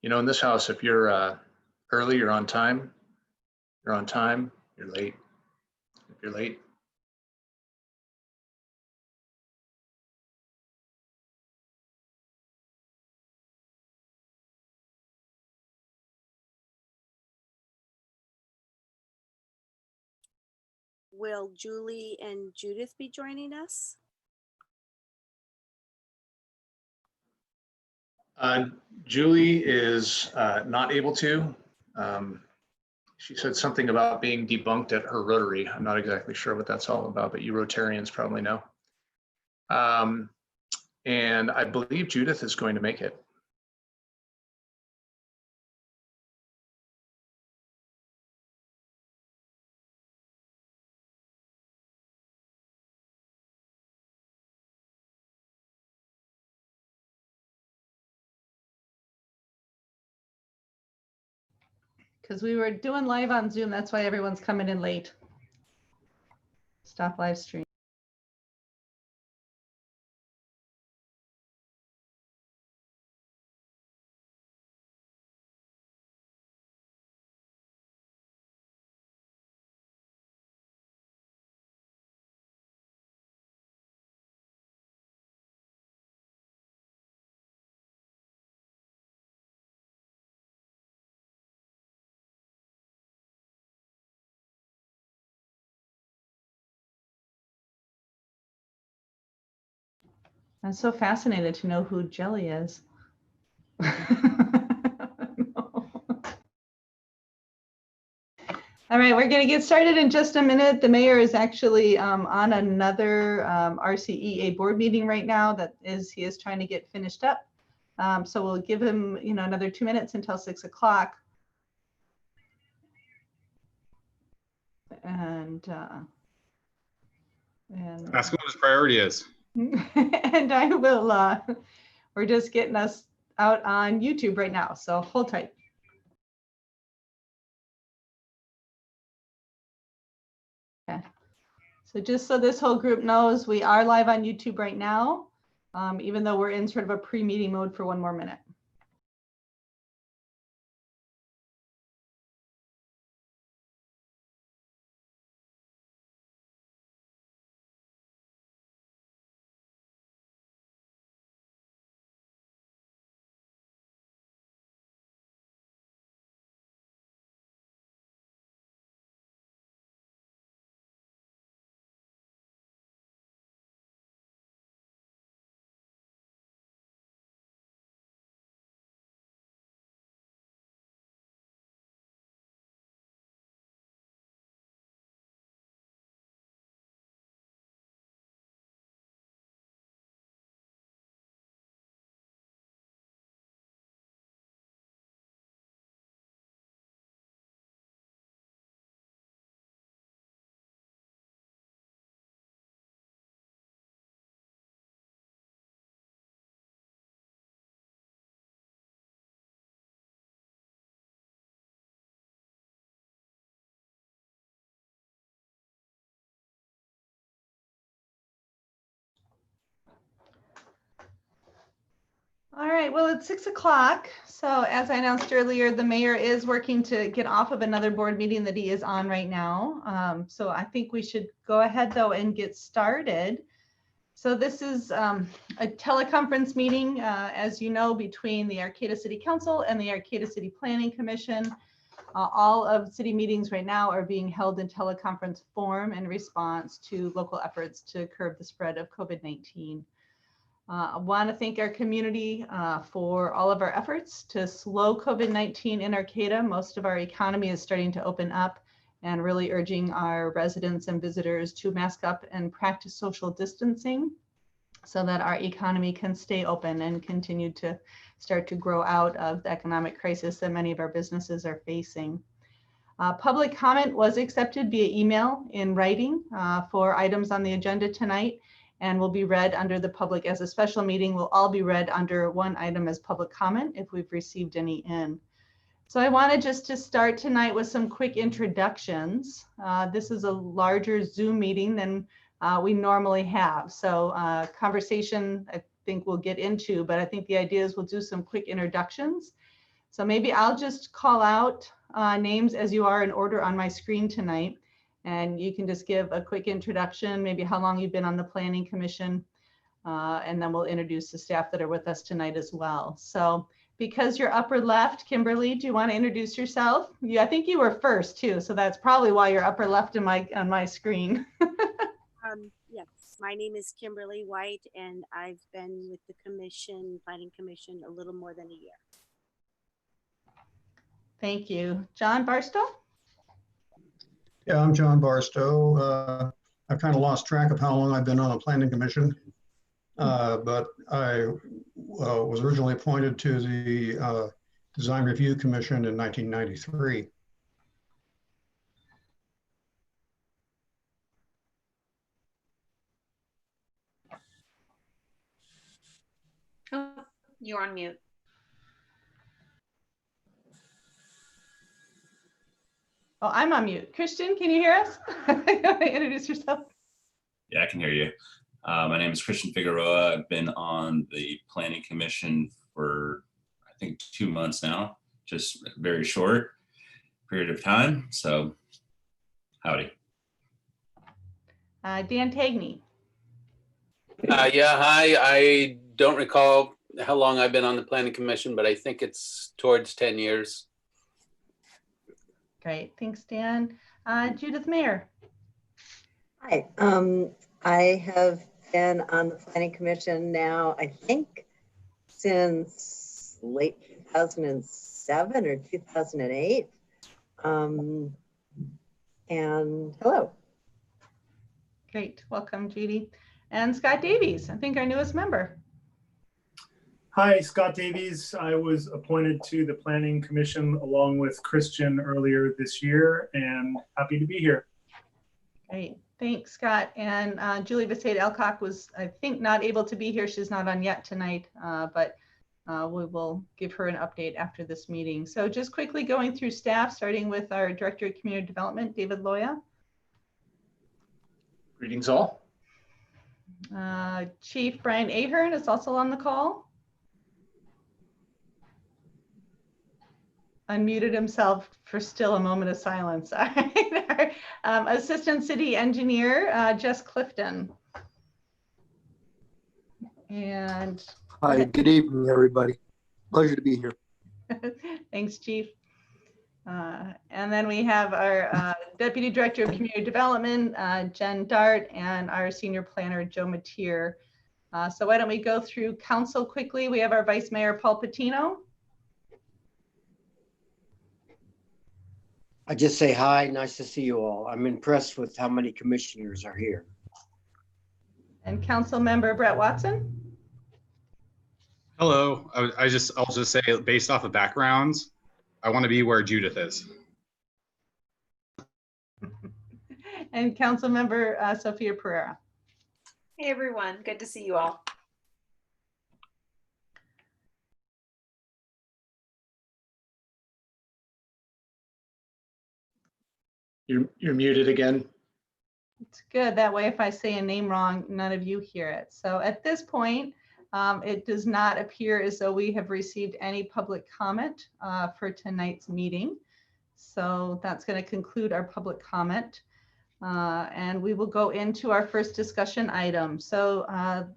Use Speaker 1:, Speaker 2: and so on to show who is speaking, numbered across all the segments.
Speaker 1: You know, in this house, if you're early, you're on time. You're on time, you're late. If you're late,
Speaker 2: Will Julie and Judith be joining us?
Speaker 1: Julie is not able to. She said something about being debunked at her Rotary. I'm not exactly sure what that's all about, but you Rotarians probably know. And I believe Judith is going to make it.
Speaker 3: Because we were doing live on Zoom, that's why everyone's coming in late. Stop live stream. I'm so fascinated to know who Jelly is. All right, we're going to get started in just a minute. The mayor is actually on another RCEA board meeting right now. He is trying to get finished up. So we'll give him, another 2 minutes until 6 o'clock. And
Speaker 4: ask him what his priority is.
Speaker 3: and I will, we're just getting us out on YouTube right now. So hold tight. Okay. So just so this whole group knows, we are live on YouTube right now, even though we're in sort of a pre-meeting mode for 1 more minute. All right, well, it's 6 o'clock. So as I announced earlier, the mayor is working to get off of another board meeting that he is on right now. So I think we should go ahead though and get started. So this is a teleconference meeting, as you know, between the Arcata City Council and the Arcata City Planning Commission. All of city meetings right now are being held in teleconference form in response to local efforts to curb the spread of COVID-19. I want to thank our community for all of our efforts to slow COVID-19 in Arcata. Most of our economy is starting to open up, and really urging our residents and visitors to mask up and practice social distancing so that our economy can stay open and continue to start to grow out of the economic crisis that many of our businesses are facing. Public comment was accepted via email in writing for items on the agenda tonight, and will be read under the public as a special meeting. Will all be read under one item as public comment if we've received any in. So I wanted just to start tonight with some quick introductions. This is a larger Zoom meeting than we normally have. So conversation I think we'll get into, but I think the idea is we'll do some quick introductions. So maybe I'll just call out names as you are in order on my screen tonight. And you can just give a quick introduction, maybe how long you've been on the Planning Commission. And then we'll introduce the staff that are with us tonight as well. So because you're upper left, Kimberly, do you want to introduce yourself? I think you were first too, so that's probably why you're upper left on my screen.
Speaker 2: Yes, my name is Kimberly White, and I've been with the Planning Commission, a little more than a year.
Speaker 3: Thank you. John Barstow?
Speaker 5: Yeah, I'm John Barstow. I've kind of lost track of how long I've been on the Planning Commission, but I was originally appointed to the Design Review Commission in 1993.
Speaker 6: Oh, you're on mute.
Speaker 3: Oh, I'm on mute. Christian, can you hear us? Introduce yourself.
Speaker 7: Yeah, I can hear you. My name is Christian Figueroa. I've been on the Planning Commission for, I think, 2 months now, just a very short period of time. So, howdy.
Speaker 3: Dan Tagney.
Speaker 8: Yeah, hi. I don't recall how long I've been on the Planning Commission, but I think it's towards 10 years.
Speaker 3: Great, thanks, Dan. Judith Mayer.
Speaker 9: Hi, I have been on the Planning Commission now, I think, since late 2007 or 2008. And hello.
Speaker 3: Great, welcome, Judy. And Scott Davies, I think our newest member.
Speaker 10: Hi, Scott Davies. I was appointed to the Planning Commission along with Christian earlier this year, and happy to be here.
Speaker 3: Great, thanks, Scott. And Julie Besaid-Elcock was, I think, not able to be here. She's not on yet tonight, but we will give her an update after this meeting. So just quickly going through staff, starting with our Director of Community Development, David Loya.
Speaker 1: Greetings all.
Speaker 3: Chief Brian Ahern is also on the call. Unmuted himself for still a moment of silence. All right. Our Assistant City Engineer, Jess Clifton. And
Speaker 11: hi, good evening, everybody. Pleasure to be here.
Speaker 3: thanks, Chief. And then we have our Deputy Director of Community Development, Jen Dart, and our Senior Planner, Joe Mateer. So why don't we go through council quickly? We have our Vice Mayor, Paul Patino.
Speaker 11: I just say hi, nice to see you all. I'm impressed with how many commissioners are here.
Speaker 3: And Council Member Brett Watson.
Speaker 4: Hello. I'll just say, based off of backgrounds, I want to be where Judith is.
Speaker 3: And Council Member Sophia Pereira.
Speaker 6: Hey, everyone. Good to see you all.
Speaker 1: You're muted again.
Speaker 3: It's good. That way, if I say a name wrong, none of you hear it. So at this point, it does not appear as though we have received any public comment for tonight's meeting. So that's going to conclude our public comment. And we will go into our first discussion item. So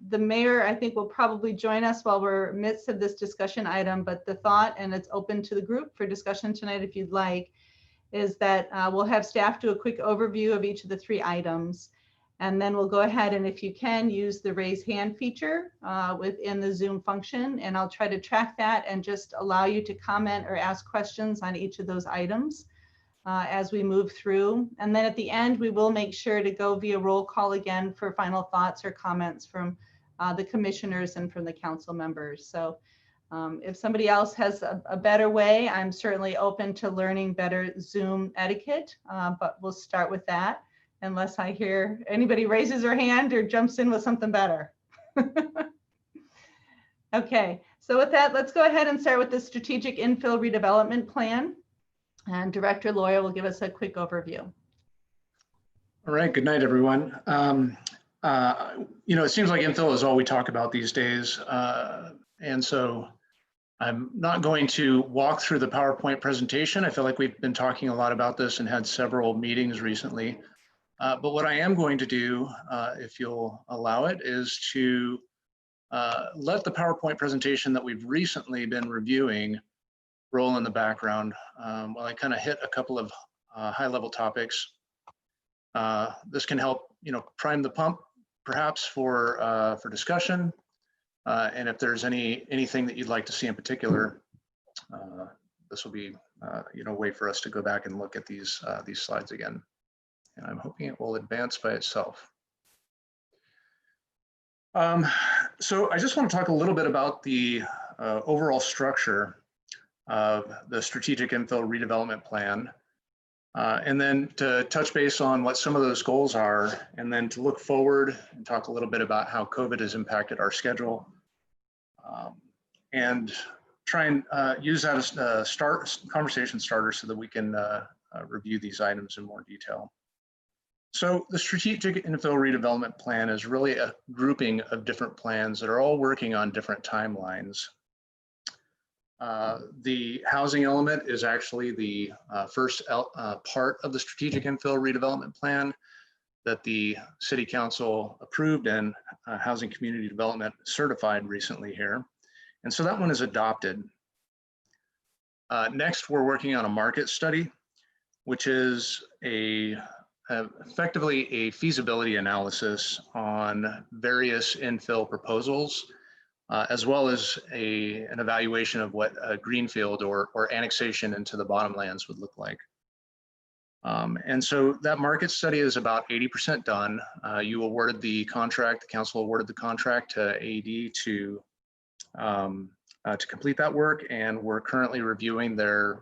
Speaker 3: the mayor, I think, will probably join us while we're midst of this discussion item, but the thought, and it's open to the group for discussion tonight if you'd like, is that we'll have staff do a quick overview of each of the 3 items. And then we'll go ahead and, if you can, use the raise hand feature within the Zoom function. And I'll try to track that and just allow you to comment or ask questions on each of those items as we move through. And then at the end, we will make sure to go via roll call again for final thoughts or comments from the commissioners and from the council members. So if somebody else has a better way, I'm certainly open to learning better Zoom etiquette, but we'll start with that unless I hear anybody raises their hand or jumps in with something better. Okay, so with that, let's go ahead and start with the strategic infill redevelopment plan. And Director Loya will give us a quick overview.
Speaker 1: All right, good night, everyone. It seems like infill is all we talk about these days. And so I'm not going to walk through the PowerPoint presentation. I feel like we've been talking a lot about this and had several meetings recently. But what I am going to do, if you'll allow it, is to let the PowerPoint presentation that we've recently been reviewing roll in the background while I kind of hit a couple of high-level topics. This can help, prime the pump, perhaps for discussion. And if there's anything that you'd like to see in particular, this will be, a way for us to go back and look at these slides again. And I'm hoping it will advance by itself. So I just want to talk a little bit about the overall structure of the strategic infill redevelopment plan. And then to touch base on what some of those goals are, and then to look forward and talk a little bit about how COVID has impacted our schedule, and try and use that as a conversation starter so that we can review these items in more detail. So the strategic infill redevelopment plan is really a grouping of different plans that are all working on different timelines. The housing element is actually the first part of the strategic infill redevelopment plan that the City Council approved and Housing Community Development certified recently here. And so that one is adopted. Next, we're working on a market study, which is effectively a feasibility analysis on various infill proposals, as well as an evaluation of what a greenfield or annexation into the bottomlands would look like. And so that market study is about 80% done. You awarded the contract, the council awarded the contract to AED to complete that work, and we're currently reviewing their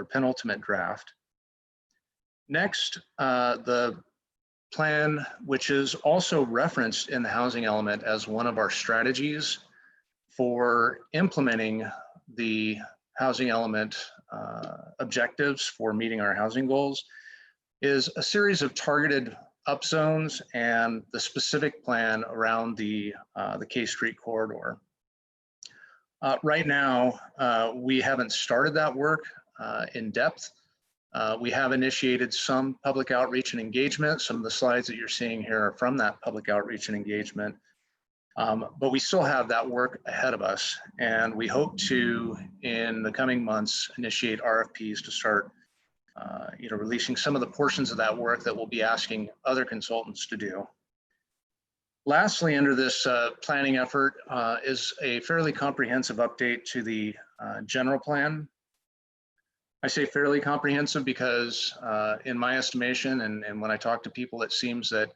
Speaker 1: penultimate draft. Next, the plan, which is also referenced in the housing element as one of our strategies for implementing the housing element objectives for meeting our housing goals, is a series of targeted upzones and the specific plan around the K Street corridor. Right now, we haven't started that work in depth. We have initiated some public outreach and engagement. Some of the slides that you're seeing here are from that public outreach and engagement. But we still have that work ahead of us. And we hope to, in the coming months, initiate RFPs to start releasing some of the portions of that work that we'll be asking other consultants to do. Lastly, under this planning effort is a fairly comprehensive update to the general plan. I say fairly comprehensive because in my estimation, and when I talk to people, it seems that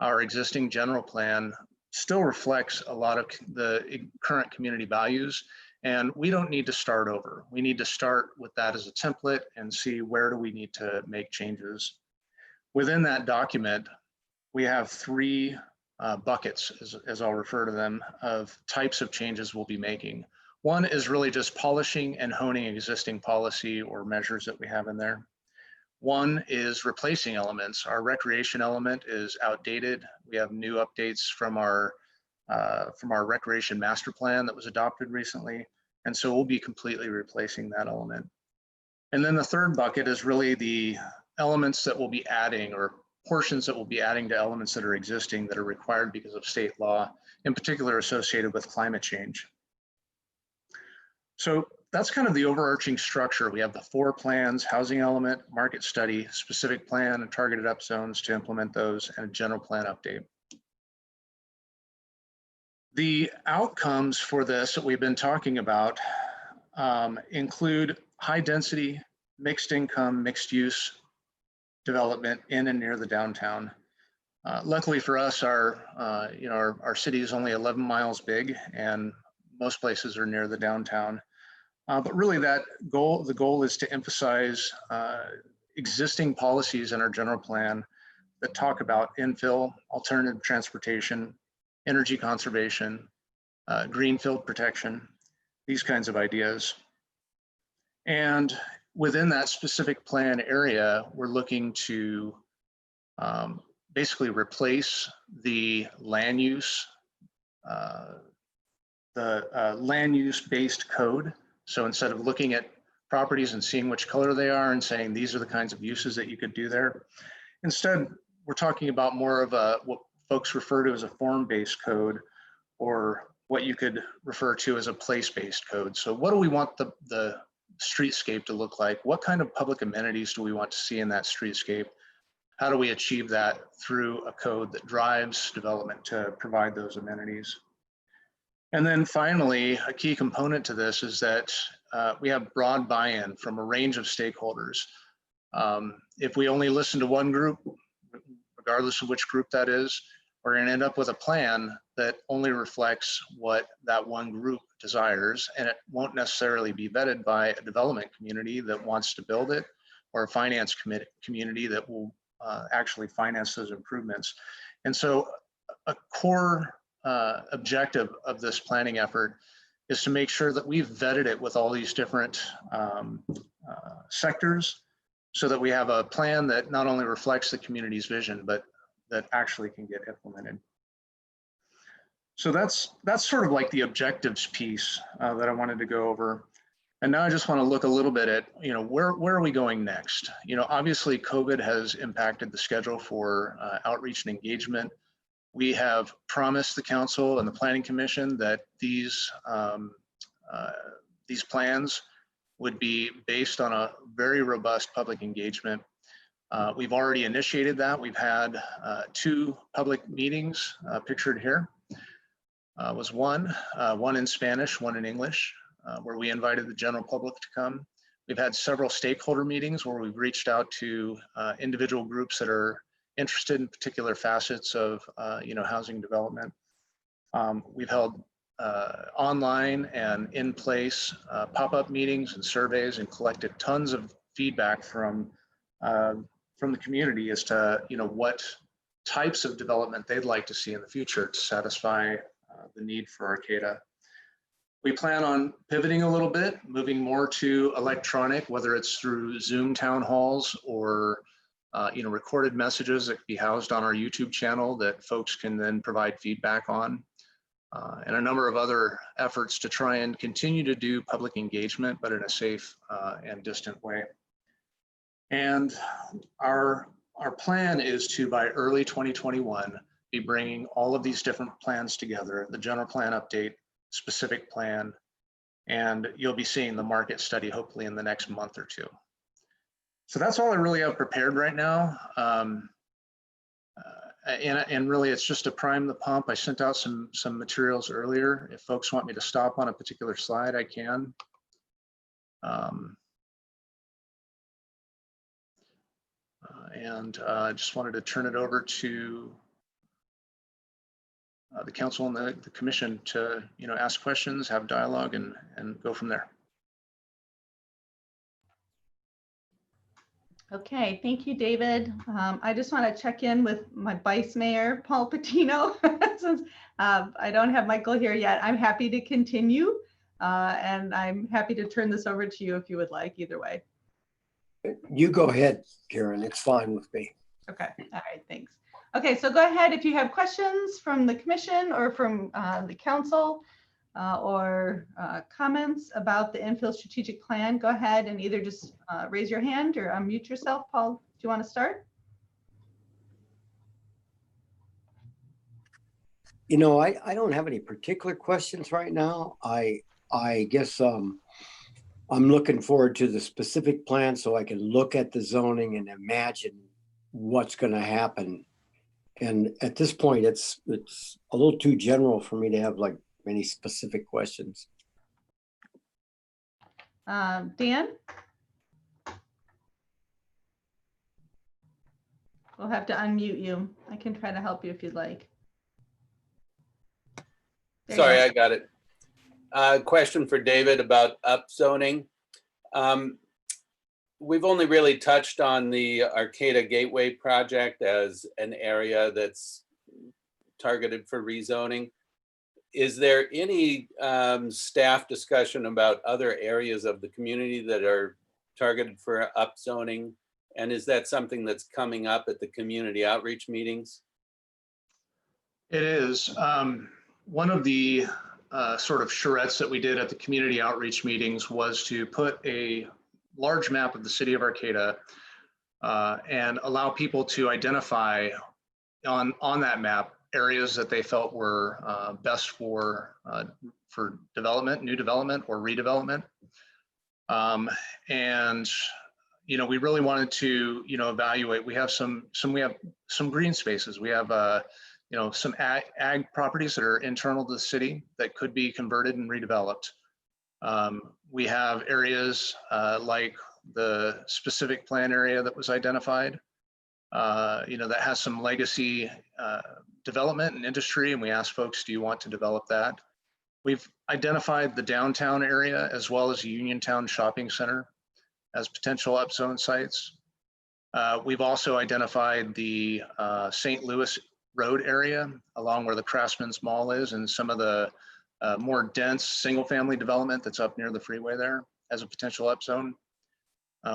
Speaker 1: our existing general plan still reflects a lot of the current community values, and we don't need to start over. We need to start with that as a template and see where do we need to make changes. Within that document, we have three buckets, as I'll refer to them, of types of changes we'll be making. One is really just polishing and honing existing policy or measures that we have in there. One is replacing elements. Our recreation element is outdated. We have new updates from our recreation master plan that was adopted recently. And so we'll be completely replacing that element. And then the third bucket is really the elements that we'll be adding, or portions that we'll be adding to elements that are existing that are required because of state law, in particular associated with climate change. So that's kind of the overarching structure. We have the four plans: housing element, market study, specific plan, and targeted up zones to implement those, and a general plan update. The outcomes for this that we've been talking about include high density, mixed income, mixed use development in and near the downtown. Luckily for us, our city is only 11 miles big, and most places are near the downtown. But really the goal is to emphasize existing policies in our general plan that talk about infill, alternative transportation, energy conservation, greenfield protection, these kinds of ideas. And within that specific plan area, we're looking to basically replace the land use, the land use based code. So instead of looking at properties and seeing which color they are and saying these are the kinds of uses that you could do there, instead we're talking about more of a what folks refer to as a form-based code, or what you could refer to as a place-based code. So what do we want the streetscape to look like? What kind of public amenities do we want to see in that streetscape? How do we achieve that through a code that drives development to provide those amenities? And then finally, a key component to this is that we have broad buy-in from a range of stakeholders. If we only listen to one group, regardless of which group that is, we're going to end up with a plan that only reflects what that one group desires, and it won't necessarily be vetted by a development community that wants to build it, or a finance community that will actually finance those improvements. And so a core objective of this planning effort is to make sure that we've vetted it with all these different sectors, so that we have a plan that not only reflects the community's vision, but that actually can get implemented. So that's sort of like the objectives piece that I wanted to go over. And now I just want to look a little bit at, where are we going next? Obviously COVID has impacted the schedule for outreach and engagement. We have promised the council and the planning commission that these plans would be based on a very robust public engagement. We've already initiated that. We've had 2 public meetings pictured here. Was one in Spanish, one in English, where we invited the general public to come. We've had several stakeholder meetings where we've reached out to individual groups that are interested in particular facets of housing development. We've held online and in place pop-up meetings and surveys, and collected tons of feedback from the community as to what types of development they'd like to see in the future to satisfy the need for Arcata. We plan on pivoting a little bit, moving more to electronic, whether it's through Zoom town halls or recorded messages that can be housed on our YouTube channel that folks can then provide feedback on, and a number of other efforts to try and continue to do public engagement, but in a safe and distant way. And our plan is to, by early 2021, be bringing all of these different plans together, the general plan update, specific plan, and you'll be seeing the market study hopefully in the next month or 2. So that's all I really have prepared right now. And really it's just to prime the pump. I sent out some materials earlier. If folks want me to stop on a particular slide, I can. I just wanted to turn it over to the council and the commission to ask questions, have dialogue, and go from there.
Speaker 3: Okay, thank you, David. I just want to check in with my Vice Mayor, Paul Patino. Since I don't have Michael here yet, I'm happy to continue, and I'm happy to turn this over to you if you would like, either way.
Speaker 11: You go ahead, Karen. It's fine with me.
Speaker 3: Okay, all right, thanks. Okay, so go ahead if you have questions from the commission or from the council or comments about the Infill strategic plan, go ahead and either just raise your hand or unmute yourself. Paul, do you want to start?
Speaker 11: I don't have any particular questions right now. I guess I'm looking forward to the specific plan so I can look at the zoning and imagine what's going to happen. And at this point, it's a little too general for me to have like many specific questions.
Speaker 3: Dan? We'll have to unmute you. I can try to help you if you'd like.
Speaker 8: Sorry, I got it. Question for David about upzoning. We've only really touched on the Arcata Gateway project as an area that's targeted for rezoning. Is there any staff discussion about other areas of the community that are targeted for upzoning? And is that something that's coming up at the community outreach meetings?
Speaker 1: It is. One of the sort of charrettes that we did at the community outreach meetings was to put a large map of the city of Arcata and allow people to identify on that map areas that they felt were best for development, new development or redevelopment. And we really wanted to evaluate. We have some green spaces. We have some ag properties that are internal to the city that could be converted and redeveloped. We have areas like the specific plan area that was identified, that has some legacy development and industry, and we asked folks, do you want to develop that? We've identified the downtown area as well as Uniontown Shopping Center as potential upzone sites. We've also identified the St. Louis Road area along where the Craftsman's Mall is and some of the more dense single-family development that's up near the freeway there as a potential upzone.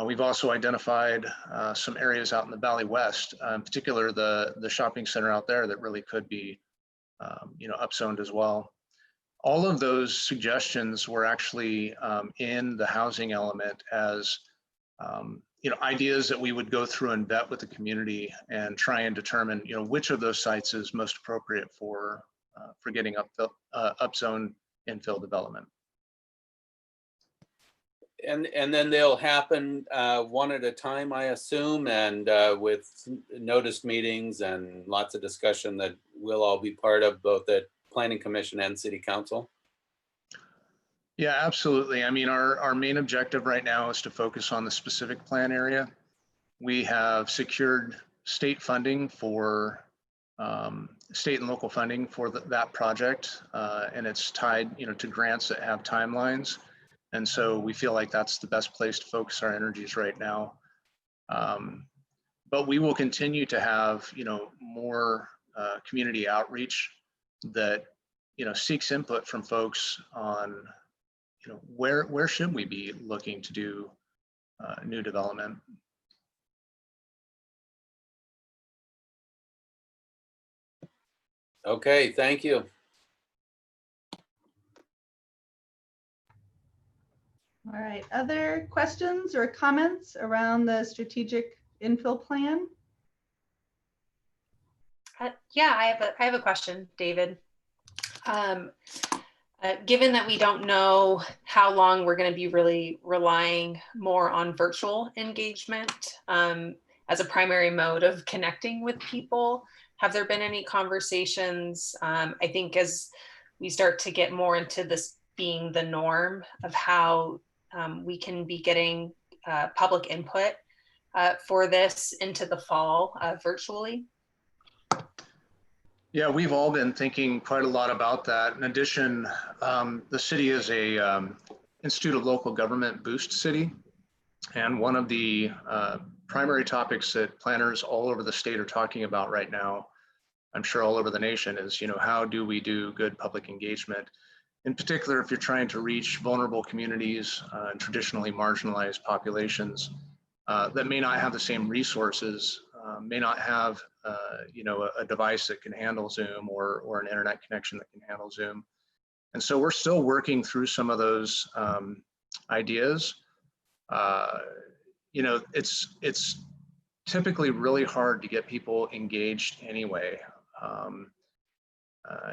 Speaker 1: We've also identified some areas out in the Valley West, in particular the shopping center out there that really could be upzoned as well. All of those suggestions were actually in the housing element as ideas that we would go through and vet with the community and try and determine which of those sites is most appropriate for getting upzone infill development.
Speaker 8: And then they'll happen one at a time, I assume, and with noticed meetings and lots of discussion that we'll all be part of, both at Planning Commission and City Council.
Speaker 1: Yeah, absolutely. I mean, our main objective right now is to focus on the specific plan area. We have secured state funding for state and local funding for that project, and it's tied, to grants that have timelines. And so we feel like that's the best place to focus our energies right now. But we will continue to have, more community outreach that, seeks input from folks on, where should we be looking to do new development.
Speaker 8: Okay, thank you.
Speaker 3: All right, other questions or comments around the strategic infill plan?
Speaker 12: Yeah, I have a question, David. Given that we don't know how long we're going to be really relying more on virtual engagement as a primary mode of connecting with people, have there been any conversations, I think as we start to get more into this being the norm of how we can be getting public input for this into the fall virtually?
Speaker 1: Yeah, we've all been thinking quite a lot about that. In addition, the city is a Institute of Local Government boost city. And one of the primary topics that planners all over the state are talking about right now, I'm sure all over the nation, is, how do we do good public engagement? In particular, if you're trying to reach vulnerable communities and traditionally marginalized populations that may not have the same resources, may not have a device that can handle Zoom or an internet connection that can handle Zoom. And so we're still working through some of those ideas. It's typically really hard to get people engaged anyway.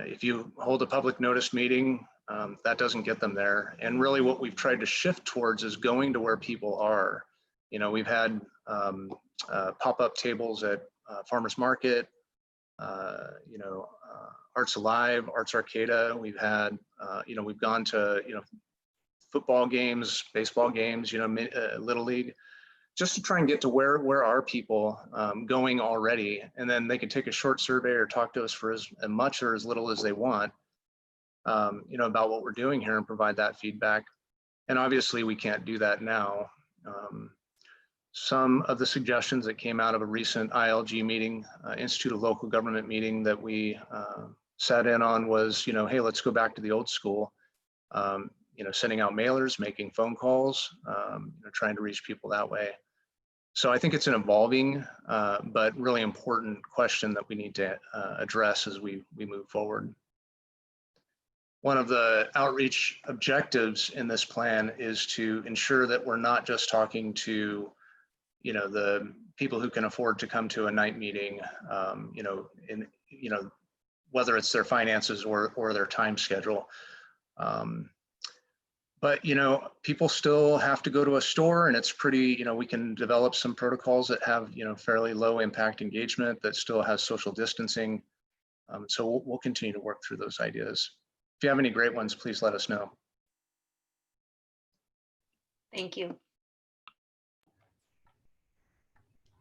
Speaker 1: If you hold a public notice meeting, that doesn't get them there. And really what we've tried to shift towards is going to where people are. We've had pop-up tables at Farmers Market, Arts Alive, Arts Arcata. We've had, we've gone to, football games, baseball games, Little League, just to try and get to where are people going already. And then they can take a short survey or talk to us for as much or as little as they want, about what we're doing here and provide that feedback. And obviously we can't do that now. Some of the suggestions that came out of a recent ILG meeting, Institute of Local Government meeting that we sat in on was, hey, let's go back to the old school, sending out mailers, making phone calls, trying to reach people that way. So I think it's an evolving, but really important question that we need to address as we move forward. one of the outreach objectives in this plan is to ensure that we're not just talking to, the people who can afford to come to a night meeting, whether it's their finances or their time schedule. But, people still have to go to a store, and it's pretty, we can develop some protocols that have, fairly low impact engagement that still has social distancing. So we'll continue to work through those ideas. If you have any great ones, please let us know.
Speaker 12: Thank you.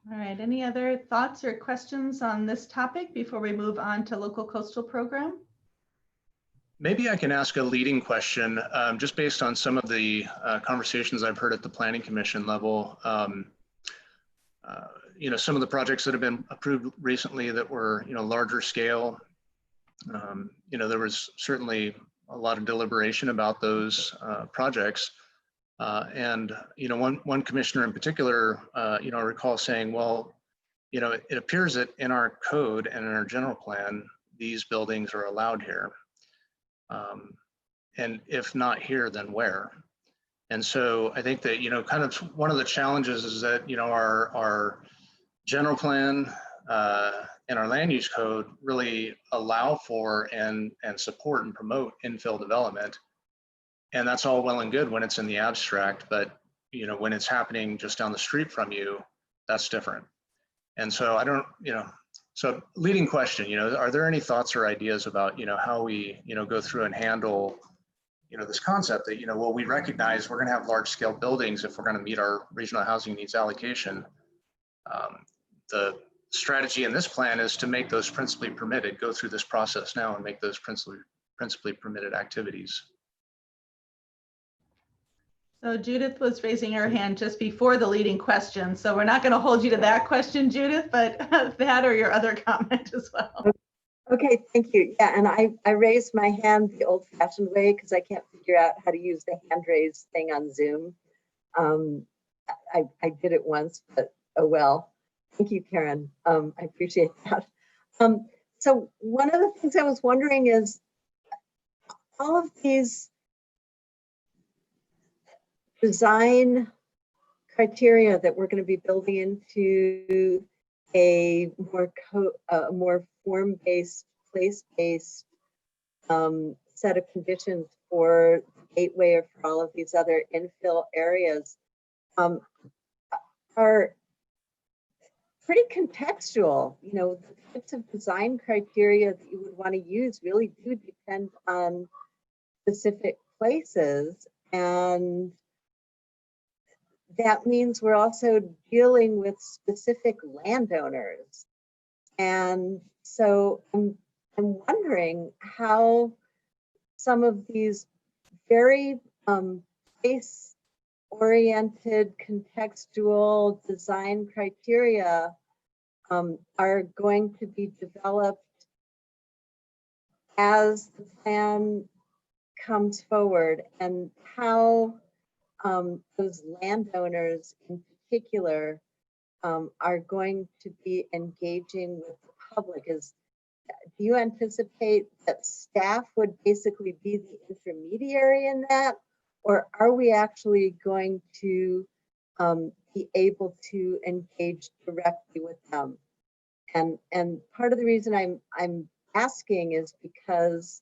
Speaker 3: All right, any other thoughts or questions on this topic before we move on to local coastal program?
Speaker 1: Maybe I can ask a leading question, just based on some of the conversations I've heard at the Planning Commission level. Some of the projects that have been approved recently that were, larger scale. There was certainly a lot of deliberation about those projects. And one commissioner in particular, I recall saying, well, it appears that in our code and in our general plan, these buildings are allowed here. And if not here, then where? And so I think that, kind of one of the challenges is that, our general plan and our land use code really allow for and support and promote infill development. And that's all well and good when it's in the abstract, but when it's happening just down the street from you, that's different. And so I don't, so leading question, are there any thoughts or ideas about, how we, go through and handle, this concept that, well, we recognize we're going to have large scale buildings if we're going to meet our regional housing needs allocation. The strategy in this plan is to make those principally permitted, go through this process now and make those principally permitted activities.
Speaker 3: So Judith was raising her hand just before the leading question. So we're not going to hold you to that question, Judith, but that or your other comment as well.
Speaker 9: Okay, thank you. Yeah, and I raised my hand the old-fashioned way because I can't figure out how to use the hand raise thing on Zoom. I did it once, but oh well. Thank you, Karen. I appreciate that. So one of the things I was wondering is all of these design criteria that we're going to be building into a more form-based, place-based set of conditions for Gateway or for all of these other infill areas are pretty contextual. The types of design criteria that you would want to use really do depend on specific places, and that means we're also dealing with specific landowners. And so I'm wondering how some of these very place-oriented contextual design criteria are going to be developed as the plan comes forward, and how those landowners in particular are going to be engaging with the public. Do you anticipate that staff would basically be the intermediary in that, or are we actually going to be able to engage directly with them? And part of the reason I'm asking is because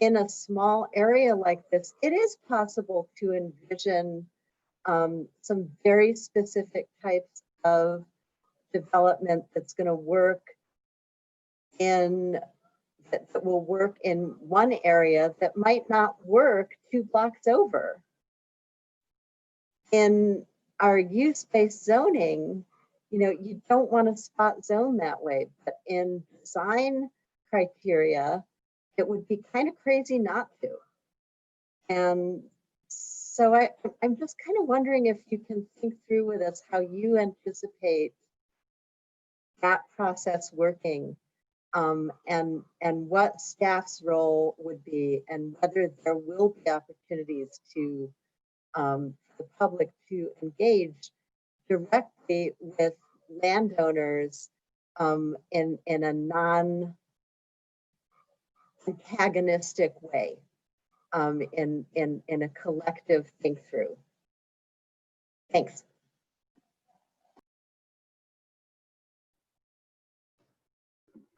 Speaker 9: in a small area like this, it is possible to envision some very specific types of development that's going to work that will work in one area that might not work 2 blocks over. In our use-based zoning, you don't want to spot zone that way, but in design criteria, it would be kind of crazy not to. And so I'm just kind of wondering if you can think through with us how you anticipate that process working, and what staff's role would be, and whether there will be opportunities to the public to engage directly with landowners in a antagonistic way, in a collective think through. Thanks.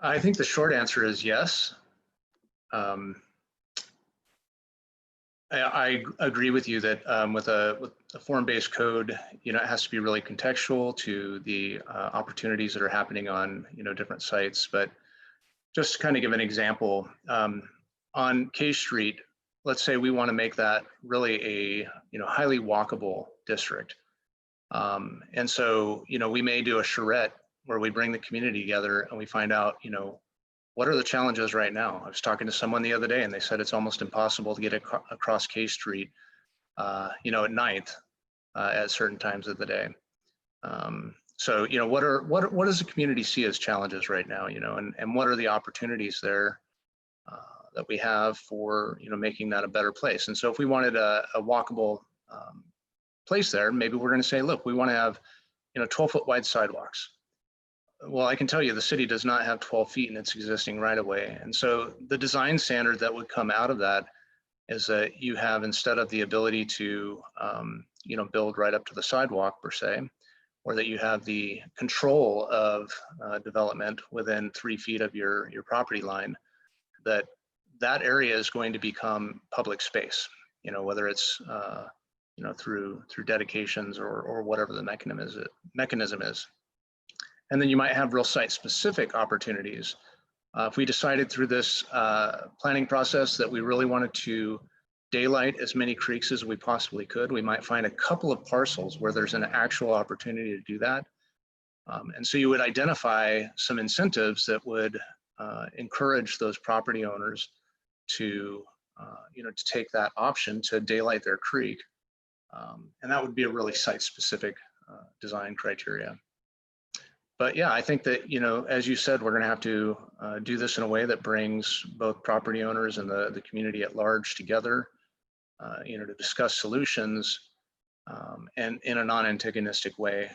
Speaker 1: I think the short answer is yes. I agree with you that with a form-based code, it has to be really contextual to the opportunities that are happening on, different sites. But just to kind of give an example, on K Street, let's say we want to make that really a, highly walkable district. And so, we may do a charrette where we bring the community together and we find out, what are the challenges right now? I was talking to someone the other day and they said it's almost impossible to get across K Street, at night at certain times of the day. So, what does the community see as challenges right now, and what are the opportunities there that we have for, making that a better place? And so if we wanted a walkable place there, maybe we're going to say, look, we want to have, 12-foot wide sidewalks. Well, I can tell you the city does not have 12 feet in its existing right of way. And so the design standard that would come out of that is that you have, instead of the ability to, build right up to the sidewalk per se, or that you have the control of development within 3 feet of your property line, that area is going to become public space, whether it's, through dedications or whatever the mechanism is. And then you might have real site-specific opportunities. If we decided through this planning process that we really wanted to daylight as many creeks as we possibly could, we might find a couple of parcels where there's an actual opportunity to do that. And so you would identify some incentives that would encourage those property owners to, to take that option to daylight their creek. And that would be a really site-specific design criteria. But yeah, I think that, as you said, we're going to have to do this in a way that brings both property owners and the community at large together, to discuss solutions, and in a non-antagonistic way.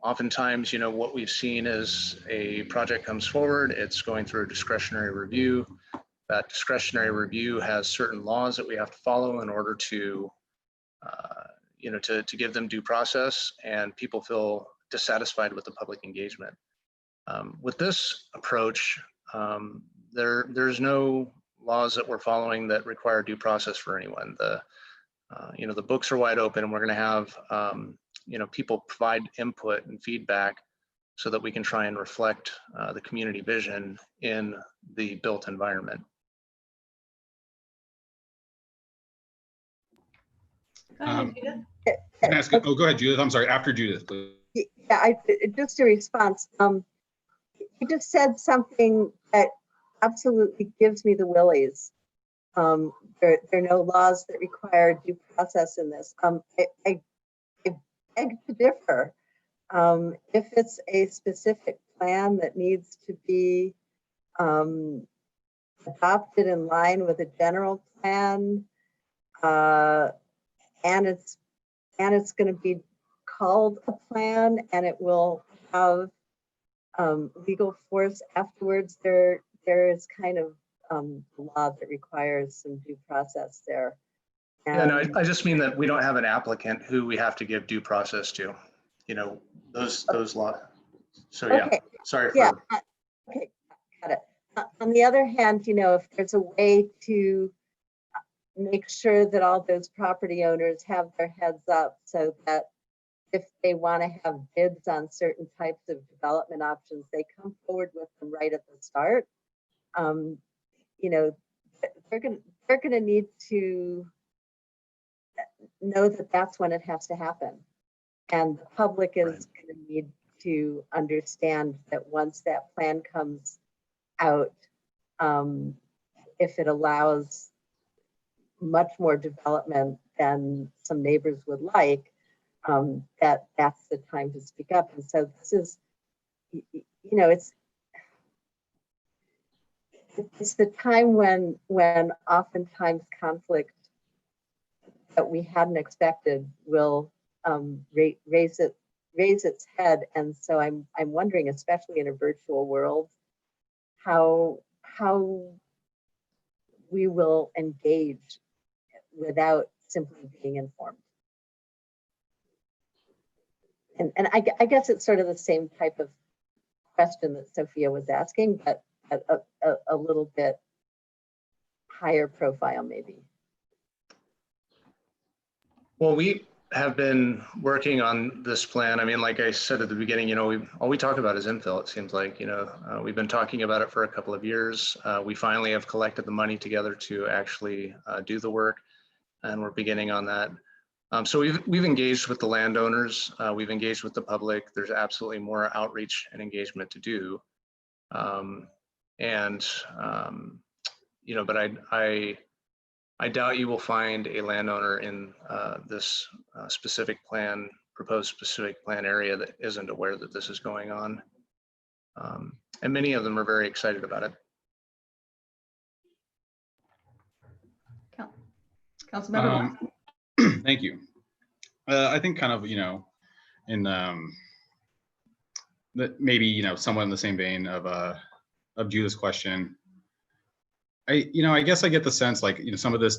Speaker 1: Oftentimes, what we've seen is a project comes forward, it's going through a discretionary review. That discretionary review has certain laws that we have to follow in order to, to give them due process, and people feel dissatisfied with the public engagement. With this approach, there's no laws that we're following that require due process for anyone. The books are wide open, and we're going to have people provide input and feedback so that we can try and reflect the community vision in the built environment.
Speaker 3: Go ahead, Judith.
Speaker 4: Can I ask, oh, go ahead, Judith. I'm sorry. After Judith, please.
Speaker 9: Yeah, just a response. You just said something that absolutely gives me the willies. There are no laws that require due process in this. I beg to differ. If it's a specific plan that needs to be adopted in line with a general plan, and it's going to be called a plan, and it will have legal force afterwards, there is kind of law that requires some due process there.
Speaker 1: Yeah, no, I just mean that we don't have an applicant who we have to give due process to, those laws. So yeah,
Speaker 9: okay.
Speaker 1: Sorry.
Speaker 9: Yeah, okay, got it. On the other hand, if there's a way to make sure that all those property owners have their heads up so that if they want to have bids on certain types of development options, they come forward with them right at the start. They're going to need to know that that's when it has to happen, and the public is going to need to understand that once that plan comes out, if it allows much more development than some neighbors would like, that's the time to speak up. And so this is, it's the time when oftentimes conflict that we hadn't expected will raise its head. And so I'm wondering, especially in a virtual world, how we will engage without simply being informed. And I guess it's sort of the same type of question that Sophia was asking, but a little bit higher profile maybe.
Speaker 1: Well, we have been working on this plan. I mean, like I said at the beginning, all we talk about is infill. It seems like, we've been talking about it for a couple of years. We finally have collected the money together to actually do the work, and we're beginning on that. So we've engaged with the landowners. We've engaged with the public. There's absolutely more outreach and engagement to do. But I doubt you will find a landowner in this proposed specific plan area that isn't aware that this is going on. And many of them are very excited about it.
Speaker 3: Councilmember.
Speaker 4: Thank you. I think kind of, in that maybe, somewhat in the same vein of Judith's question. I guess I get the sense like, some of this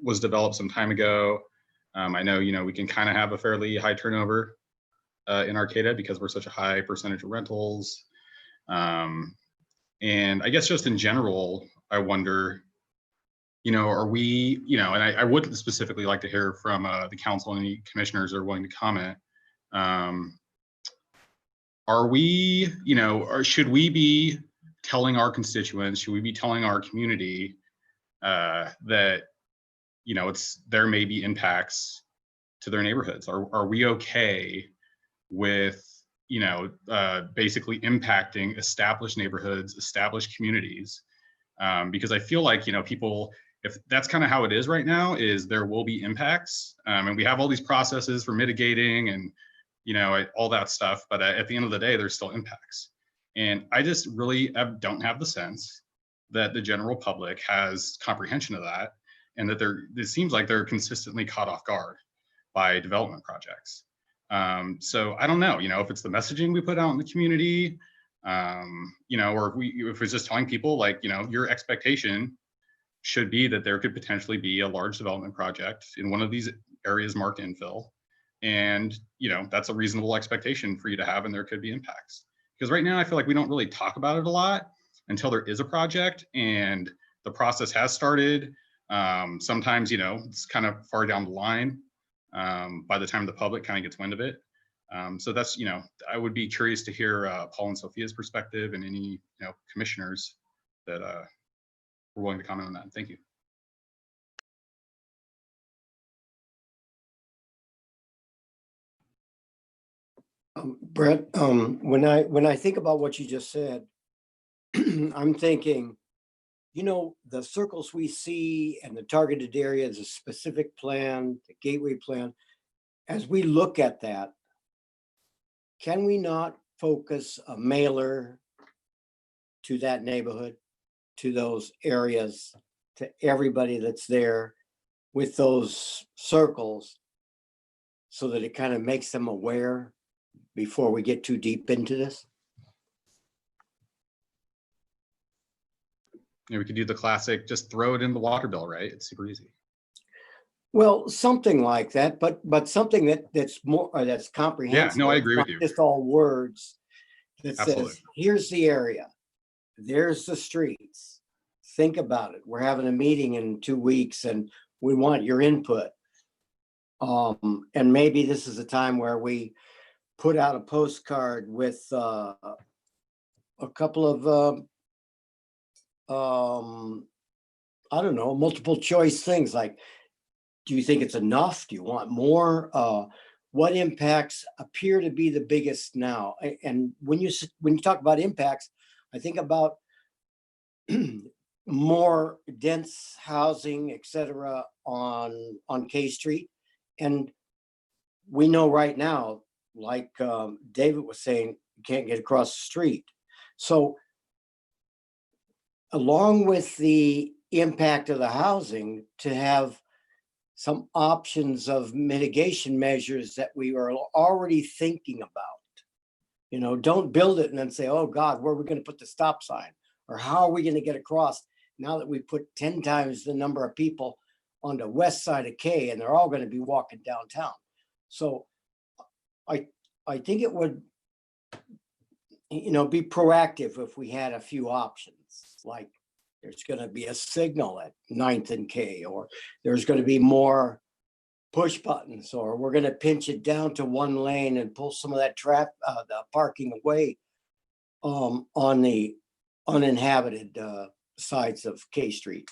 Speaker 4: was developed some time ago. I know, we can kind of have a fairly high turnover in Arcata because we're such a high percentage of rentals. And I guess just in general, I wonder, are we, and I would specifically like to hear from the council and any commissioners are willing to comment. Are we, or should we be telling our constituents, should we be telling our community that, there may be impacts to their neighborhoods? Are we okay with, basically impacting established neighborhoods, established communities? Because I feel like, people, if that's kind of how it is right now, is there will be impacts. And we have all these processes for mitigating and, all that stuff. But at the end of the day, there's still impacts. And I just really don't have the sense that the general public has comprehension of that, and that it seems like they're consistently caught off guard by development projects. So I don't know, if it's the messaging we put out in the community, or if it's just telling people like, your expectation should be that there could potentially be a large development project in one of these areas marked infill. And, that's a reasonable expectation for you to have, and there could be impacts. Because right now I feel like we don't really talk about it a lot until there is a project and the process has started. Sometimes, it's kind of far down the line by the time the public kind of gets wind of it. So that's, I would be curious to hear Paul and Sophia's perspective and any, commissioners that were willing to comment on that. Thank you.
Speaker 11: Brett, when I think about what you just said, I'm thinking, the circles we see and the targeted areas, the specific plan, the gateway plan, as we look at that, can we not focus a mailer to that neighborhood, to those areas, to everybody that's there with those circles, so that it kind of makes them aware before we get too deep into this?
Speaker 4: We could do the classic, just throw it in the water bill, right? It's super easy.
Speaker 11: Well, something like that, but something that's more, that's comprehensive.
Speaker 4: Yeah, no, I agree with you.
Speaker 11: Just all words that
Speaker 4: Absolutely.
Speaker 11: says, here's the area, there's the streets. Think about it. We're having a meeting in 2 weeks and we want your input. And maybe this is a time where we put out a postcard with a couple of I don't know, multiple choice things like, do you think it's enough? Do you want more? What impacts appear to be the biggest now? And when you talk about impacts, I think about more dense housing, et cetera, on K Street. And we know right now, like David was saying, you can't get across the street. So along with the impact of the housing, to have some options of mitigation measures that we are already thinking about. Don't build it and then say, oh God, where are we going to put the stop sign? Or how are we going to get across? now that we put 10 times the number of people on the west side of K, and they're all going to be walking downtown. So I think it would, be proactive if we had a few options, like there's going to be a signal at 9th and K, or there's going to be more push buttons, or we're going to pinch it down to one lane and pull some of that the parking away on the uninhabited sides of K Street.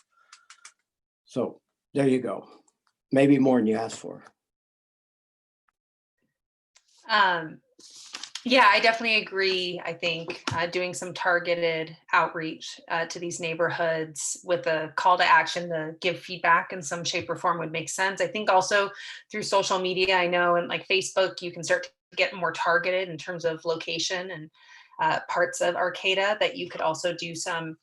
Speaker 11: So there you go. Maybe more than you asked for.
Speaker 12: Yeah, I definitely agree. I think doing some targeted outreach to these neighborhoods with a call to action to give feedback in some shape or form would make sense. I think also through social media, I know, and like Facebook, you can start to get more targeted in terms of location and parts of Arcata, that you could also do some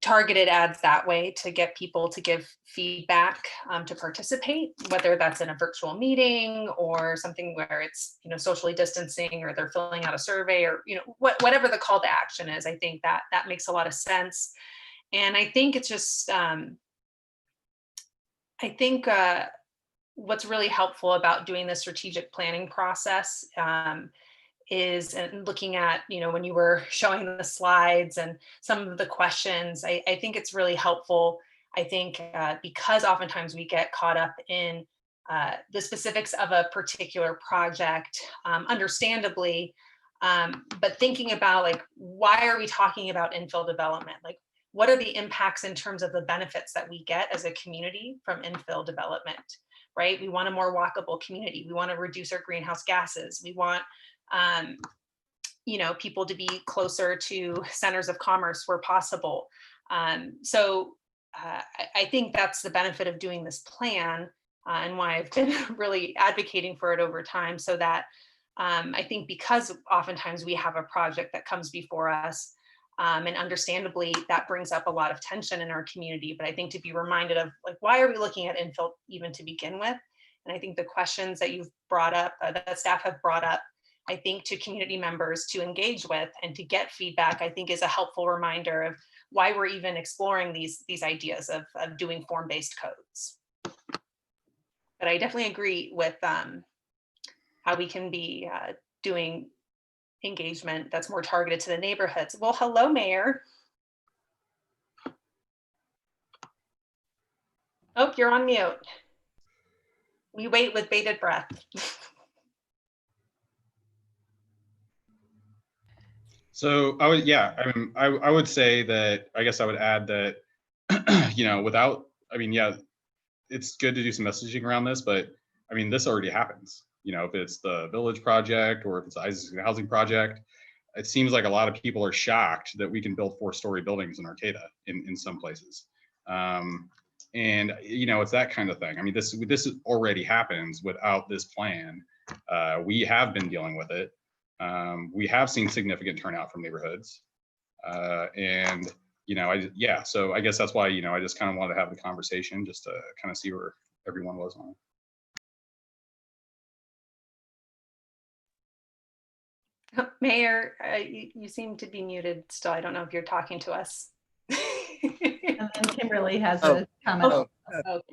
Speaker 12: targeted ads that way to get people to give feedback, to participate, whether that's in a virtual meeting or something where it's, socially distancing, or they're filling out a survey, or, whatever the call to action is. I think that makes a lot of sense. And I think it's just, what's really helpful about doing the strategic planning process is, and looking at, when you were showing the slides and some of the questions, I think it's really helpful. I think because oftentimes we get caught up in the specifics of a particular project, understandably, but thinking about, like, why are we talking about infill development? Like, what are the impacts in terms of the benefits that we get as a community from infill development, right? We want a more walkable community. We want to reduce our greenhouse gases. We want people to be closer to centers of commerce where possible. So I think that's the benefit of doing this plan, and why I've been really advocating for it over time, so that I think, because oftentimes we have a project that comes before us, and understandably that brings up a lot of tension in our community, but I think to be reminded of, like, why are we looking at infill even to begin with? And I think the questions that you've brought up, that staff have brought up, I think to community members to engage with and to get feedback, I think is a helpful reminder of why we're even exploring these ideas of doing form-based codes. But I definitely agree with how we can be doing engagement that's more targeted to the neighborhoods. Well, hello, Mayor. Oh, you're on mute. We wait with bated breath.
Speaker 4: So I would say that, I guess I would add that, it's good to do some messaging around this, but this already happens. If it's the Village project, or if it's the Isaac Housing project, it seems like a lot of people are shocked that we can build 4-story buildings in Arcata in some places. It's that kind of thing. This already happens without this plan. We have been dealing with it. We have seen significant turnout from neighborhoods. So I guess that's why, I just kind of wanted to have the conversation just to kind of see where everyone was on it.
Speaker 12: Mayor, you seem to be muted still. I don't know if you're talking to us.
Speaker 3: And then Kimberly has a comment.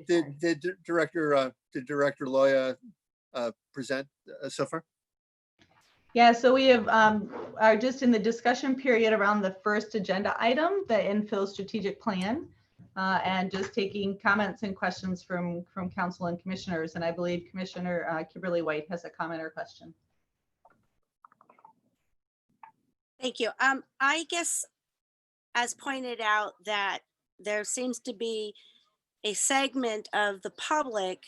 Speaker 13: Did Director Loya present so far?
Speaker 3: Yeah, so we have are just in the discussion period around the first agenda item, the infill strategic plan, and just taking comments and questions from council and commissioners. And I believe Commissioner Kimberly White has a comment or question.
Speaker 2: Thank you. I guess, as pointed out, that there seems to be a segment of the public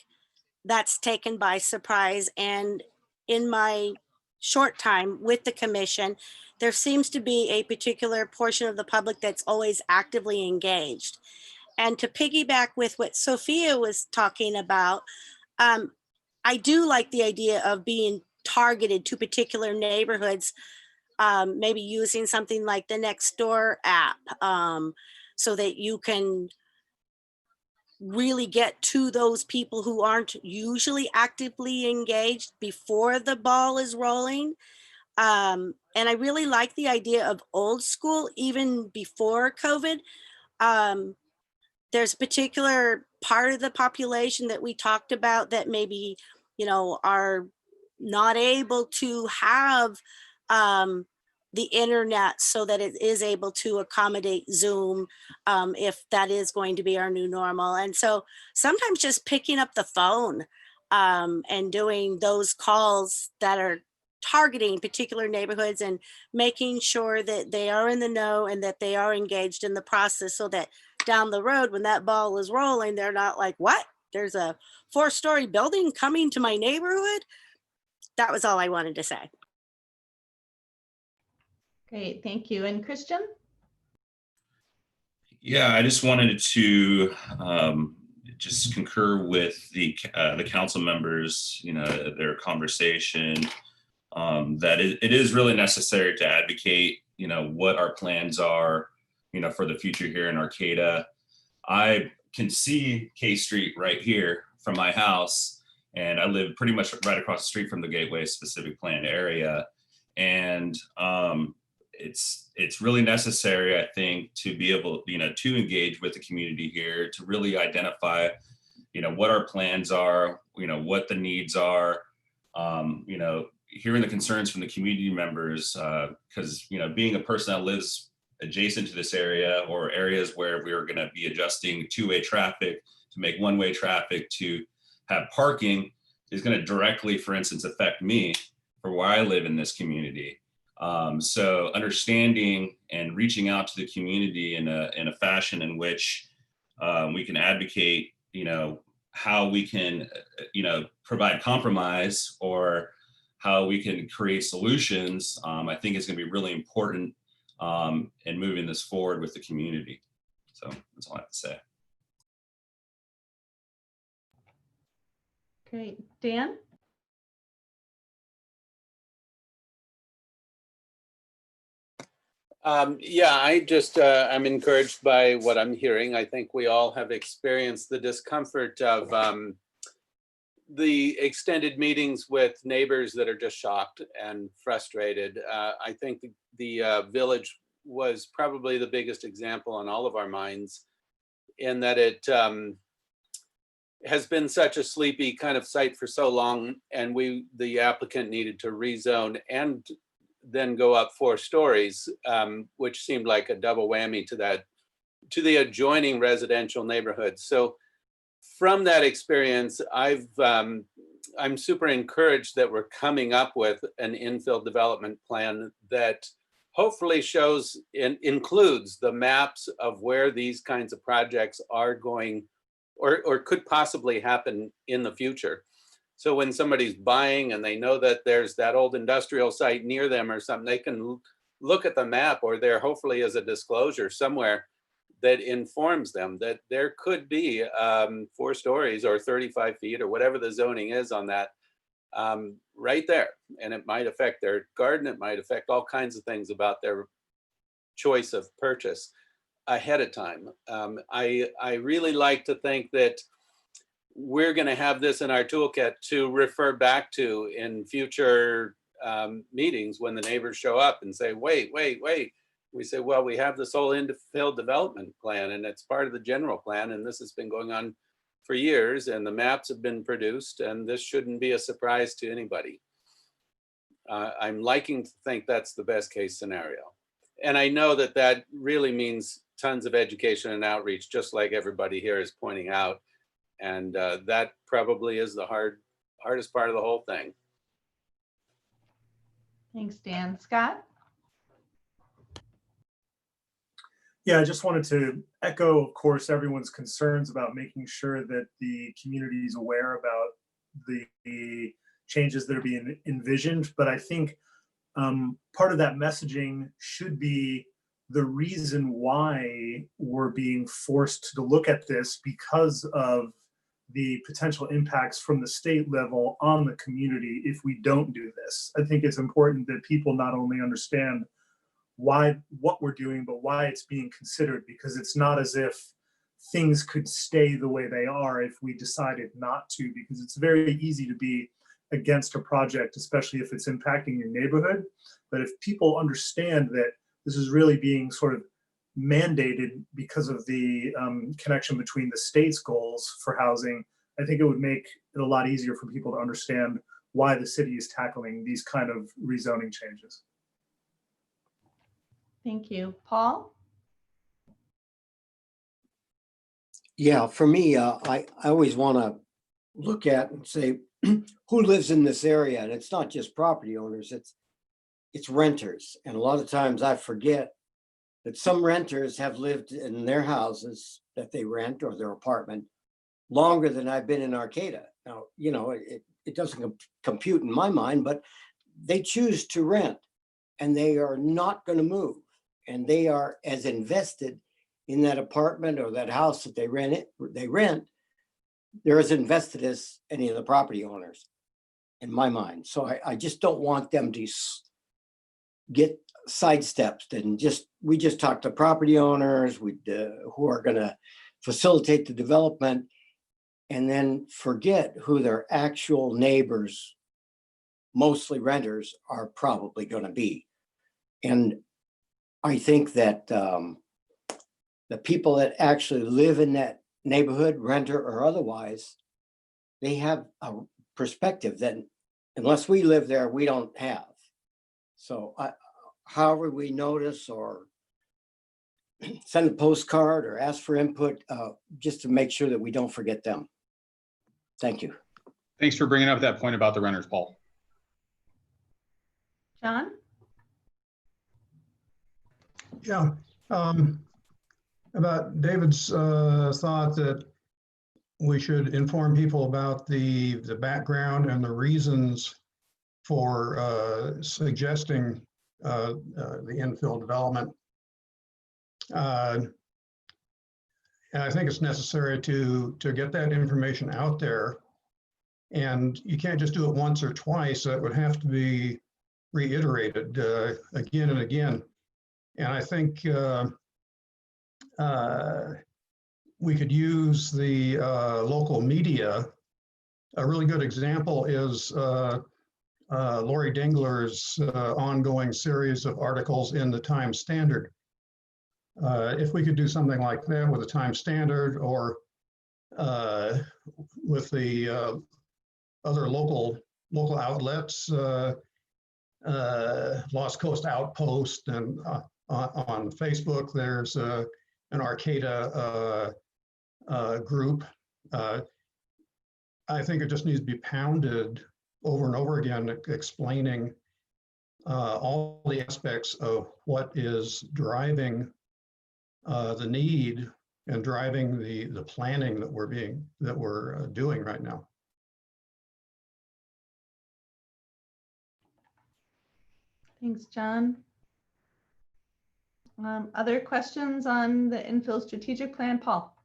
Speaker 2: that's taken by surprise. And in my short time with the commission, there seems to be a particular portion of the public that's always actively engaged. And to piggyback with what Sophia was talking about, I do like the idea of being targeted to particular neighborhoods, maybe using something like the Nextdoor app, so that you can really get to those people who aren't usually actively engaged before the ball is rolling. And I really like the idea of old school, even before COVID. There's a particular part of the population that we talked about that maybe, you know, are not able to have the internet so that it is able to accommodate Zoom if that is going to be our new normal. And so sometimes just picking up the phone and doing those calls that are targeting particular neighborhoods and making sure that they are in the know and that they are engaged in the process so that down the road when that ball is rolling, they're not like, what? There's a 4-story building coming to my neighborhood? That was all I wanted to say.
Speaker 3: Great, thank you. And Christian?
Speaker 7: Yeah, I just wanted to just concur with the council members, you know, their conversation, that it is really necessary to advocate, you know, what our plans are, you know, for the future here in Arcata. I can see K Street right here from my house, and I live pretty much right across the street from the Gateway specific planned area. And it's really necessary, I think, to be able, you know, to engage with the community here, to really identify, you know, what our plans are, you know, what the needs are, you know, hearing the concerns from the community members, because, you know, being a person that lives adjacent to this area or areas where we are going to be adjusting two-way traffic to make one-way traffic to have parking is going to directly, for instance, affect me for where I live in this community. So understanding and reaching out to the community in a fashion in which we can advocate, you know, how we can, you know, provide compromise or how we can create solutions, I think is going to be really important in moving this forward with the community. So that's all I have to say.
Speaker 3: Great. Dan?
Speaker 8: Yeah, I just, I'm encouraged by what I'm hearing. I think we all have experienced the discomfort of the extended meetings with neighbors that are just shocked and frustrated. I think the village was probably the biggest example on all of our minds in that it has been such a sleepy kind of site for so long, and the applicant needed to rezone and then go up 4 stories, which seemed like a double whammy to the adjoining residential neighborhood. So from that experience, I'm super encouraged that we're coming up with an infill development plan that hopefully shows and includes the maps of where these kinds of projects are going or could possibly happen in the future. So when somebody's buying and they know that there's that old industrial site near them or something, they can look at the map, or there hopefully is a disclosure somewhere that informs them that there could be 4 stories or 35 feet or whatever the zoning is on that right there. And it might affect their garden. It might affect all kinds of things about their choice of purchase ahead of time. I really like to think that we're going to have this in our toolkit to refer back to in future meetings when the neighbors show up and say, wait. We say, well, we have this whole infill development plan and it's part of the general plan. And this has been going on for years and the maps have been produced and this shouldn't be a surprise to anybody. I'm liking to think that's the best case scenario. And I know that that really means tons of education and outreach, just like everybody here is pointing out. And that probably is the hardest part of the whole thing.
Speaker 3: Thanks, Dan. Scott?
Speaker 10: Yeah, I just wanted to echo, of course, everyone's concerns about making sure that the community is aware about the changes that are being envisioned. But I think part of that messaging should be the reason why we're being forced to look at this because of the potential impacts from the state level on the community if we don't do this. I think it's important that people not only understand what we're doing, but why it's being considered, because it's not as if things could stay the way they are if we decided not to, because it's very easy to be against a project, especially if it's impacting your neighborhood. But if people understand that this is really being sort of mandated because of the connection between the state's goals for housing, I think it would make it a lot easier for people to understand why the city is tackling these kind of rezoning changes.
Speaker 3: Thank you. Paul?
Speaker 11: Yeah, for me, I always want to look at and say, who lives in this area? And it's not just property owners, it's renters. And a lot of times I forget that some renters have lived in their houses that they rent or their apartment longer than I've been in Arcata. Now, you know, it doesn't compute in my mind, but they choose to rent and they are not going to move. And they are as invested in that apartment or that house that they rent, they're as invested as any of the property owners in my mind. So I just don't want them to get sidestepped and we just talk to property owners who are going to facilitate the development and then forget who their actual neighbors, mostly renters, are probably going to be. And I think that the people that actually live in that neighborhood, renter or otherwise, they have a perspective that unless we live there, we don't have. So however we notice or send a postcard or ask for input, just to make sure that we don't forget them. Thank you.
Speaker 4: Thanks for bringing up that point about the renters, Paul.
Speaker 3: John?
Speaker 5: Yeah, about David's thought that we should inform people about the background and the reasons for suggesting the infill development. And I think it's necessary to get that information out there. And you can't just do it once or twice. That would have to be reiterated again and again. And I think we could use the local media. A really good example is Lori Dingler's ongoing series of articles in the Times Standard. If we could do something like that with the Times Standard or with the other local outlets, Lost Coast Outpost, and on Facebook, there's an Arcata group. I think it just needs to be pounded over and over again, explaining all the aspects of what is driving the need and driving the planning that we're doing right now.
Speaker 3: Thanks, John. Other questions on the infill strategic plan, Paul?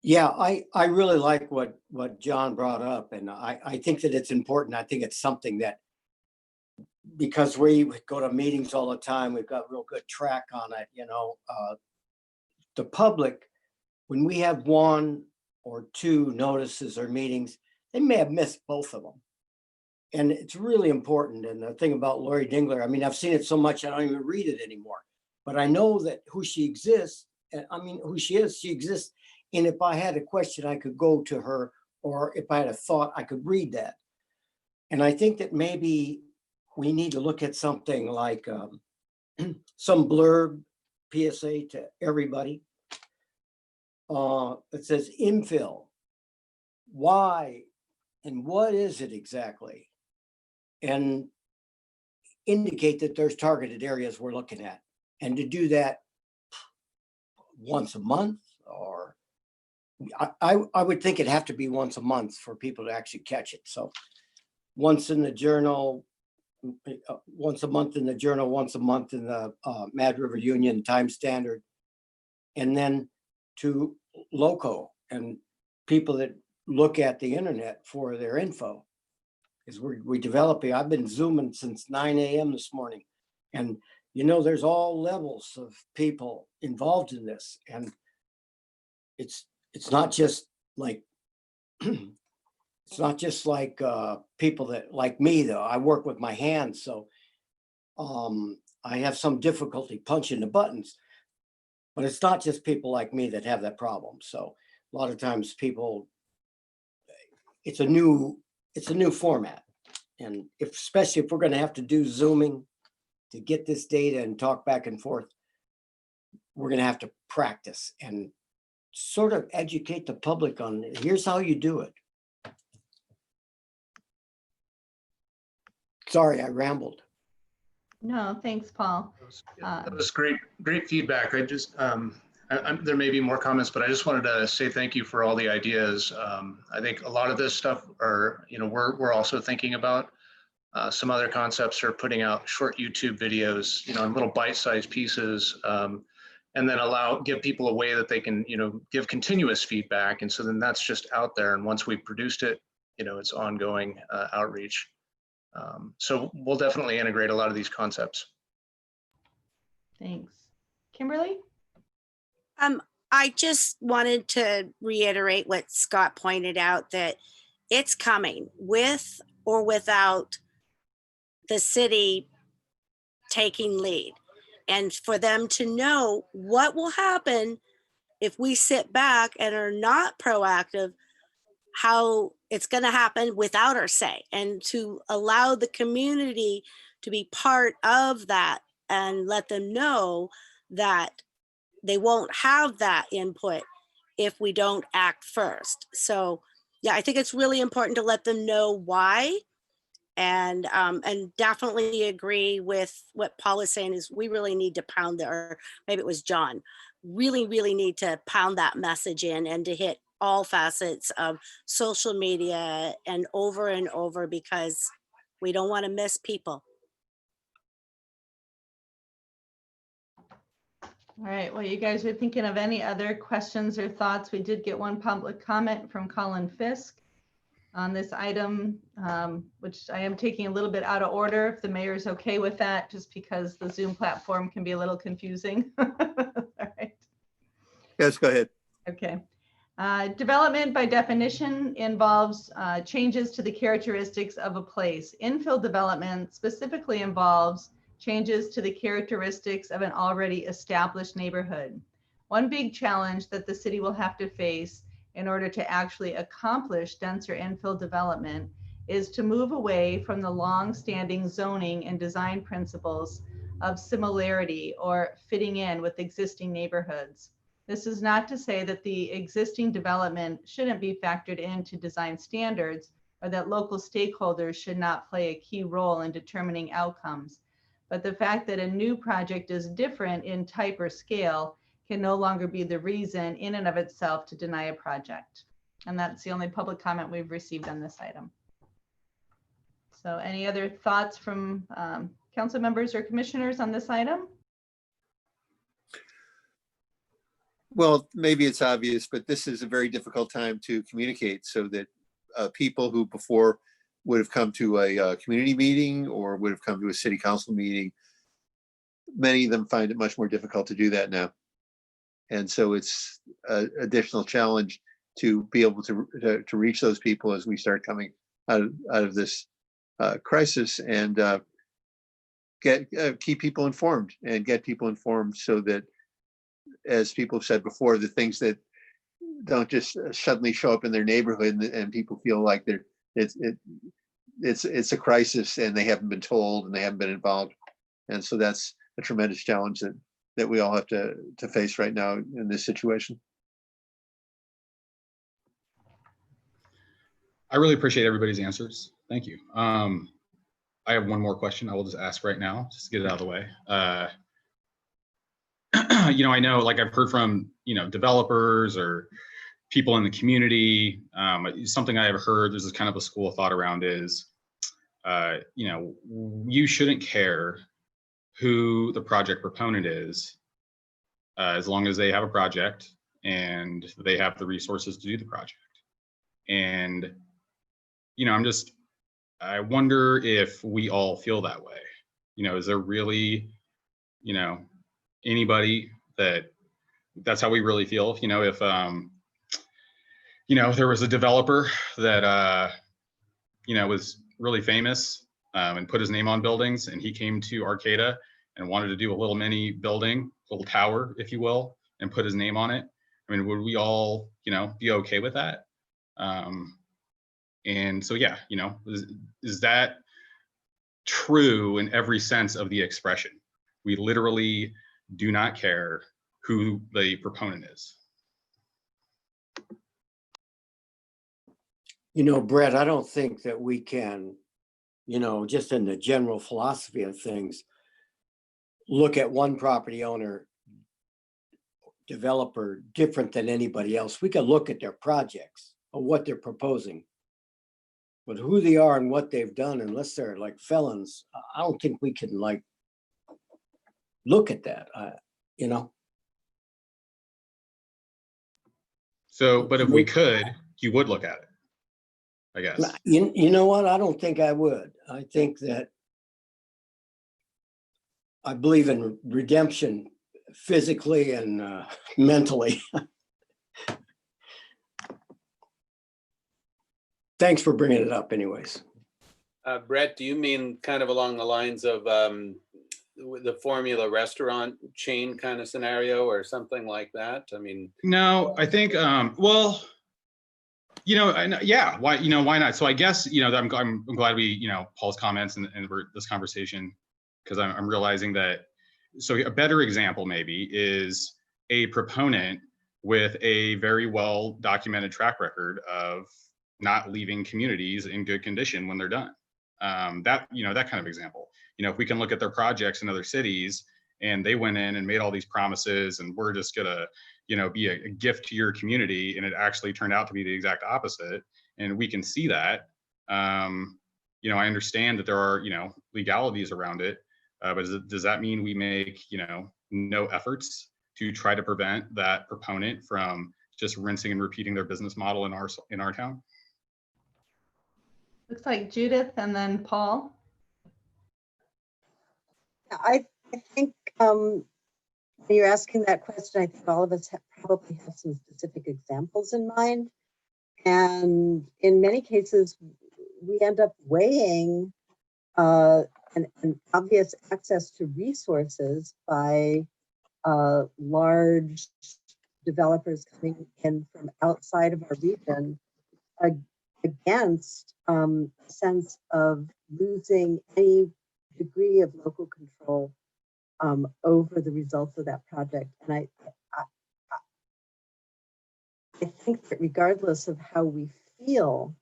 Speaker 11: Yeah, I really like what John brought up, and I think that it's important. I think it's something that, because we go to meetings all the time, we've got real good track on it, you know. The public, when we have one or two notices or meetings, they may have missed both of them. And it's really important. And the thing about Lori Dingler, I mean, I've seen it so much, I don't even read it anymore. But I know that who she exists, who she is, she exists. And if I had a question, I could go to her, or if I had a thought, I could read that. And I think that maybe we need to look at something like some blurb PSA to everybody. It says infill. Why and what is it exactly? And indicate that there's targeted areas we're looking at. And to do that once a month, or I would think it'd have to be once a month for people to actually catch it. So once in the journal, once a month in the journal, once a month in the Mad River Union Times Standard, and then to loco and people that look at the internet for their info. Is we developing. I've been Zooming since 9 a.m. this morning, and you know, there's all levels of people involved in this, and it's not just like It's not just like people that like me, though. I work with my hands, so I have some difficulty punching the buttons. But it's not just people like me that have that problem. So a lot of times people, it's a new format. And especially if we're going to have to do Zooming to get this data and talk back and forth, we're going to have to practice and sort of educate the public on here's how you do it. Sorry, I rambled.
Speaker 3: No, thanks, Paul.
Speaker 1: That was great feedback. I just, there may be more comments, but I just wanted to say thank you for all the ideas. I think a lot of this stuff are, we're also thinking about. Some other concepts are putting out short YouTube videos, in little bite-sized pieces, and then give people a way that they can, give continuous feedback. And so then that's just out there. And once we've produced it, it's ongoing outreach. So we'll definitely integrate a lot of these concepts.
Speaker 3: Thanks. Kimberly?
Speaker 2: I just wanted to reiterate what Scott pointed out, that it's coming with or without the city taking lead, and for them to know what will happen if we sit back and are not proactive, how it's going to happen without our say, and to allow the community to be part of that and let them know that they won't have that input if we don't act first. So yeah, I think it's really important to let them know why. And definitely agree with what Paul is saying, is we really need to pound or maybe it was John, really need to pound that message in and to hit all facets of social media and over, because we don't want to miss people.
Speaker 3: All right, well, you guys are thinking of any other questions or thoughts? We did get one public comment from Colin Fisk on this item, which I am taking a little bit out of order, if the mayor is okay with that, just because the Zoom platform can be a little confusing. All right.
Speaker 13: Yes, go ahead.
Speaker 3: Okay. Development by definition involves changes to the characteristics of a place. Infill development specifically involves changes to the characteristics of an already established neighborhood. One big challenge that the city will have to face in order to actually accomplish denser infill development is to move away from the long-standing zoning and design principles of similarity or fitting in with existing neighborhoods. This is not to say that the existing development shouldn't be factored into design standards, or that local stakeholders should not play a key role in determining outcomes. But the fact that a new project is different in type or scale can no longer be the reason in and of itself to deny a project. And that's the only public comment we've received on this item. So any other thoughts from council members or commissioners on this item?
Speaker 13: Well, maybe it's obvious, but this is a very difficult time to communicate, so that people who before would have come to a community meeting or would have come to a city council meeting, many of them find it much more difficult to do that now. And so it's an additional challenge to be able to reach those people as we start coming out of this crisis, and keep people informed and get people informed, so that, as people have said before, the things that don't just suddenly show up in their neighborhood and people feel like it's a crisis and they haven't been told and they haven't been involved. And so that's a tremendous challenge that we all have to face right now in this situation.
Speaker 4: I really appreciate everybody's answers. Thank you. I have one more question I will just ask right now, just to get it out of the way. I know, like, I've heard from, developers or people in the community. Something I have heard, there's this kind of a school of thought around is, you shouldn't care who the project proponent is, as long as they have a project and they have the resources to do the project. And, I wonder if we all feel that way. Is there really, anybody that's how we really feel? If there was a developer that, was really famous and put his name on buildings, and he came to Arcata and wanted to do a little mini building, little tower, if you will, and put his name on it. I mean, would we all, be okay with that? And so, yeah, is that true in every sense of the expression? We literally do not care who the proponent is.
Speaker 11: Brett, I don't think that we can, just in the general philosophy of things, look at one property owner, developer different than anybody else. We can look at their projects or what they're proposing. But who they are and what they've done, unless they're like felons, I don't think we can look at that,
Speaker 4: So, but if we could, you would look at it, I guess.
Speaker 11: You know what? I don't think I would. I think that I believe in redemption physically and mentally. Thanks for bringing it up anyways.
Speaker 8: Brett, do you mean kind of along the lines of the formula restaurant chain kind of scenario or something like that? I mean,
Speaker 4: no, I think, well, yeah, why not? So I guess, I'm glad we, Paul's comments and this conversation, because I'm realizing that, so a better example maybe is a proponent with a very well documented track record of not leaving communities in good condition when they're done. That kind of example. If we can look at their projects in other cities and they went in and made all these promises and we're just gonna, be a gift to your community, and it actually turned out to be the exact opposite, and we can see that. I understand that there are, legalities around it, but does that mean we make, no efforts to try to prevent that proponent from just rinsing and repeating their business model in our town?
Speaker 3: Looks like Judith and then Paul.
Speaker 9: I think when you're asking that question, I think all of us probably have some specific examples in mind. And in many cases, we end up weighing an obvious access to resources by large developers coming in from outside of our region against a sense of losing any degree of local control over the results of that project. And I think that regardless of how we feel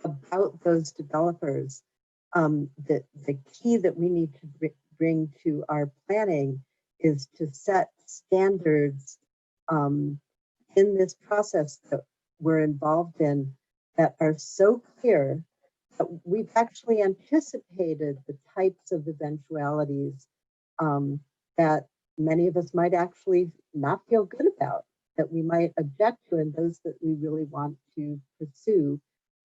Speaker 9: about those developers, the key that we need to bring to our planning is to set standards in this process that we're involved in that are so clear that we've actually anticipated the types of eventualities that many of us might actually not feel good about, that we might object to, and those that we really want to pursue,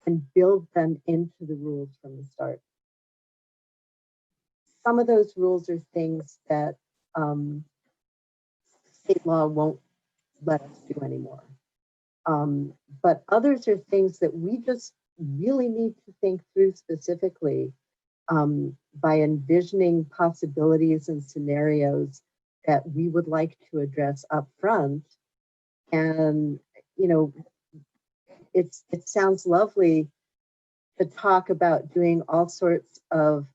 Speaker 9: and build them into the rules from the start. Some of those rules are things that state law won't let us do anymore. But others are things that we just really need to think through specifically by envisioning possibilities and scenarios that we would like to address up front. And, it sounds lovely to talk about doing all sorts of,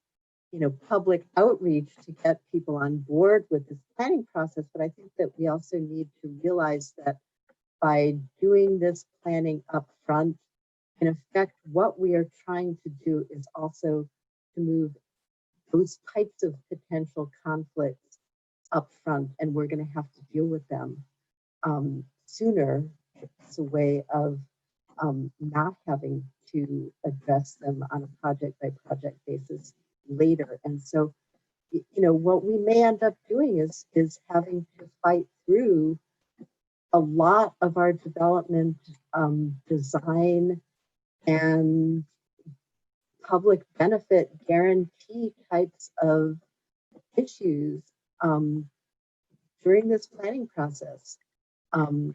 Speaker 9: public outreach to get people on board with this planning process. But I think that we also need to realize that by doing this planning up front, in effect, what we are trying to do is also to move those types of potential conflicts up front, and we're going to have to deal with them sooner. It's a way of not having to address them on a project by project basis later. And so, what we may end up doing is having to fight through a lot of our development design and public benefit guarantee types of issues during this planning process. And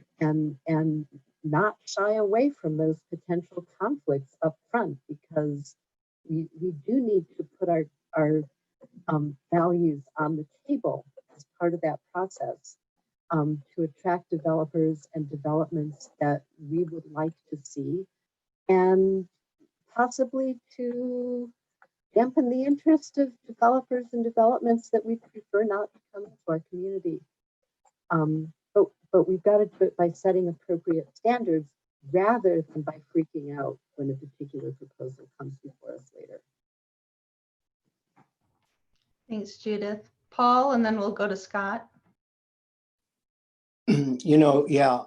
Speaker 9: not shy away from those potential conflicts up front, because we do need to put our values on the table as part of that process, to attract developers and developments that we would like to see, and possibly to dampen the interest of developers and developments that we prefer not to come into our community. But we've got to do it by setting appropriate standards rather than by freaking out when a particular proposal comes before us later.
Speaker 3: Thanks, Judith. Paul, and then we'll go to Scott.
Speaker 11: You know, yeah,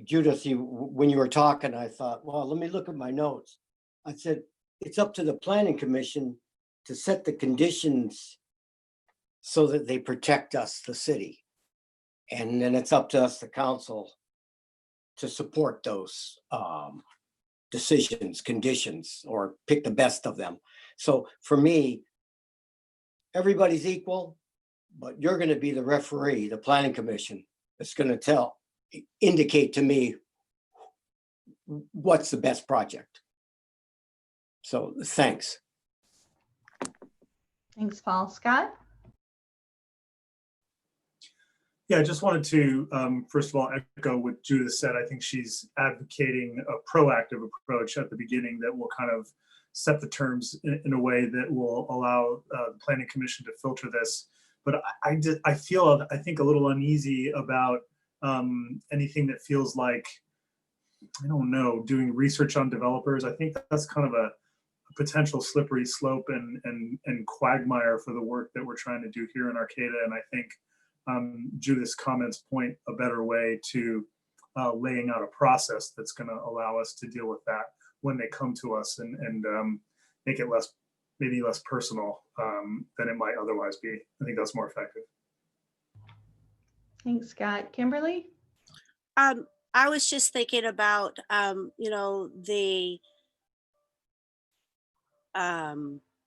Speaker 11: Judith, when you were talking, I thought, well, let me look at my notes. I said, it's up to the planning commission to set the conditions so that they protect us, the city. And then it's up to us, the council, to support those decisions, conditions, or pick the best of them. So for me, everybody's equal, but you're going to be the referee, the planning commission, that's going to indicate to me what's the best project. So thanks.
Speaker 3: Thanks, Paul. Scott?
Speaker 10: Yeah, I just wanted to, first of all, echo what Judith said. I think she's advocating a proactive approach at the beginning that will kind of set the terms in a way that will allow the Planning Commission to filter this. But I think a little uneasy about anything that feels like, I don't know, doing research on developers. I think that's kind of a potential slippery slope and quagmire for the work that we're trying to do here in Arcata. And I think Judith's comments point a better way to laying out a process that's going to allow us to deal with that when they come to us, and make it maybe less personal than it might otherwise be. I think that's more effective.
Speaker 3: Thanks, Scott. Kimberly?
Speaker 2: I was just thinking about,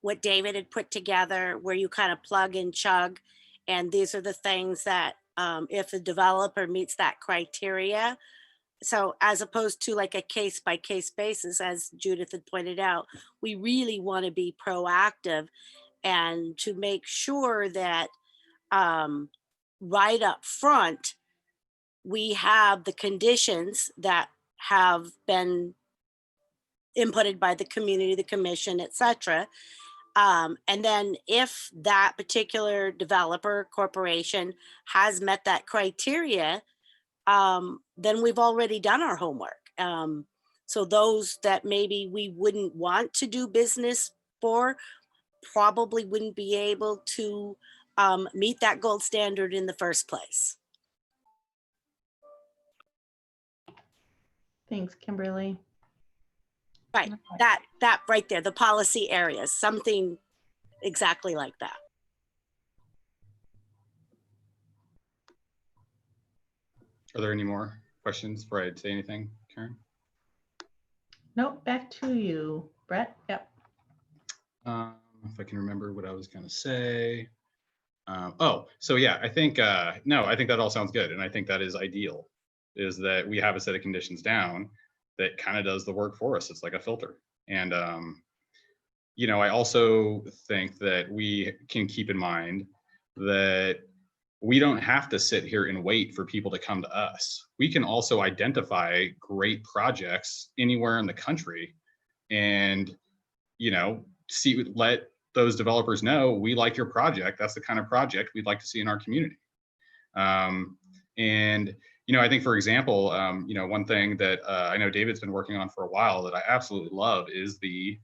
Speaker 2: what David had put together, where you kind of plug and chug. And these are the things that, if a developer meets that criteria, so as opposed to like a case by case basis, as Judith had pointed out, we really want to be proactive and to make sure that right up front, we have the conditions that have been inputted by the community, the commission, et cetera. And then if that particular developer corporation has met that criteria, then we've already done our homework. So those that maybe we wouldn't want to do business for probably wouldn't be able to meet that gold standard in the first place.
Speaker 3: Thanks, Kimberly.
Speaker 2: Right, that right there, the policy areas, something exactly like that.
Speaker 4: Are there any more questions before I say anything, Karen?
Speaker 3: Nope, back to you, Brett. Yep.
Speaker 4: If I can remember what I was going to say. So yeah, I think, I think that all sounds good. And I think that is ideal, is that we have a set of conditions down that kind of does the work for us. It's like a filter. And, I also think that we can keep in mind that we don't have to sit here and wait for people to come to us. We can also identify great projects anywhere in the country and, let those developers know we like your project. That's the kind of project we'd like to see in our community. I think, for example, one thing that I know David's been working on for a while that I absolutely love is the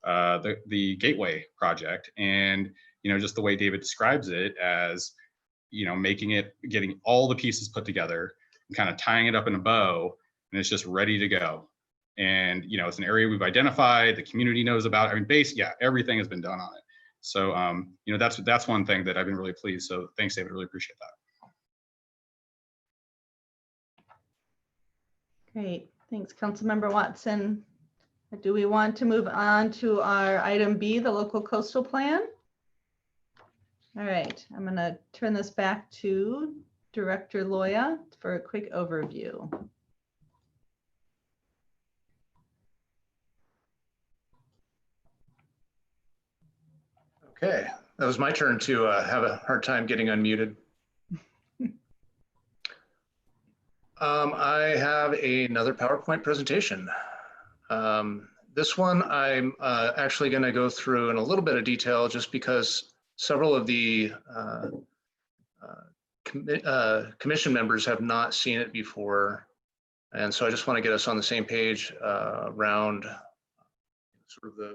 Speaker 4: Gateway project. And, just the way David describes it as, getting all the pieces put together and kind of tying it up in a bow, and it's just ready to go. And, it's an area we've identified, the community knows about. I mean, everything has been done on it. So, that's one thing that I've been really pleased. So thanks, David, really appreciate that.
Speaker 3: Great, thanks, Councilmember Watson. Do we want to move on to our item B, the local coastal plan? All right, I'm gonna turn this back to Director Loya for a quick overview.
Speaker 1: Okay, that was my turn to have a hard time getting unmuted. I have another PowerPoint presentation. This one I'm actually going to go through in a little bit of detail just because several of the commission members have not seen it before. And so I just want to get us on the same page around sort of the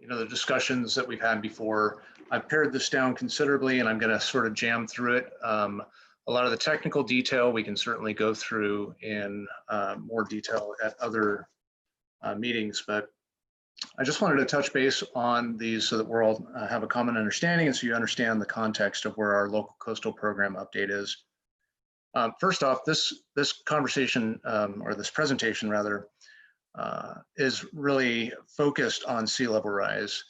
Speaker 1: the discussions that we've had before. I've pared this down considerably and I'm going to sort of jam through it. A lot of the technical detail we can certainly go through in more detail at other meetings, but I just wanted to touch base on these so that we're all have a common understanding and so you understand the context of where our local coastal program update is. First off, this conversation or this presentation rather is really focused on sea level rise.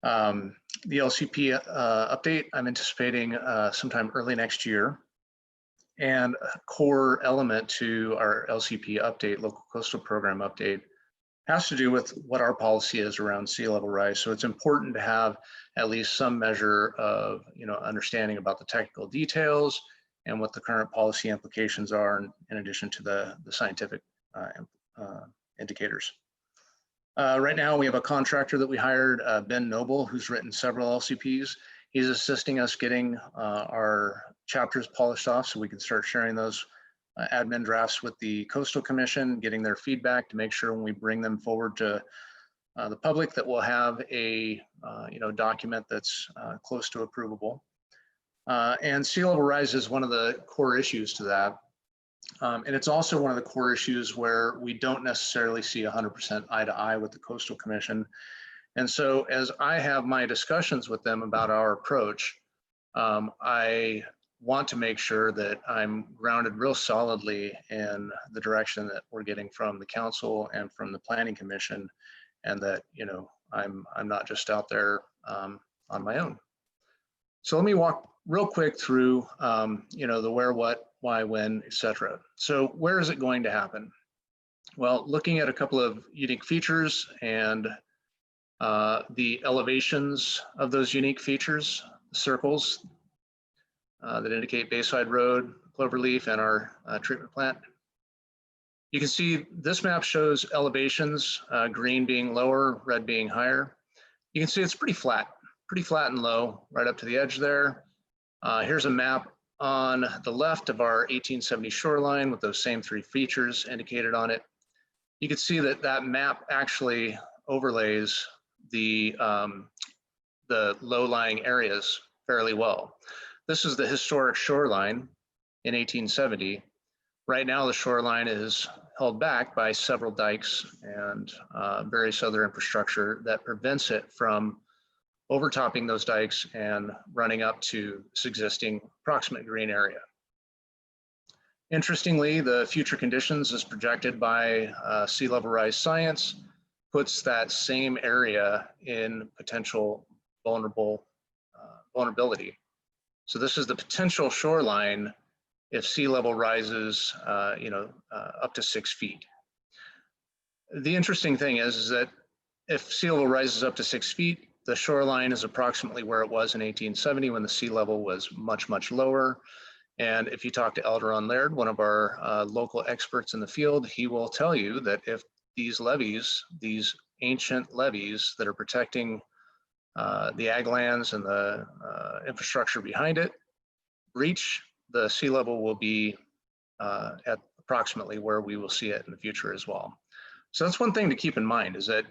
Speaker 1: The LCP update I'm anticipating sometime early next year. And a core element to our LCP update, local coastal program update, has to do with what our policy is around sea level rise. So it's important to have at least some measure of understanding about the technical details and what the current policy implications are in addition to the scientific indicators. Right now we have a contractor that we hired, Ben Noble, who's written several LCPs. He's assisting us getting our chapters polished off so we can start sharing those admin drafts with the Coastal Commission, getting their feedback to make sure when we bring them forward to the public that we'll have a document that's close to approvable. And sea level rise is one of the core issues to that. And it's also one of the core issues where we don't necessarily see 100% eye to eye with the Coastal Commission. And so as I have my discussions with them about our approach, I want to make sure that I'm grounded real solidly in the direction that we're getting from the council and from the Planning Commission, and that I'm not just out there on my own. So let me walk real quick through the where, what, why, when, etc. So where is it going to happen? Well, looking at a couple of unique features and the elevations of those unique features, circles that indicate Bayside Road, Cloverleaf, and our treatment plant. You can see this map shows elevations, green being lower, red being higher. You can see it's pretty flat and low right up to the edge there. Here's a map on the left of our 1870 shoreline with those same three features indicated on it. You can see that that map actually overlays the low-lying areas fairly well. This is the historic shoreline in 1870. Right now, the shoreline is held back by several dikes and various other infrastructure that prevents it from overtopping those dikes and running up to this existing approximate green area. Interestingly, the future conditions as projected by sea level rise science puts that same area in potential vulnerability. So this is the potential shoreline if sea level rises, up to 6 feet. The interesting thing is that if sea level rises up to 6 feet, the shoreline is approximately where it was in 1870 when the sea level was much, much lower. And if you talk to Elderon Laird, one of our local experts in the field, he will tell you that if these levees, these ancient levees that are protecting the ag lands and the infrastructure behind it, breach, the sea level will be at approximately where we will see it in the future as well. So that's one thing to keep in mind, is that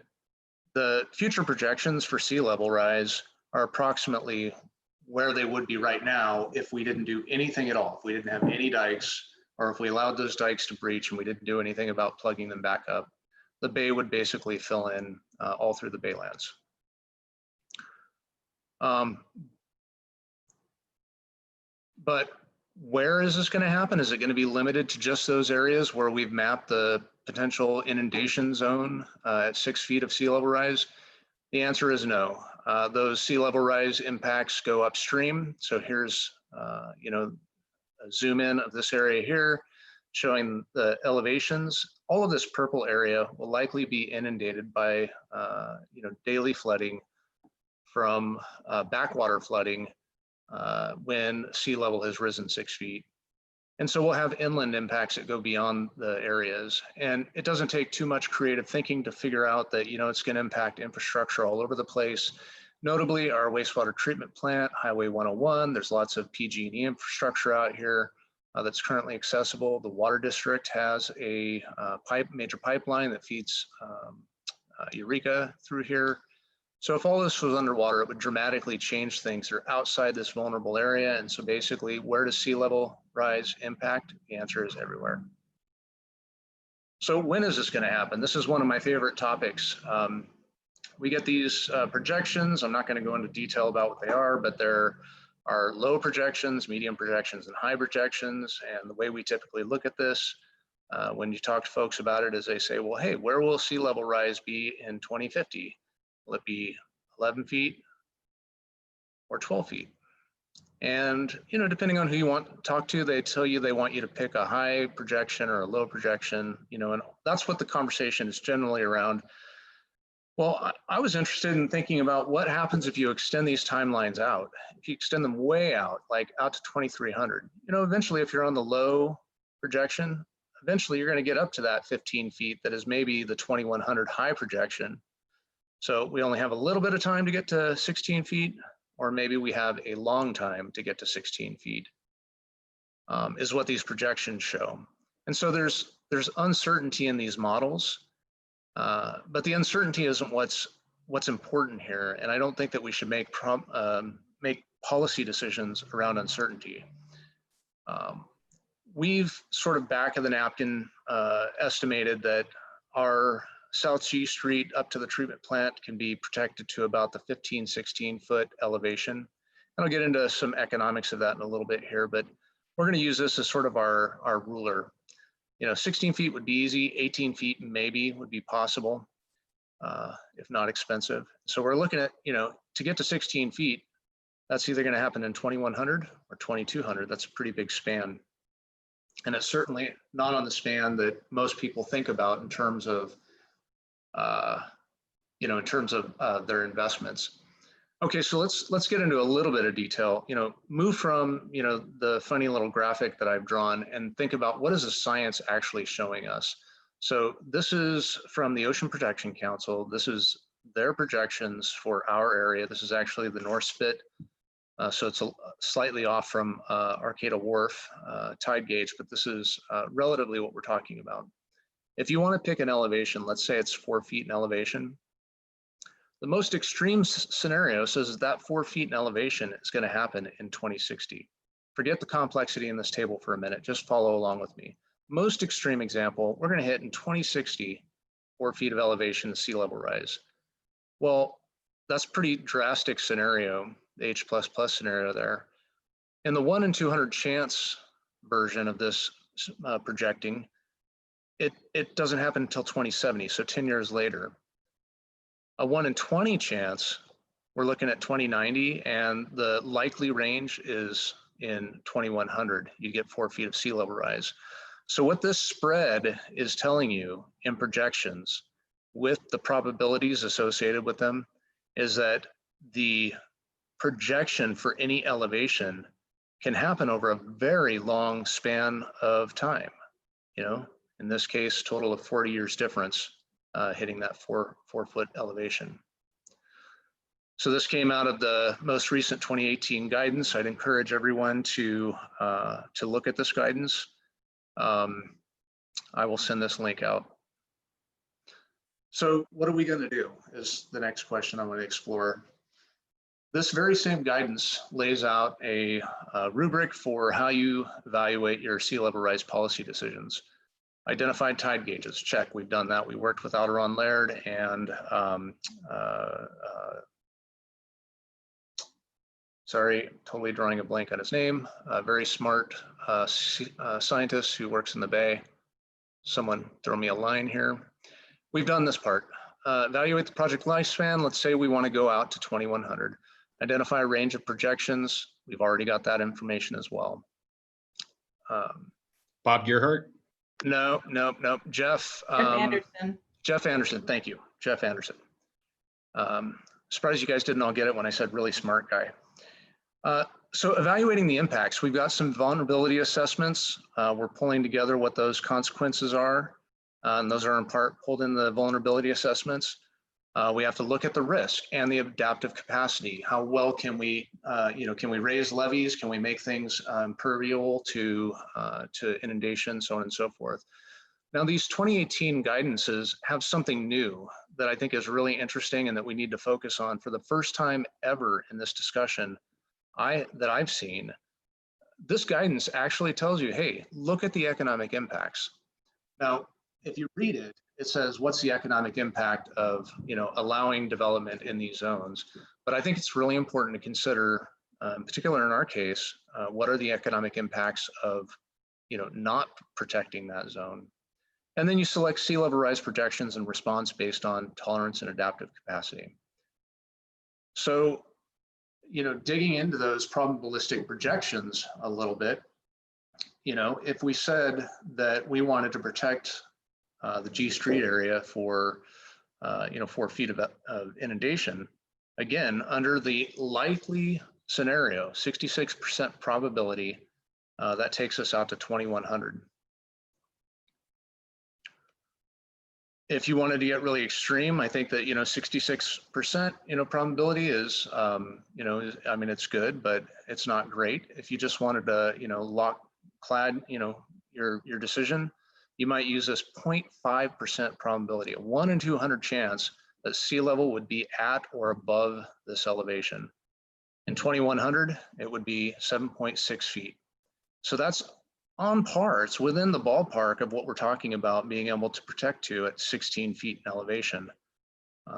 Speaker 1: the future projections for sea level rise are approximately where they would be right now if we didn't do anything at all, if we didn't have any dikes, or if we allowed those dikes to breach and we didn't do anything about plugging them back up. The bay would basically fill in all through the baylands. But where is this going to happen? Is it going to be limited to just those areas where we've mapped the potential inundation zone at 6 feet of sea level rise? The answer is no. Those sea level rise impacts go upstream. So here's, a zoom in of this area here, showing the elevations. All of this purple area will likely be inundated by, daily flooding from backwater flooding when sea level has risen 6 feet. And so we'll have inland impacts that go beyond the areas. And it doesn't take too much creative thinking to figure out that, it's going to impact infrastructure all over the place. Notably, our wastewater treatment plant, Highway 101, there's lots of PG&E infrastructure out here that's currently accessible. The water district has a major pipeline that feeds Eureka through here. So if all this was underwater, it would dramatically change things that are outside this vulnerable area. And so basically, where does sea level rise impact? The answer is everywhere. So when is this going to happen? This is one of my favorite topics. We get these projections. I'm not going to go into detail about what they are, but there are low projections, medium projections, and high projections. And the way we typically look at this, when you talk to folks about it, is they say, well, hey, where will sea level rise be in 2050? Will it be 11 feet or 12 feet? And, depending on who you want to talk to, they tell you they want you to pick a high projection or a low projection, and that's what the conversation is generally around. Well, I was interested in thinking about what happens if you extend these timelines out. If you extend them way out, like out to 2300, eventually if you're on the low projection, eventually you're going to get up to that 15 feet that is maybe the 2100 high projection. So we only have a little bit of time to get to 16 feet, or maybe we have a long time to get to 16 feet, is what these projections show. And so there's uncertainty in these models, but the uncertainty isn't what's important here. And I don't think that we should make policy decisions around uncertainty. We've sort of back of the napkin estimated that our South G Street up to the treatment plant can be protected to about the 15, 16 foot elevation. And I'll get into some economics of that in a little bit here, but we're going to use this as sort of our ruler. 16 feet would be easy, 18 feet maybe would be possible, if not expensive. So we're looking at, to get to 16 feet, that's either going to happen in 2100 or 2200. That's a pretty big span. And it's certainly not on the span that most people think about in terms of their investments. Okay, so let's get into a little bit of detail. Move from the funny little graphic that I've drawn and think about what is the science actually showing us. So this is from the Ocean Protection Council. This is their projections for our area. This is actually the North Spit, so it's slightly off from Arcata Wharf tide gauge, but this is relatively what we're talking about. If you want to pick an elevation, let's say it's 4 feet in elevation. The most extreme scenario says that 4 feet in elevation is going to happen in 2060. Forget the complexity in this table for a minute, just follow along with me. Most extreme example, we're going to hit in 2060, 4 feet of elevation sea level rise. Well, that's pretty drastic scenario, the H++ scenario there. In the 1 in 200 chance version of this projecting, it doesn't happen until 2070, so 10 years later. A 1 in 20 chance, we're looking at 2090, and the likely range is in 2100. You get 4 feet of sea level rise. So what this spread is telling you in projections with the probabilities associated with them is that the projection for any elevation can happen over a very long span of time. In this case, total of 40 years difference, hitting that 4 foot elevation. So this came out of the most recent 2018 guidance. I'd encourage everyone to look at this guidance. I will send this link out. So what are we going to do is the next question I want to explore. This very same guidance lays out a rubric for how you evaluate your sea level rise policy decisions. Identified tide gauges, check, we've done that. We worked with Outeron Laird and sorry, totally drawing a blank on his name, a very smart scientist who works in the Bay. Someone throw me a line here. We've done this part. Evaluate the project lifespan. Let's say we want to go out to 2100. Identify a range of projections. We've already got that information as well.
Speaker 4: Bob Gearhart?
Speaker 1: No. Jeff.
Speaker 3: Anderson.
Speaker 1: Jeff Anderson, thank you. Jeff Anderson. Surprised you guys didn't all get it when I said really smart guy. So evaluating the impacts, we've got some vulnerability assessments. We're pulling together what those consequences are. And those are in part pulled in the vulnerability assessments. We have to look at the risk and the adaptive capacity. How well can we, can we raise levees? Can we make things impermeable to inundation, so on and so forth. Now, these 2018 guidances have something new that I think is really interesting and that we need to focus on for the first time ever in this discussion that I've seen. This guidance actually tells you, hey, look at the economic impacts. Now, if you read it, it says, what's the economic impact of, allowing development in these zones? But I think it's really important to consider, in particular in our case, what are the economic impacts of, not protecting that zone? And then you select sea level rise projections and response based on tolerance and adaptive capacity. So, digging into those probabilistic projections a little bit, if we said that we wanted to protect the G Street area for, 4 feet of inundation, again, under the likely scenario, 66% probability, that takes us out to 2100. If you wanted to get really extreme, I think that, 66%, probability is, it's good, but it's not great. If you just wanted to, clad, your decision, you might use this 0.5% probability, a 1 in 200 chance that sea level would be at or above this elevation. In 2100, it would be 7.6 feet. So that's on par, it's within the ballpark of what we're talking about being able to protect to at 16 feet in elevation.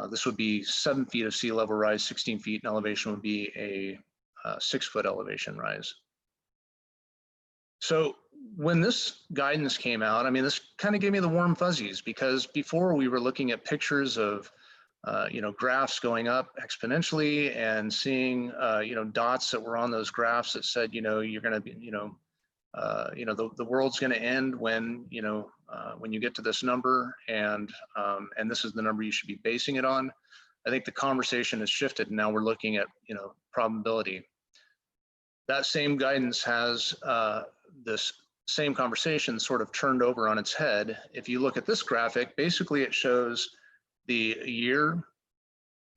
Speaker 1: This would be 7 feet of sea level rise, 16 feet in elevation would be a 6 foot elevation rise. So when this guidance came out, this kind of gave me the warm fuzzies, because before we were looking at pictures of, graphs going up exponentially and seeing, dots that were on those graphs that said, you're going to be, the world's going to end when you get to this number, and this is the number you should be basing it on. I think the conversation has shifted, and now we're looking at probability. That same guidance has this same conversation sort of turned over on its head. If you look at this graphic, basically it shows the year,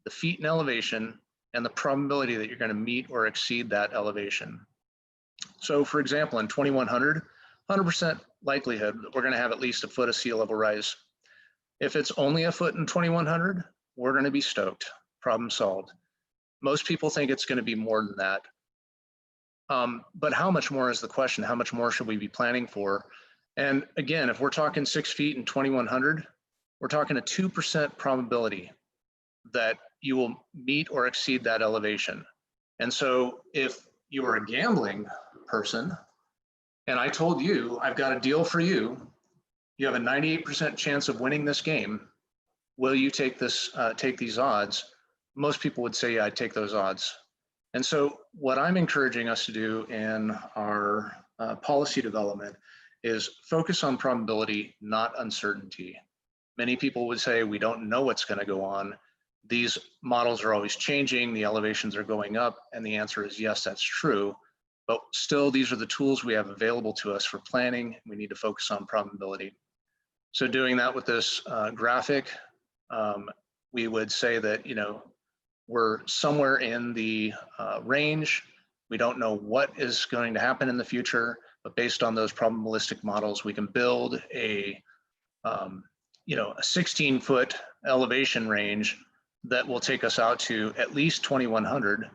Speaker 1: the feet in elevation, and the probability that you're going to meet or exceed that elevation. So for example, in 2100, 100% likelihood that we're going to have at least a foot of sea level rise. If it's only a foot in 2100, we're going to be stoked, problem solved. Most people think it's going to be more than that. But how much more is the question? How much more should we be planning for? And again, if we're talking 6 feet in 2100, we're talking a 2% probability that you will meet or exceed that elevation. And so if you are a gambling person, and I told you, I've got a deal for you, you have a 98% chance of winning this game, will you take these odds? Most people would say, yeah, I'd take those odds. And so what I'm encouraging us to do in our policy development is focus on probability, not uncertainty. Many people would say, we don't know what's going to go on. These models are always changing, the elevations are going up, and the answer is yes, that's true. But still, these are the tools we have available to us for planning. We need to focus on probability. So doing that with this graphic, we would say that, we're somewhere in the range. We don't know what is going to happen in the future, but based on those probabilistic models, we can build a 16-foot elevation range that will take us out to at least 2100.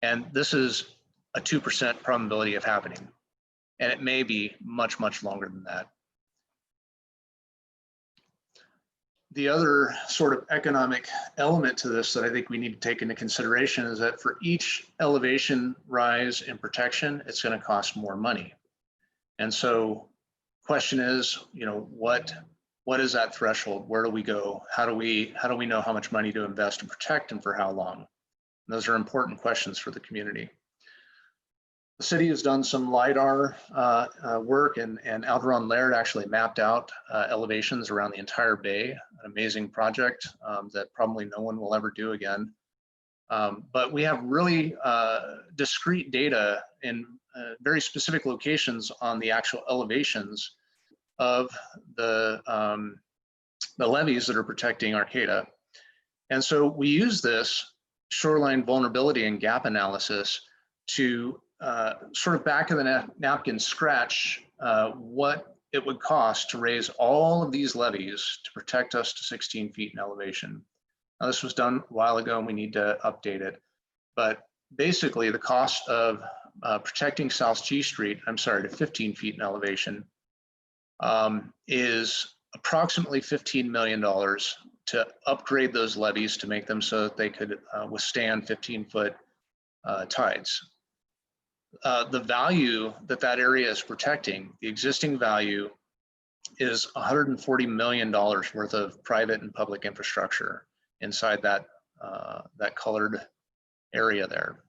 Speaker 1: And this is a 2% probability of happening. And it may be much, much longer than that. The other sort of economic element to this that I think we need to take into consideration is that for each elevation rise in protection, it's going to cost more money. And so question is, what is that threshold? Where do we go? How do we know how much money to invest and protect and for how long? And those are important questions for the community. The city has done some LiDAR work, and Alderon Laird actually mapped out elevations around the entire bay, an amazing project that probably no one will ever do again. But we have really discrete data in very specific locations on the actual elevations of the levees that are protecting Arcata. And so we use this shoreline vulnerability and gap analysis to sort of back of the napkin scratch what it would cost to raise all of these levees to protect us to 16 feet in elevation. Now, this was done a while ago and we need to update it. But basically the cost of protecting South G Street, I'm sorry, to 15 feet in elevation is approximately $15 million to upgrade those levees to make them so that they could withstand 15-foot tides. The value that that area is protecting, the existing value, is $140 million worth of private and public infrastructure inside that that colored area there.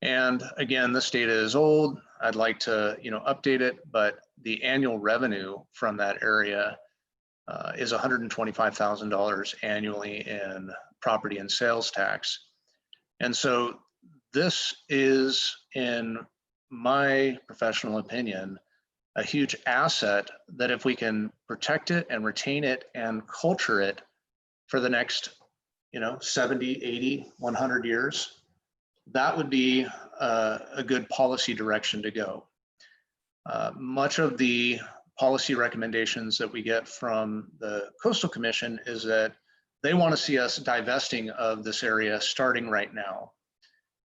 Speaker 1: And again, this data is old. I'd like to update it, but the annual revenue from that area is $125,000 annually in property and sales tax. And so this is, in my professional opinion, a huge asset that if we can protect it and retain it and culture it for the next 70, 80, 100 years, that would be a good policy direction to go. Much of the policy recommendations that we get from the Coastal Commission is that they want to see us divesting of this area starting right now.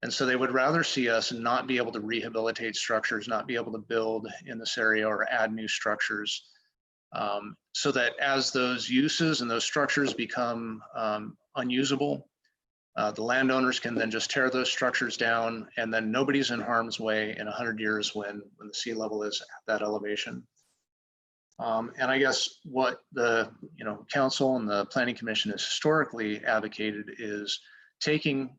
Speaker 1: And so they would rather see us not be able to rehabilitate structures, not be able to build in this area or add new structures, so that as those uses and those structures become unusable, the landowners can then just tear those structures down, and then nobody's in harm's way in 100 years when the sea level is at that elevation. And I guess what the council and the planning commission has historically advocated is taking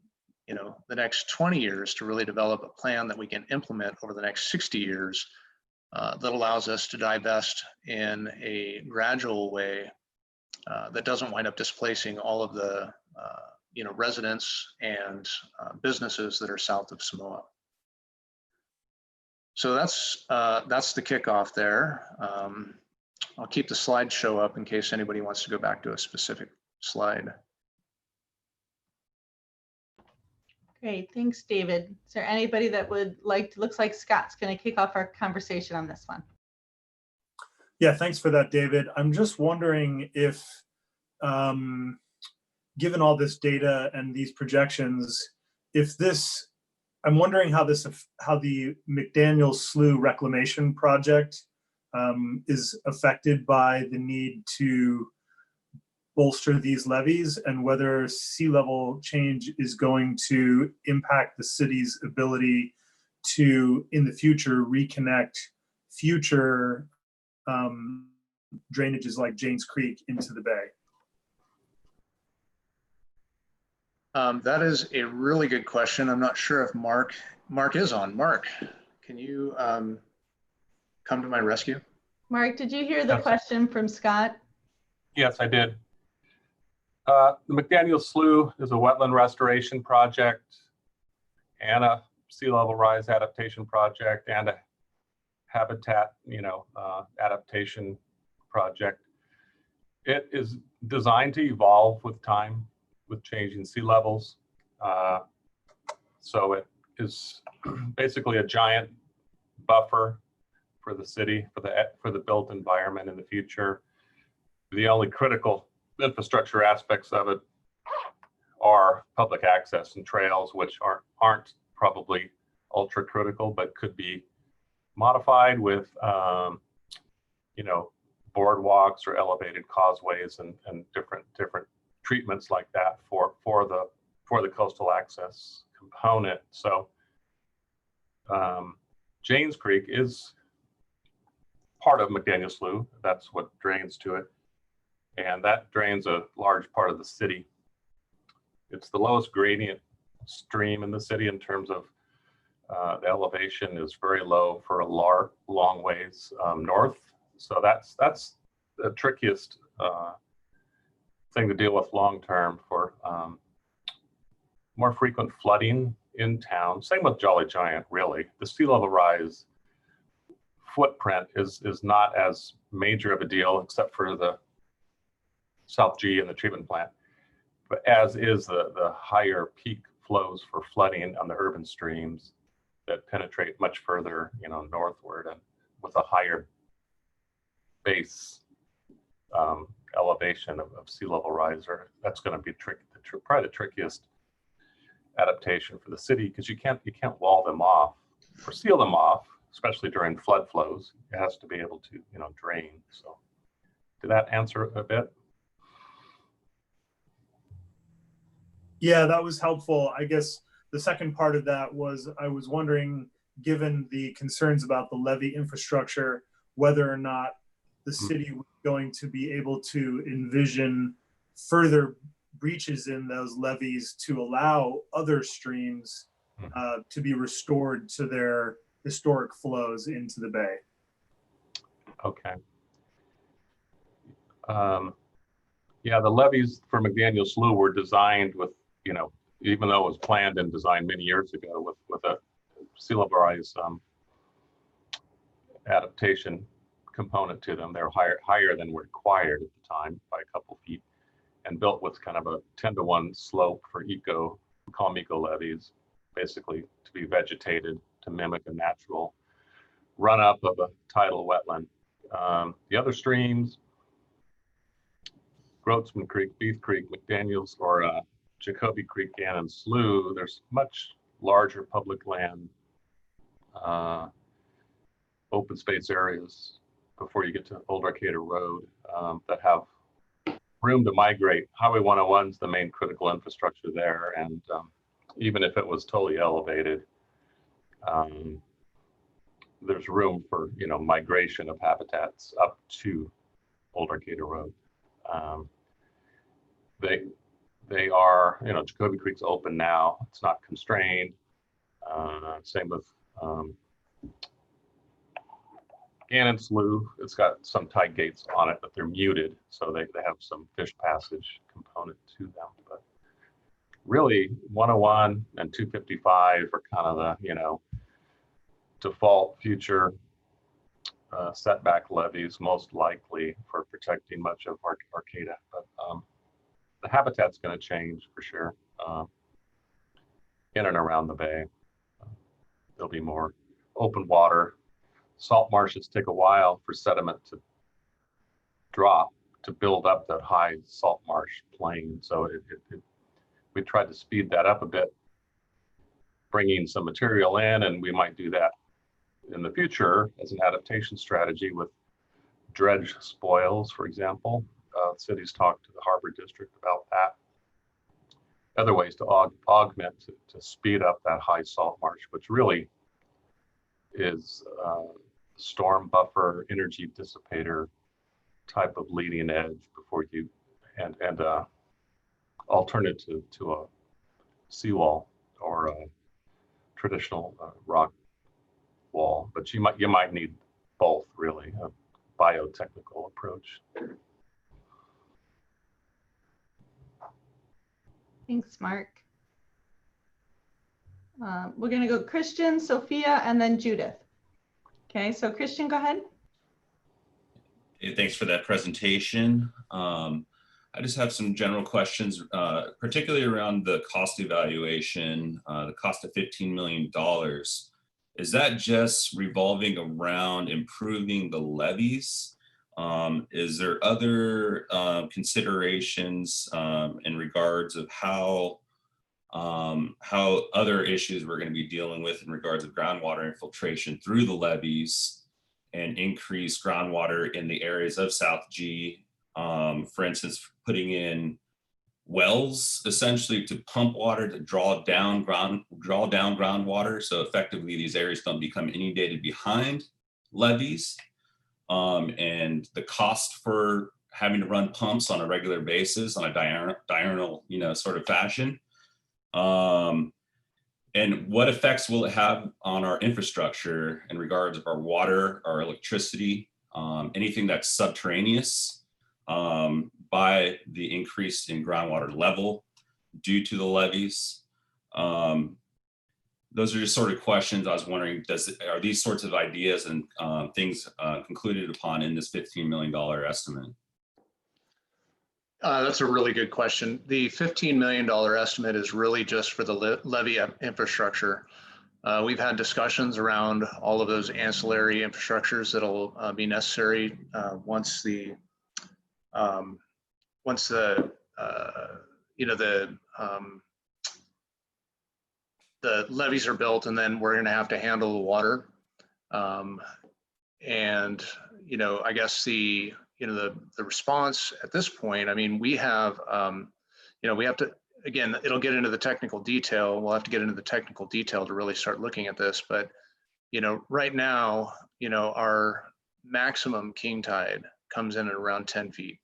Speaker 1: the next 20 years to really develop a plan that we can implement over the next 60 years that allows us to divest in a gradual way that doesn't wind up displacing all of the residents and businesses that are south of Samoa. So that's the kickoff there. I'll keep the slideshow up in case anybody wants to go back to a specific slide.
Speaker 3: Great, thanks, David. Is there anybody that would like to, looks like Scott's going to kick off our conversation on this one.
Speaker 10: Yeah, thanks for that, David. I'm just wondering if, given all this data and these projections, I'm wondering how the McDaniel Slough Reclamation Project is affected by the need to bolster these levees, and whether sea level change is going to impact the city's ability to, in the future, reconnect future drainages like Janes Creek into the bay.
Speaker 1: That is a really good question. I'm not sure if Mark is on. Mark, can you come to my rescue?
Speaker 3: Mark, did you hear the question from Scott?
Speaker 14: Yes, I did. The McDaniel Slough is a wetland restoration project and a sea level rise adaptation project and a habitat, adaptation project. It is designed to evolve with time, with changing sea levels. So it is basically a giant buffer for the city, for the built environment in the future. The only critical infrastructure aspects of it are public access and trails, which aren't probably ultra critical, but could be modified with boardwalks or elevated causeways and different treatments like that for the coastal access component. So Janes Creek is part of McDaniel Slough. That's what drains to it. And that drains a large part of the city. It's the lowest gradient stream in the city in terms of the elevation is very low for a long ways north. So that's the trickiest thing to deal with long term for more frequent flooding in town. Same with Jolly Giant, really. The sea level rise footprint is not as major of a deal, except for the South G and the treatment plant, but as is the higher peak flows for flooding on the urban streams that penetrate much further, northward, and with a higher base elevation of sea level rise. Or that's going to be probably the trickiest adaptation for the city, because you can't wall them off or seal them off, especially during flood flows. It has to be able to drain. So did that answer a bit?
Speaker 10: Yeah, that was helpful. I guess the second part of that was, I was wondering, given the concerns about the levee infrastructure, whether or not the city was going to be able to envision further breaches in those levees to allow other streams to be restored to their historic flows into the bay.
Speaker 14: Okay. Yeah, the levees for McDaniel Slough were designed with, even though it was planned and designed many years ago with a sea level rise adaptation component to them. They're higher than required at the time by a couple feet, and built with kind of a 10-to-1 slope for we call them eco levees, basically to be vegetated to mimic a natural run-up of a tidal wetland. The other streams, Groatsman Creek, Beef Creek, McDaniels, or Jacoby Creek, Gannon Slough, there's much larger public land, open space areas before you get to Old Arcata Road that have room to migrate. Highway 101 is the main critical infrastructure there, and even if it was totally elevated, there's room for migration of habitats up to Old Arcata Road. They are, Jacoby Creek's open now. It's not constrained. Same with Gannon Slough. It's got some tide gates on it, but they're muted, so they have some fish passage component to them. But really, 101 and 255 are kind of the default future setback levees, most likely for protecting much of Arcata. But the habitat's going to change for sure in and around the bay. There'll be more open water. Salt marshes take a while for sediment to drop to build up that high salt marsh plain. So we tried to speed that up a bit, bringing some material in, and we might do that in the future as an adaptation strategy with dredge spoils, for example. Cities talk to the Harbor District about that. Other ways to augment to speed up that high salt marsh, which really is storm buffer, energy dissipator type of leading edge before you and alternative to a seawall or a traditional rock wall. But you might need both, really, a biotechnical approach.
Speaker 3: Thanks, Mark. We're going to go Christian, Sophia, and then Judith. Okay, so Christian, go ahead.
Speaker 7: Hey, thanks for that presentation. I just have some general questions, particularly around the cost evaluation, the cost of $15 million. Is that just revolving around improving the levees? Is there other considerations in regards of how other issues we're going to be dealing with in regards of groundwater infiltration through the levees and increase groundwater in the areas of South G? For instance, putting in wells essentially to pump water to draw down groundwater, so effectively these areas don't become inundated behind levees. And the cost for having to run pumps on a regular basis on a diurnal, sort of fashion. And what effects will it have on our infrastructure in regards of our water, our electricity, anything that's subterraneous by the increase in groundwater level due to the levees? Those are just sort of questions I was wondering, are these sorts of ideas and things concluded upon in this $15 million estimate?
Speaker 1: That's a really good question. The $15 million estimate is really just for the levee infrastructure. We've had discussions around all of those ancillary infrastructures that'll be necessary once the the levees are built, and then we're going to have to handle the water. And I guess the response at this point, I mean, we have we have to, again, it'll get into the technical detail. We'll have to get into the technical detail to really start looking at this. But right now, our maximum king tide comes in at around 10 feet.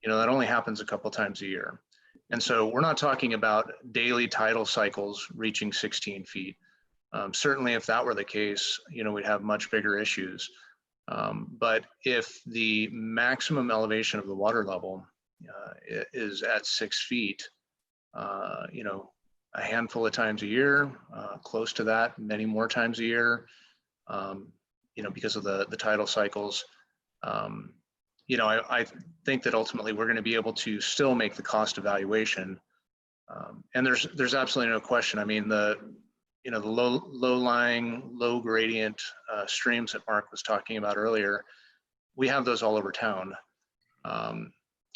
Speaker 1: That only happens a couple times a year. And so we're not talking about daily tidal cycles reaching 16 feet. Certainly if that were the case, we'd have much bigger issues. But if the maximum elevation of the water level is at 6 feet, a handful of times a year, close to that, many more times a year, because of the tidal cycles, I think that ultimately we're going to be able to still make the cost evaluation. And there's absolutely no question. I mean, the low-lying, low gradient streams that Mark was talking about earlier, we have those all over town.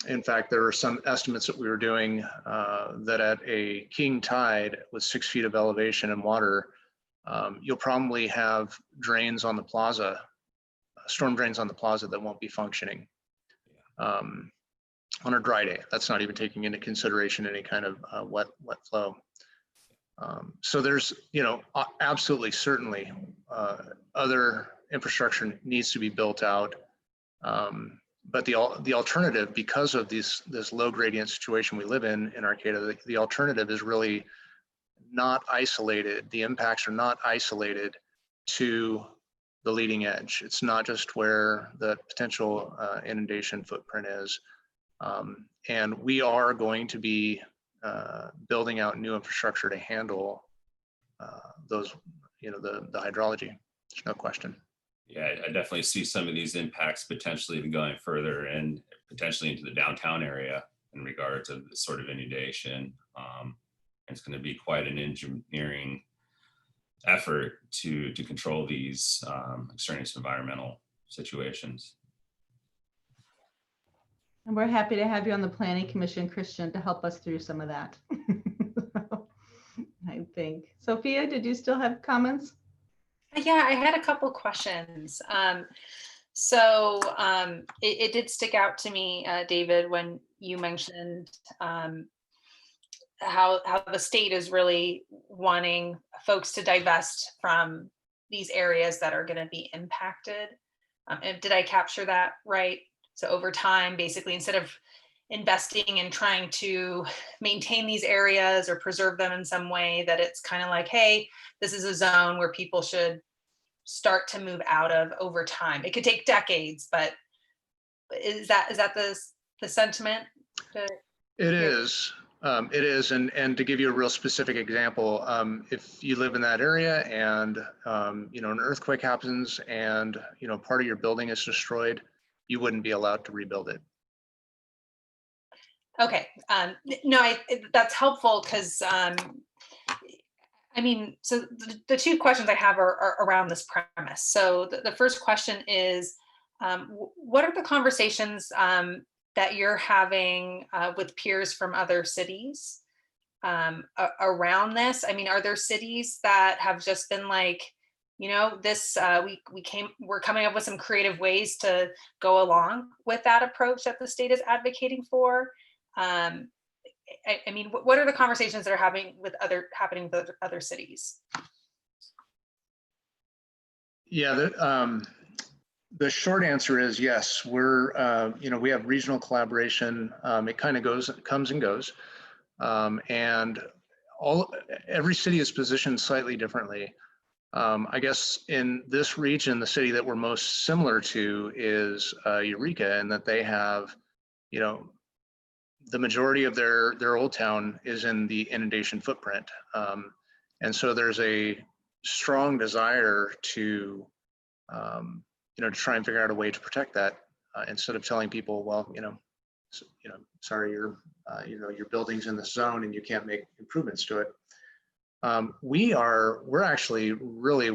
Speaker 1: In fact, there are some estimates that we were doing that at a king tide with 6 feet of elevation and water, you'll probably have drains on the plaza, storm drains on the plaza that won't be functioning on a dry day. That's not even taking into consideration any kind of wet flow. So there's, absolutely, certainly other infrastructure needs to be built out. But the alternative, because of this low gradient situation we live in Arcata, the alternative is really not isolated. The impacts are not isolated to the leading edge. It's not just where the potential inundation footprint is. And we are going to be building out new infrastructure to handle those, the hydrology. There's no question.
Speaker 7: Yeah, I definitely see some of these impacts potentially even going further and potentially into the downtown area in regards to this sort of inundation. It's going to be quite an engineering effort to control these extraneous environmental situations.
Speaker 3: And we're happy to have you on the Planning Commission, Christian, to help us through some of that. I think. Sophia, did you still have comments?
Speaker 12: Yeah, I had a couple questions. It did stick out to me, David, when you mentioned how the state is really wanting folks to divest from these areas that are going to be impacted. And did I capture that right? So over time, basically, instead of investing in trying to maintain these areas or preserve them in some way, that it's kind of like, hey, this is a zone where people should start to move out of over time. It could take decades, but is that the sentiment?
Speaker 1: It is. It is, and to give you a real specific example, if you live in that area and an earthquake happens and part of your building is destroyed, you wouldn't be allowed to rebuild it.
Speaker 12: Okay, no, that's helpful because I mean, so the two questions I have are around this premise. So the first question is, what are the conversations that you're having with peers from other cities around this? I mean, are there cities that have just been like, we're coming up with some creative ways to go along with that approach that the state is advocating for? I mean, what are the conversations that are happening with other cities?
Speaker 1: Yeah, the short answer is yes. We're, we have regional collaboration. It kind of comes and goes, and every city is positioned slightly differently. I guess in this region, the city that we're most similar to is Eureka, in that they have, the majority of their old town is in the inundation footprint. And so there's a strong desire to, to try and figure out a way to protect that instead of telling people, well, sorry, your building's in the zone and you can't make improvements to it. We're actually really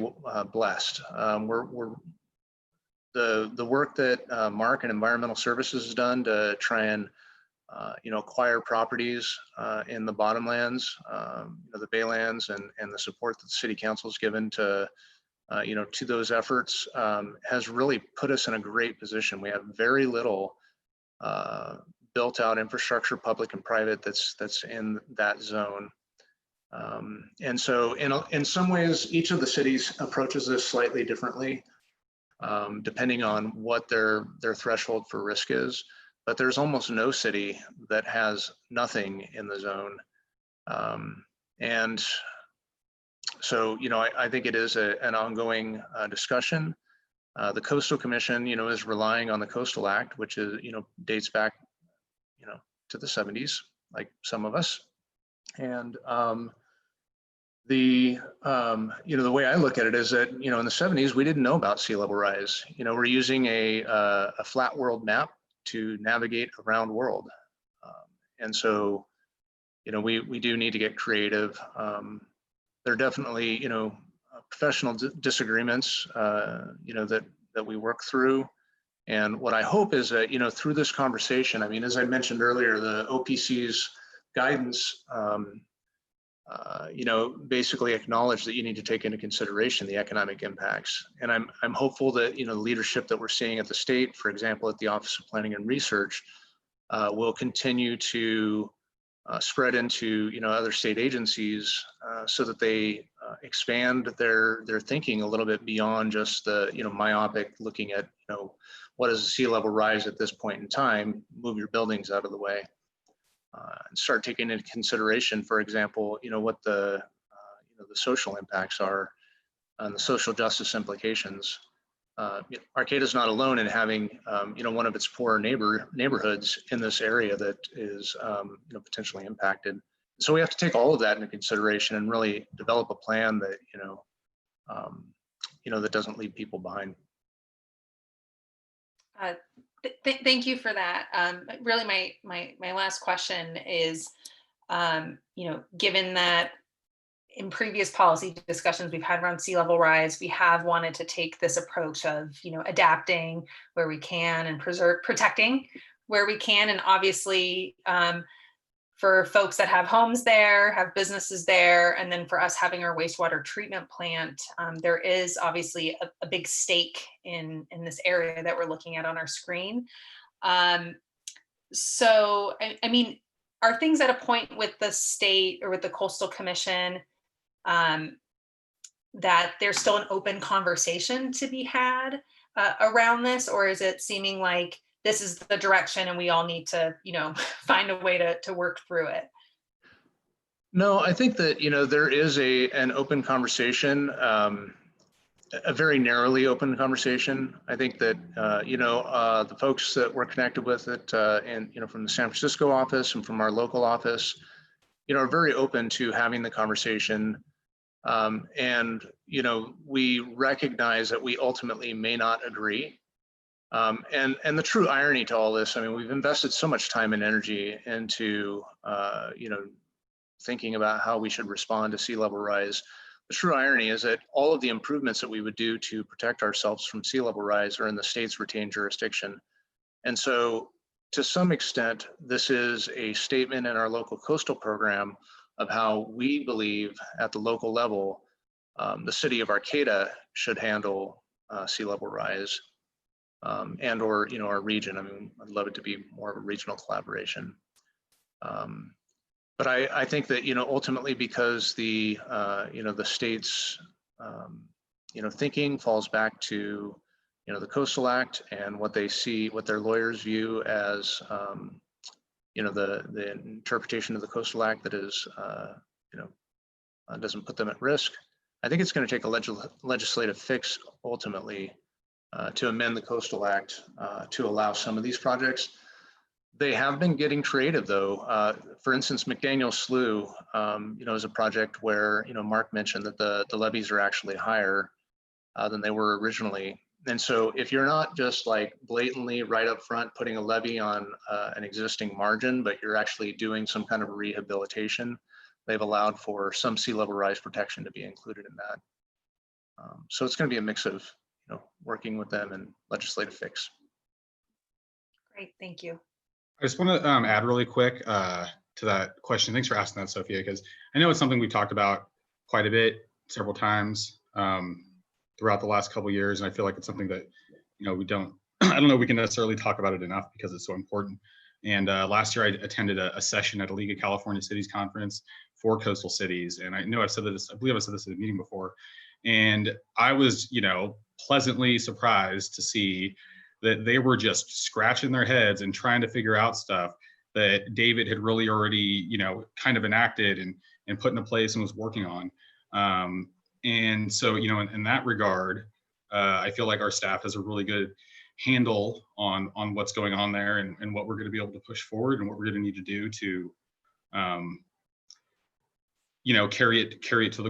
Speaker 1: blessed. The work that Mark and Environmental Services has done to try and acquire properties in the bottomlands, the baylands, and the support that the city council has given to to those efforts has really put us in a great position. We have very little built out infrastructure, public and private, that's in that zone. And so in some ways, each of the cities approaches this slightly differently, depending on what their threshold for risk is. But there's almost no city that has nothing in the zone. And so, I think it is an ongoing discussion. The Coastal Commission, is relying on the Coastal Act, which is, dates back, to the 70s, like some of us. And the way I look at it is that, in the 70s, we didn't know about sea level rise. We're using a flat world map to navigate around world. And so, we do need to get creative. There are definitely, professional disagreements, that we work through. And what I hope is that, through this conversation, I mean, as I mentioned earlier, the OPC's guidance, basically acknowledge that you need to take into consideration the economic impacts. And I'm hopeful that, the leadership that we're seeing at the state, for example, at the Office of Planning and Research, will continue to spread into, other state agencies so that they expand their thinking a little bit beyond just the, myopic looking at, what is the sea level rise at this point in time, move your buildings out of the way. And start taking into consideration, for example, what the social impacts are and the social justice implications. Arcata is not alone in having, one of its poorer neighborhoods in this area that is, potentially impacted. So we have to take all of that into consideration and really develop a plan that, that doesn't leave people behind.
Speaker 12: Thank you for that. Really, my last question is, given that in previous policy discussions we've had around sea level rise, we have wanted to take this approach of, adapting where we can and protecting where we can. And obviously, for folks that have homes there, have businesses there, and then for us having our wastewater treatment plant, there is obviously a big stake in this area that we're looking at on our screen. So, I mean, are things at a point with the state or with the Coastal Commission that there's still an open conversation to be had around this, or is it seeming like this is the direction and we all need to, find a way to work through it?
Speaker 1: No, I think that, there is an open conversation, a very narrowly open conversation. I think that, the folks that we're connected with it and, from the San Francisco office and from our local office, are very open to having the conversation. And, we recognize that we ultimately may not agree. And the true irony to all this, I mean, we've invested so much time and energy into, thinking about how we should respond to sea level rise. The true irony is that all of the improvements that we would do to protect ourselves from sea level rise are in the state's retained jurisdiction. And so to some extent, this is a statement in our local coastal program of how we believe at the local level, the city of Arcata should handle sea level rise. And or our region. I mean, I'd love it to be more of a regional collaboration. But I think that ultimately, because the the state's thinking falls back to the Coastal Act and what they see, what their lawyers view as the interpretation of the Coastal Act that is doesn't put them at risk. I think it's going to take a legislative fix ultimately to amend the Coastal Act to allow some of these projects. They have been getting creative though. For instance, McDaniel Slough, is a project where, Mark mentioned that the levies are actually higher than they were originally. And so if you're not just like blatantly right up front putting a levy on an existing margin, but you're actually doing some kind of rehabilitation, they've allowed for some sea level rise protection to be included in that. So it's going to be a mix of, working with them and legislative fix.
Speaker 12: Great, thank you.
Speaker 4: I just want to add really quick to that question. Thanks for asking that, Sophia, because I know it's something we've talked about quite a bit, several times throughout the last couple of years, and I feel like it's something that we don't. I don't know if we can necessarily talk about it enough because it's so important. And last year I attended a session at a League of California Cities conference for coastal cities, and I know I've said this. I believe I said this in a meeting before, and I was pleasantly surprised to see that they were just scratching their heads and trying to figure out stuff that David had really already, kind of enacted and put into place and was working on. And so, in that regard, I feel like our staff has a really good handle on what's going on there and what we're going to be able to push forward and what we're going to need to do to, carry it to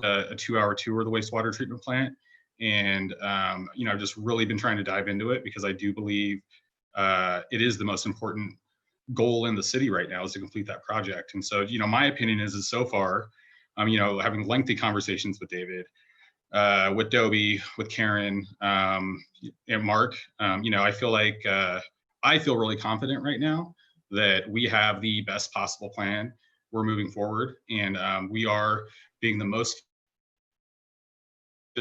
Speaker 4: a 2-hour tour of the wastewater treatment plant. And, I've just really been trying to dive into it because I do believe it is the most important goal in the city right now is to complete that project. And so, my opinion is so far, having lengthy conversations with David, with Dobie, with Karen, and Mark, I feel like I feel really confident right now that we have the best possible plan. We're moving forward and we are being the most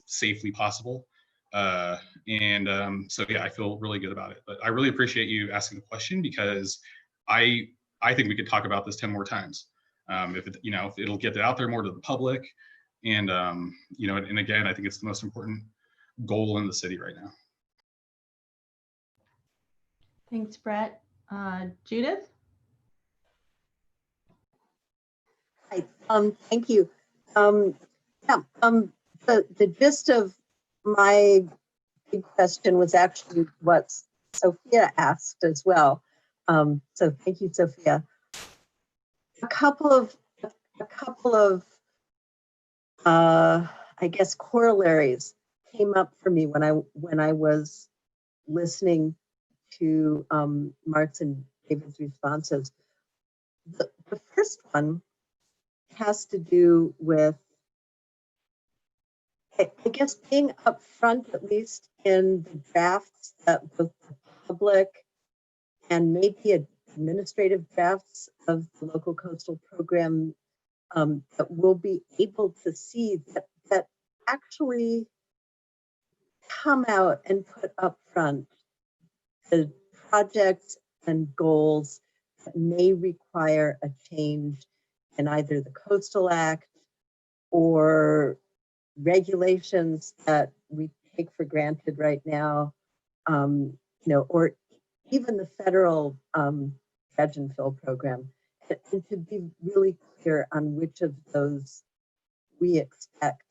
Speaker 4: safely possible. So yeah, I feel really good about it. But I really appreciate you asking the question because I think we could talk about this 10 more times. If it'll get it out there more to the public. And and again, I think it's the most important goal in the city right now.
Speaker 3: Thanks, Brett. Judith?
Speaker 9: Hi, thank you. The gist of my big question was actually what Sophia asked as well. So thank you, Sophia. A couple of I guess corollaries came up for me when I was listening to Mark's and David's responses. The first one has to do with, I guess, being upfront, at least in the drafts that both the public and maybe administrative drafts of the local coastal program that we'll be able to see that actually come out and put up front the projects and goals that may require a change in either the Coastal Act or regulations that we take for granted right now, or even the federal dredge and fill program, and to be really clear on which of those we expect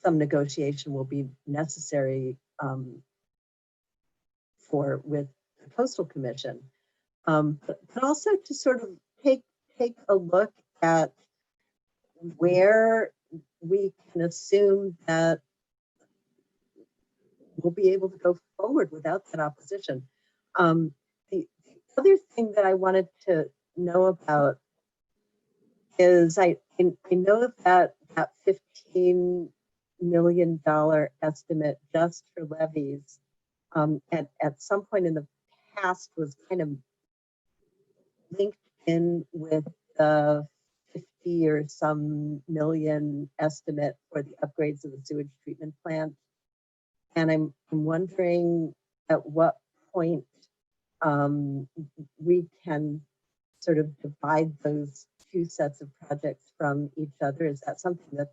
Speaker 9: some negotiation will be necessary with the Coastal Commission, but also to sort of take a look at where we can assume that we'll be able to go forward without that opposition. The other thing that I wanted to know about is I know that $15 million estimate just for levies at some point in the past was kind of linked in with the 50 or some million estimate for the upgrades of the sewage treatment plant. And I'm wondering at what point we can sort of divide those two sets of projects from each other. Is that something that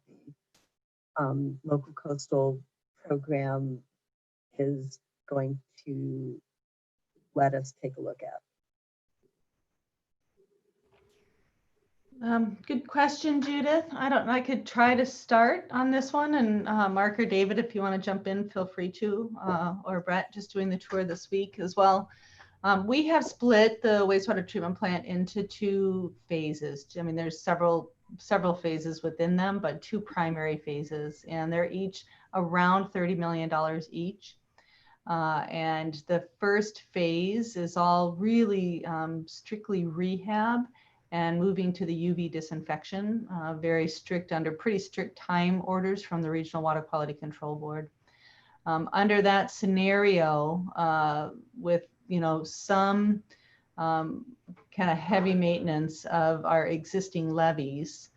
Speaker 9: the local coastal program is going to let us take a look at?
Speaker 3: Good question, Judith. I don't know. I could try to start on this one, and Mark or David, if you want to jump in, feel free to, or Brett, just doing the tour this week as well. We have split the wastewater treatment plant into 2 phases. I mean, there's several phases within them, but 2 primary phases, and they're each around $30 million each. And the first phase is all really strictly rehab and moving to the UV disinfection, very strict, under pretty strict time orders from the Regional Water Quality Control Board. Under that scenario, with some kind of heavy maintenance of our existing levees,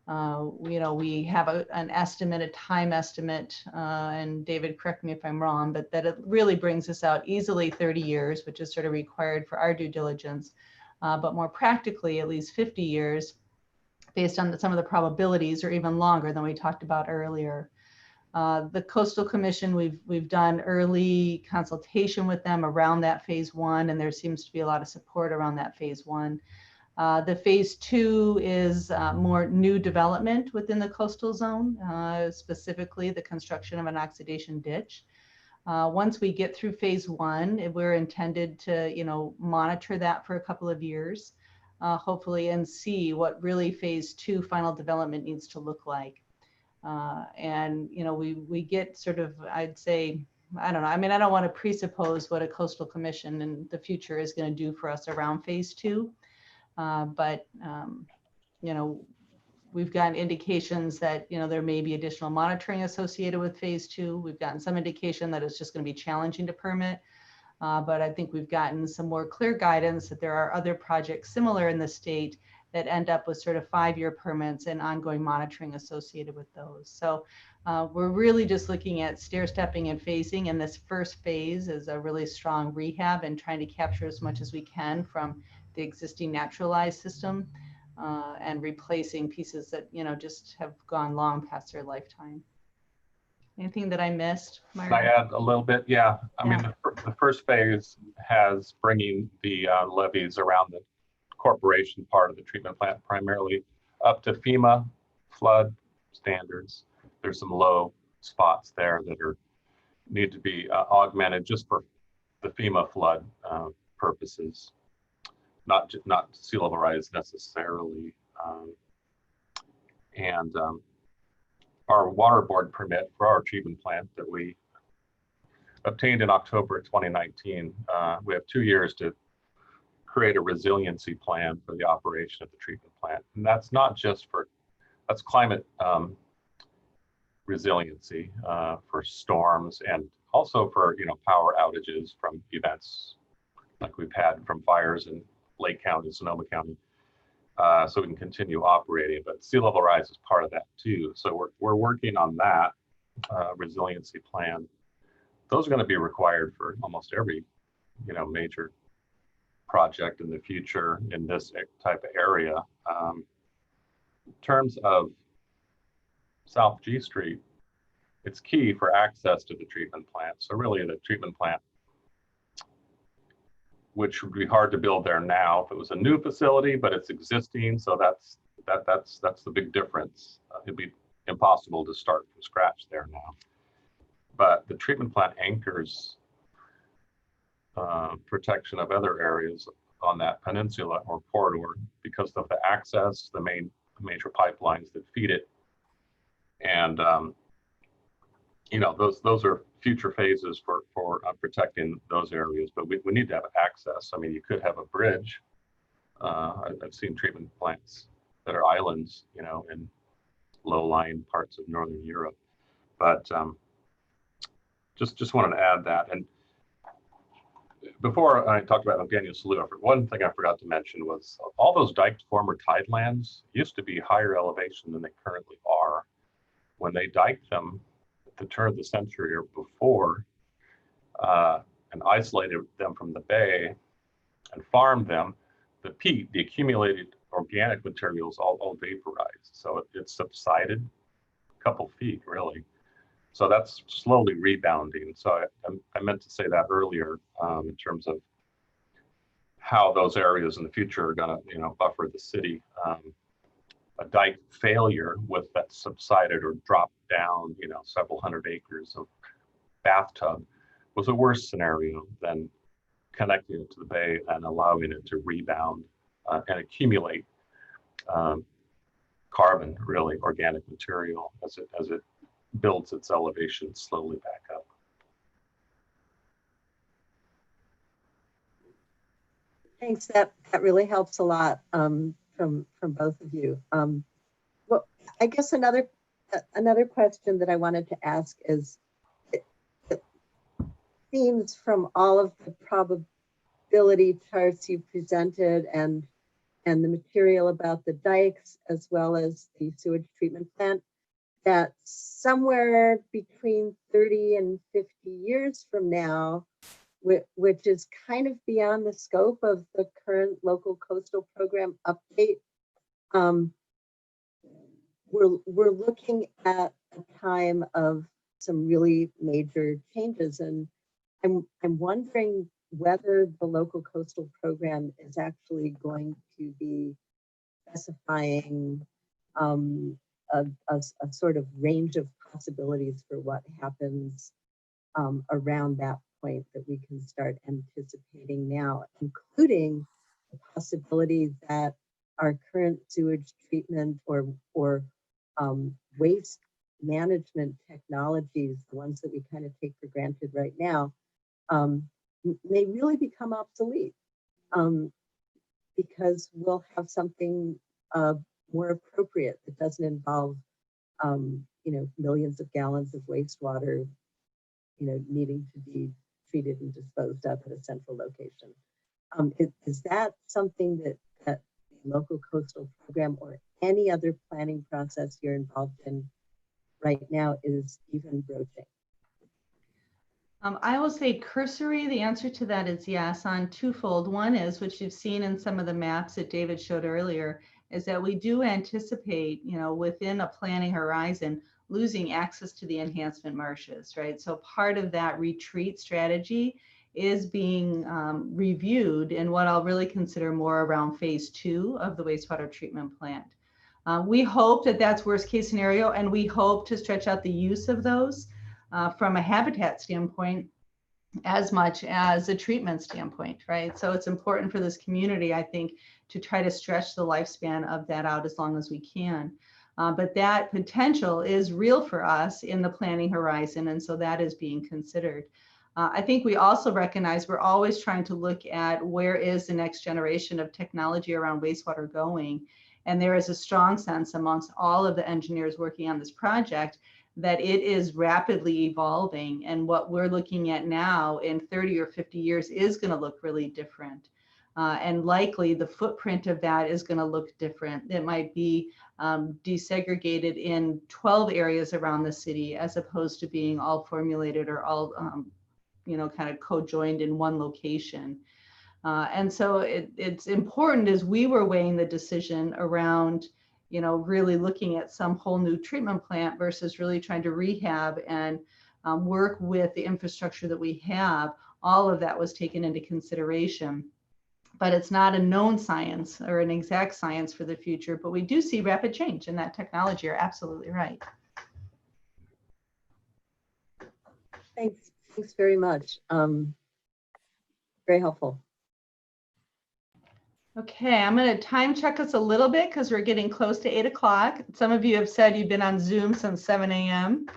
Speaker 3: we have an estimate, a time estimate, and David, correct me if I'm wrong, but that it really brings us out easily 30 years, which is sort of required for our due diligence. But more practically, at least 50 years, based on some of the probabilities, or even longer than we talked about earlier. The Coastal Commission, we've done early consultation with them around that phase 1, and there seems to be a lot of support around that phase 1. The phase 2 is more new development within the coastal zone, specifically the construction of an oxidation ditch. Once we get through phase 1, we're intended to, monitor that for a couple of years, hopefully, and see what really phase 2 final development needs to look like. And, we get sort of, I'd say, I don't know. I mean, I don't want to presuppose what a coastal commission in the future is going to do for us around phase 2. But we've gotten indications that, there may be additional monitoring associated with phase 2. We've gotten some indication that it's just going to be challenging to permit. But I think we've gotten some more clear guidance that there are other projects similar in the state that end up with sort of 5-year permits and ongoing monitoring associated with those. So we're really just looking at stair stepping and phasing. And this first phase is a really strong rehab and trying to capture as much as we can from the existing naturalized system, and replacing pieces that, just have gone long past their lifetime. Anything that I missed, Myron?
Speaker 14: Can I add a little bit? Yeah. I mean, the first phase has bringing the levees around the corporation part of the treatment plant primarily up to FEMA flood standards. There's some low spots there that need to be augmented just for the FEMA flood purposes. Not sea level rise necessarily. Our water board permit for our treatment plant that we obtained in October 2019, we have 2 years to create a resiliency plan for the operation of the treatment plant. And that's not just that's climate resiliency for storms, and also for, power outages from events like we've had from fires in Lake County, Sonoma County, so we can continue operating. But sea level rise is part of that too. So we're working on that resiliency plan. Those are going to be required for almost every, major project in the future in this type of area. In terms of South G Street, it's key for access to the treatment plant. So really the treatment plant, which would be hard to build there now if it was a new facility, but it's existing. So that's the big difference. It'd be impossible to start from scratch there now. But the treatment plant anchors protection of other areas on that peninsula or corridor because of the access, the major pipelines that feed it. And those are future phases for protecting those areas, but we need to have access. I mean, you could have a bridge. I've seen treatment plants that are islands, in low-lying parts of Northern Europe. But just wanted to add that. And before I talked about Daniel Slough, one thing I forgot to mention was all those diked former tidelands used to be higher elevation than they currently are. When they diked them at the turn of the century or before, and isolated them from the bay and farmed them, the peat, the accumulated organic materials all vaporized. So it subsided a couple feet really. So that's slowly rebounding. So I meant to say that earlier in terms of how those areas in the future are gonna, buffer the city. a dike failure with that subsided or dropped down, you know, several hundred acres of bathtub was a worse scenario than connecting it to the bay and allowing it to rebound and accumulate carbon, really organic material, as it builds its elevation slowly back up.
Speaker 9: Thanks. That really helps a lot from both of you. Well, I guess another question that I wanted to ask is, it seems from all of the probability charts you presented and the material about the dikes as well as the sewage treatment plant, that somewhere between 30 and 50 years from now, which is kind of beyond the scope of the current local coastal program update, we're looking at a time of some really major changes, and I'm wondering whether the local coastal program is actually going to be specifying a sort of range of possibilities for what happens around that point that we can start anticipating now, including the possibility that our current sewage treatment or waste management technologies, the ones that we kind of take for granted right now, may really become obsolete because we'll have something more appropriate that doesn't involve millions of gallons of wastewater needing to be treated and disposed of at a central location. Is that something that the local coastal program or any other planning process you're involved in right now is even broaching?
Speaker 3: I will say cursory, the answer to that is yes, on twofold. One is, which you've seen in some of the maps that David showed earlier, is that we do anticipate, within a planning horizon, losing access to the enhancement marshes, right? So part of that retreat strategy is being reviewed in what I'll really consider more around phase 2 of the wastewater treatment plant. We hope that that's worst case scenario, and we hope to stretch out the use of those from a habitat standpoint as much as a treatment standpoint, right? So it's important for this community, I think, to try to stretch the lifespan of that out as long as we can. But that potential is real for us in the planning horizon, and so that is being considered. I think we also recognize we're always trying to look at where is the next generation of technology around wastewater going, and there is a strong sense amongst all of the engineers working on this project that it is rapidly evolving, and what we're looking at now in 30 or 50 years is going to look really different. And likely the footprint of that is going to look different. It might be desegregated in 12 areas around the city as opposed to being all formulated or all kind of co-joined in one location. And so it's important as we were weighing the decision around really looking at some whole new treatment plant versus really trying to rehab and work with the infrastructure that we have. All of that was taken into consideration. But it's not a known science or an exact science for the future, but we do see rapid change in that technology. You're absolutely right.
Speaker 9: Thanks very much. Very helpful.
Speaker 3: Okay, I'm going to time check us a little bit because we're getting close to 8 o'clock. Some of you have said you've been on Zoom since 7 a.m.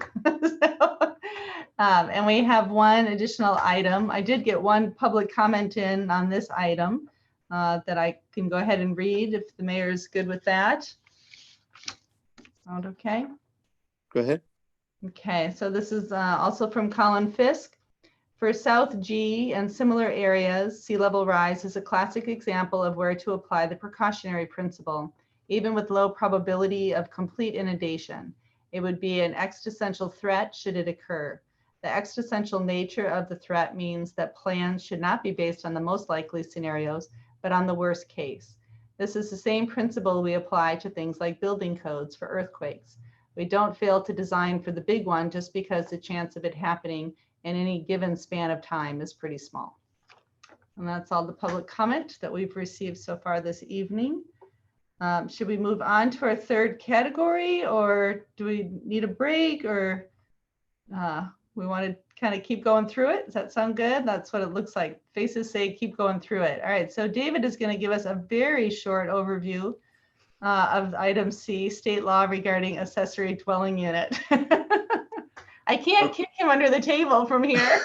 Speaker 3: And we have one additional item. I did get one public comment in on this item that I can go ahead and read if the mayor is good with that. Sound okay?
Speaker 13: Go ahead.
Speaker 3: Okay, so this is also from Colin Fisk. For South G and similar areas, sea level rise is a classic example of where to apply the precautionary principle, even with low probability of complete inundation. It would be an existential threat should it occur. The existential nature of the threat means that plans should not be based on the most likely scenarios, but on the worst case. This is the same principle we apply to things like building codes for earthquakes. We don't fail to design for the big one just because the chance of it happening in any given span of time is pretty small. And that's all the public comment that we've received so far this evening. Should we move on to our third category, or do we need a break, or we want to kind of keep going through it? Does that sound good? That's what it looks like. Faces say keep going through it. All right, so David is going to give us a very short overview of item C, state law regarding accessory dwelling unit. I can't kick him under the table from here.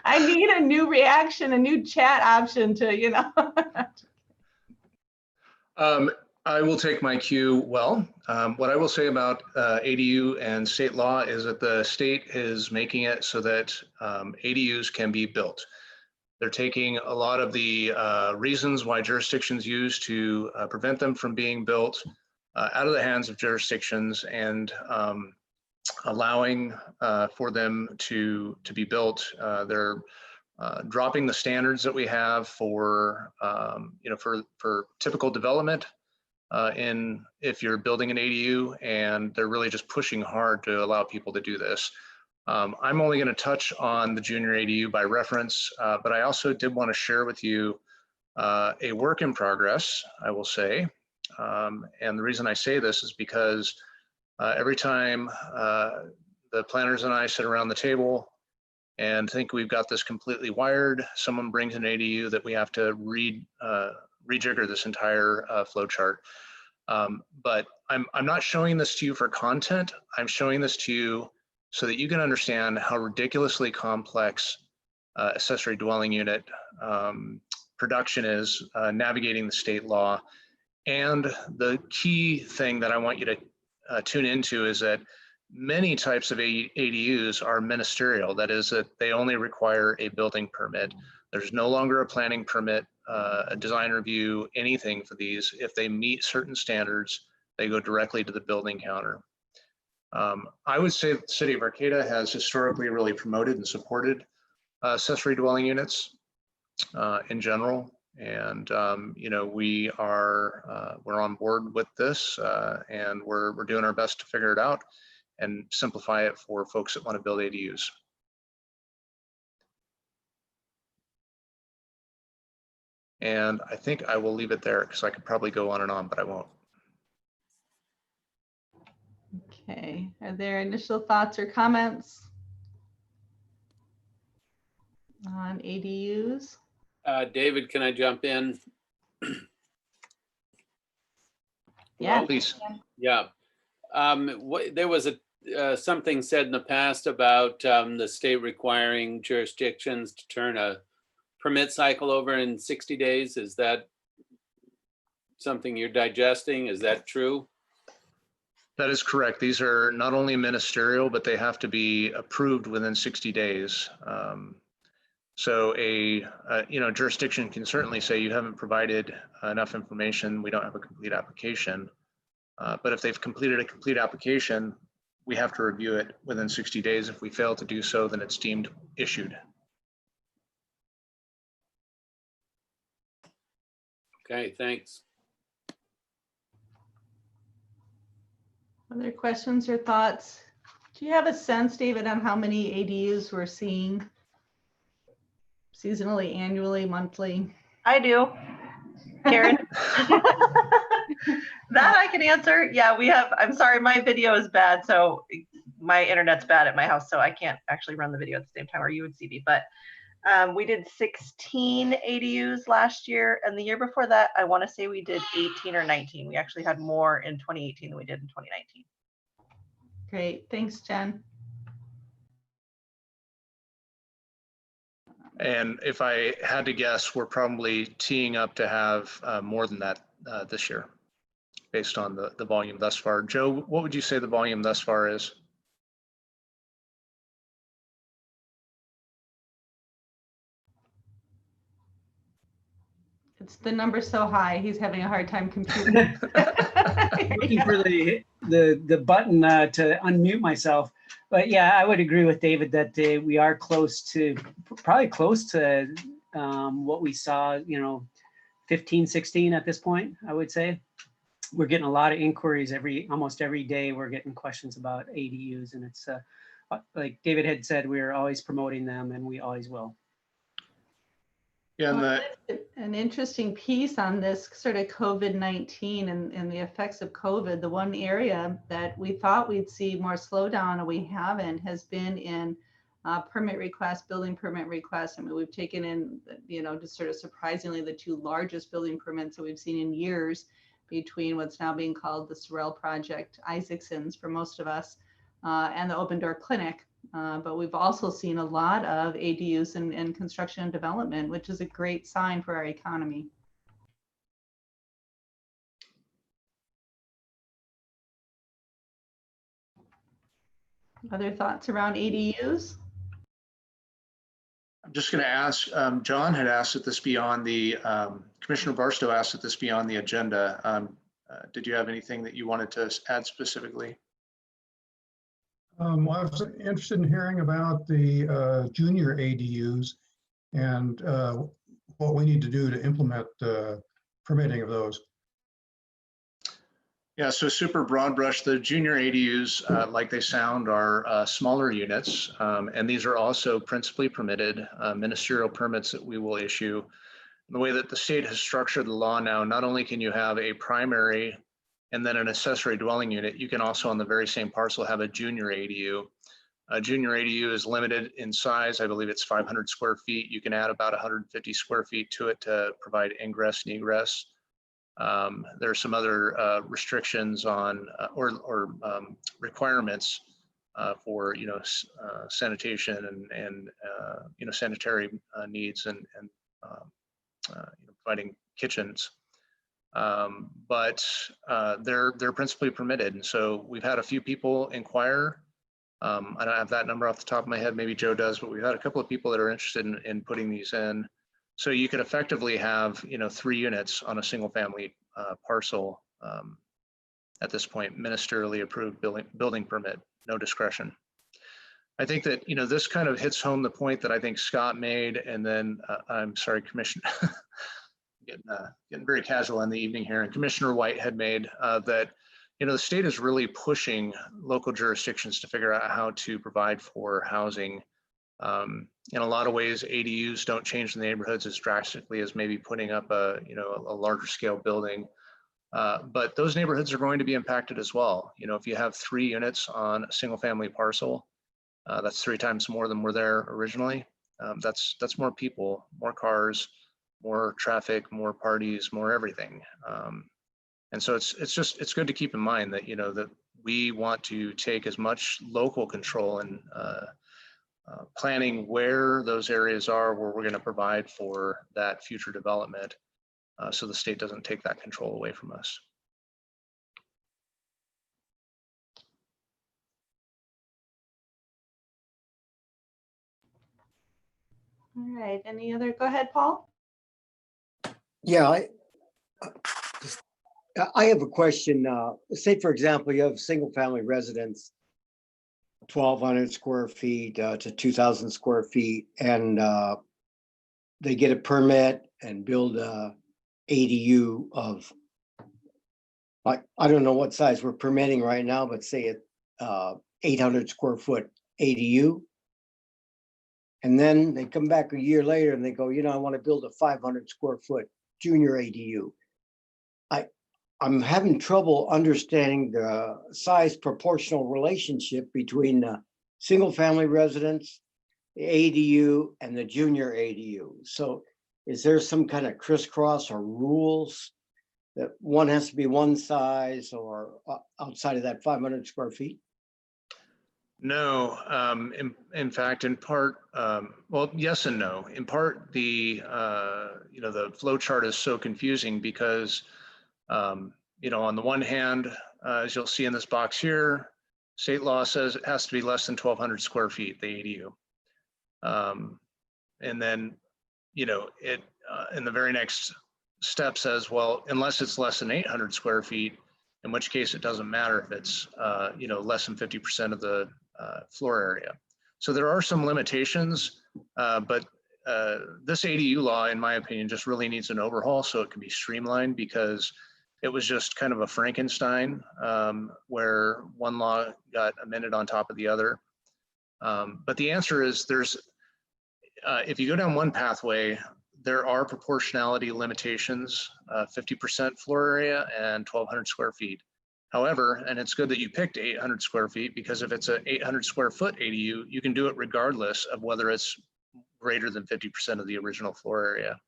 Speaker 3: I need a new reaction, a new chat option to, you know.
Speaker 1: I will take my cue well. What I will say about ADU and state law is that the state is making it so that ADUs can be built. They're taking a lot of the reasons why jurisdictions use to prevent them from being built out of the hands of jurisdictions and allowing for them to be built. They're dropping the standards that we have for for typical development if you're building an ADU, and they're really just pushing hard to allow people to do this. I'm only going to touch on the junior ADU by reference, but I also did want to share with you a work in progress, I will say. And the reason I say this is because every time the planners and I sit around the table and think we've got this completely wired, someone brings an ADU that we have to rejigger this entire flow chart. But I'm not showing this to you for content. I'm showing this to you so that you can understand how ridiculously complex accessory dwelling unit production is, navigating the state law. And the key thing that I want you to tune into is that many types of ADUs are ministerial. That is, that they only require a building permit. There's no longer a planning permit, a design review, anything for these. If they meet certain standards, they go directly to the building counter. I would say that the city of Arcata has historically really promoted and supported accessory dwelling units in general. And we're on board with this, and we're doing our best to figure it out and simplify it for folks that want to build ADUs. And I think I will leave it there because I could probably go on and on, but I won't.
Speaker 3: Okay, are there initial thoughts or comments on ADUs?
Speaker 8: David, can I jump in?
Speaker 3: Yeah,
Speaker 1: please.
Speaker 8: Yeah. There was something said in the past about the state requiring jurisdictions to turn a permit cycle over in 60 days. Is that something you're digesting? Is that true?
Speaker 1: That is correct. These are not only ministerial, but they have to be approved within 60 days. So a jurisdiction can certainly say you haven't provided enough information, we don't have a complete application. But if they've completed a complete application, we have to review it within 60 days. If we fail to do so, then it's deemed issued.
Speaker 8: Okay, thanks.
Speaker 3: Other questions or thoughts? Do you have a sense, David, on how many ADUs we're seeing seasonally, annually, monthly?
Speaker 15: I do. Karen? That I can answer. Yeah, we have, I'm sorry, my video is bad. So my internet's bad at my house, so I can't actually run the video at the same time, or you would see me. But we did 16 ADUs last year. And the year before that, I want to say we did 18 or 19. We actually had more in 2018 than we did in 2019.
Speaker 3: Great. Thanks, Jen.
Speaker 1: And if I had to guess, we're probably teeing up to have more than that this year, based on the volume thus far. Joe, what would you say the volume thus far is?
Speaker 3: It's the number so high, he's having a hard time computing.
Speaker 16: Looking for the button to unmute myself. But yeah, I would agree with David that we are probably close to what we saw, 15, 16 at this point, I would say. We're getting a lot of inquiries almost every day. We're getting questions about ADUs, and it's like David had said, we're always promoting them, and we always will.
Speaker 1: Yeah,
Speaker 3: an interesting piece on this sort of COVID-19 and the effects of COVID. The one area that we thought we'd see more slowdown and we haven't has been in permit requests, building permit requests. I mean, we've taken in, just sort of surprisingly, the two largest building permits that we've seen in years between what's now being called the Sorrel Project, Isaacson's for most of us, and the Open Door Clinic. But we've also seen a lot of ADUs and construction and development, which is a great sign for our economy. Other thoughts around ADUs?
Speaker 1: I'm just going to ask, John had asked that this be on the, Commissioner Barstow asked that this be on the agenda. Did you have anything that you wanted to add specifically?
Speaker 5: Well, I was interested in hearing about the junior ADUs and what we need to do to implement permitting of those.
Speaker 1: Yeah, so super broad brush, the junior ADUs, like they sound, are smaller units. And these are also principally permitted ministerial permits that we will issue. The way that the state has structured the law now, not only can you have a primary and then an accessory dwelling unit, you can also on the very same parcel have a junior ADU. A junior ADU is limited in size. I believe it's 500 square feet. You can add about 150 square feet to it to provide ingress and egress. There are some other restrictions on or requirements for sanitation and sanitary needs and providing kitchens. But they're principally permitted, and so we've had a few people inquire. I don't have that number off the top of my head. Maybe Joe does, but we've had a couple of people that are interested in putting these in. So you could effectively have 3 units on a single family parcel at this point, ministerially approved building permit, no discretion. I think that this kind of hits home the point that I think Scott made, and then I'm sorry, Commissioner, getting very casual in the evening here, and Commissioner White had made that the state is really pushing local jurisdictions to figure out how to provide for housing. In a lot of ways, ADUs don't change the neighborhoods as drastically as maybe putting up a larger scale building. But those neighborhoods are going to be impacted as well. If you have 3 units on a single family parcel, that's 3 times more than were there originally. That's more people, more cars, more traffic, more parties, more everything. And so it's good to keep in mind that that we want to take as much local control and planning where those areas are where we're going to provide for that future development, so the state doesn't take that control away from us.
Speaker 3: All right, any other, go ahead, Paul.
Speaker 11: Yeah, I have a question. Say, for example, you have a single family residence, 1,200 square feet to 2,000 square feet, and they get a permit and build a ADU of, like, I don't know what size we're permitting right now, but say it 800 square foot ADU. And then they come back a year later and they go, I want to build a 500 square foot junior ADU. I'm having trouble understanding the size proportional relationship between the single family residence, the ADU, and the junior ADU. So is there some kind of crisscross or rules that one has to be one size or outside of that 500 square feet?
Speaker 1: No, in fact, in part, well, yes and no. In part, the flow chart is so confusing because, on the one hand, as you'll see in this box here, state law says it has to be less than 1,200 square feet, the ADU. And then, it in the very next step says, well, unless it's less than 800 square feet, in which case it doesn't matter if it's, less than 50% of the floor area. So there are some limitations, but this ADU law, in my opinion, just really needs an overhaul so it can be streamlined, because it was just kind of a Frankenstein where one law got amended on top of the other. But the answer is if you go down one pathway, There are proportionality limitations, 50% floor area and 1,200 square feet. However, and it's good that you picked 800 square feet, because if it's an 800 square foot ADU, you can do it regardless of whether it's greater than 50% of the original floor area.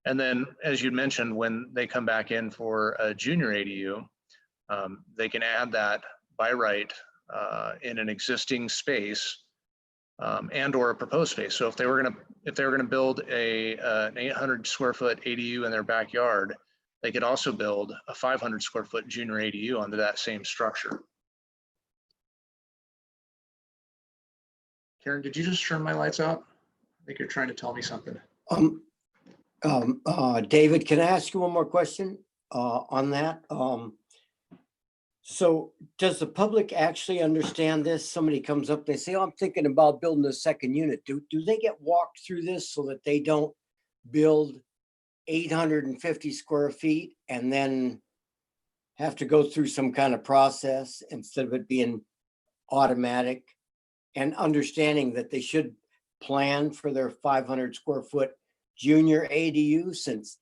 Speaker 1: And then, as you mentioned, when they come back in for a junior ADU, they can add that by right in an existing space and or a proposed space. So if they were gonna build an 800 square foot ADU in their backyard, they could also build a 500 square foot junior ADU onto that same structure. Karen, did you just turn my lights out? I think you're trying to tell me something.
Speaker 11: David, can I ask you one more question on that? So does the public actually understand this? Somebody comes up, they say, oh, I'm thinking about building a second unit. Do they get walked through this so that they don't build 850 square feet and then have to go through some kind of process instead of it being automatic, and understanding that they should plan for their 500 square foot junior ADU, since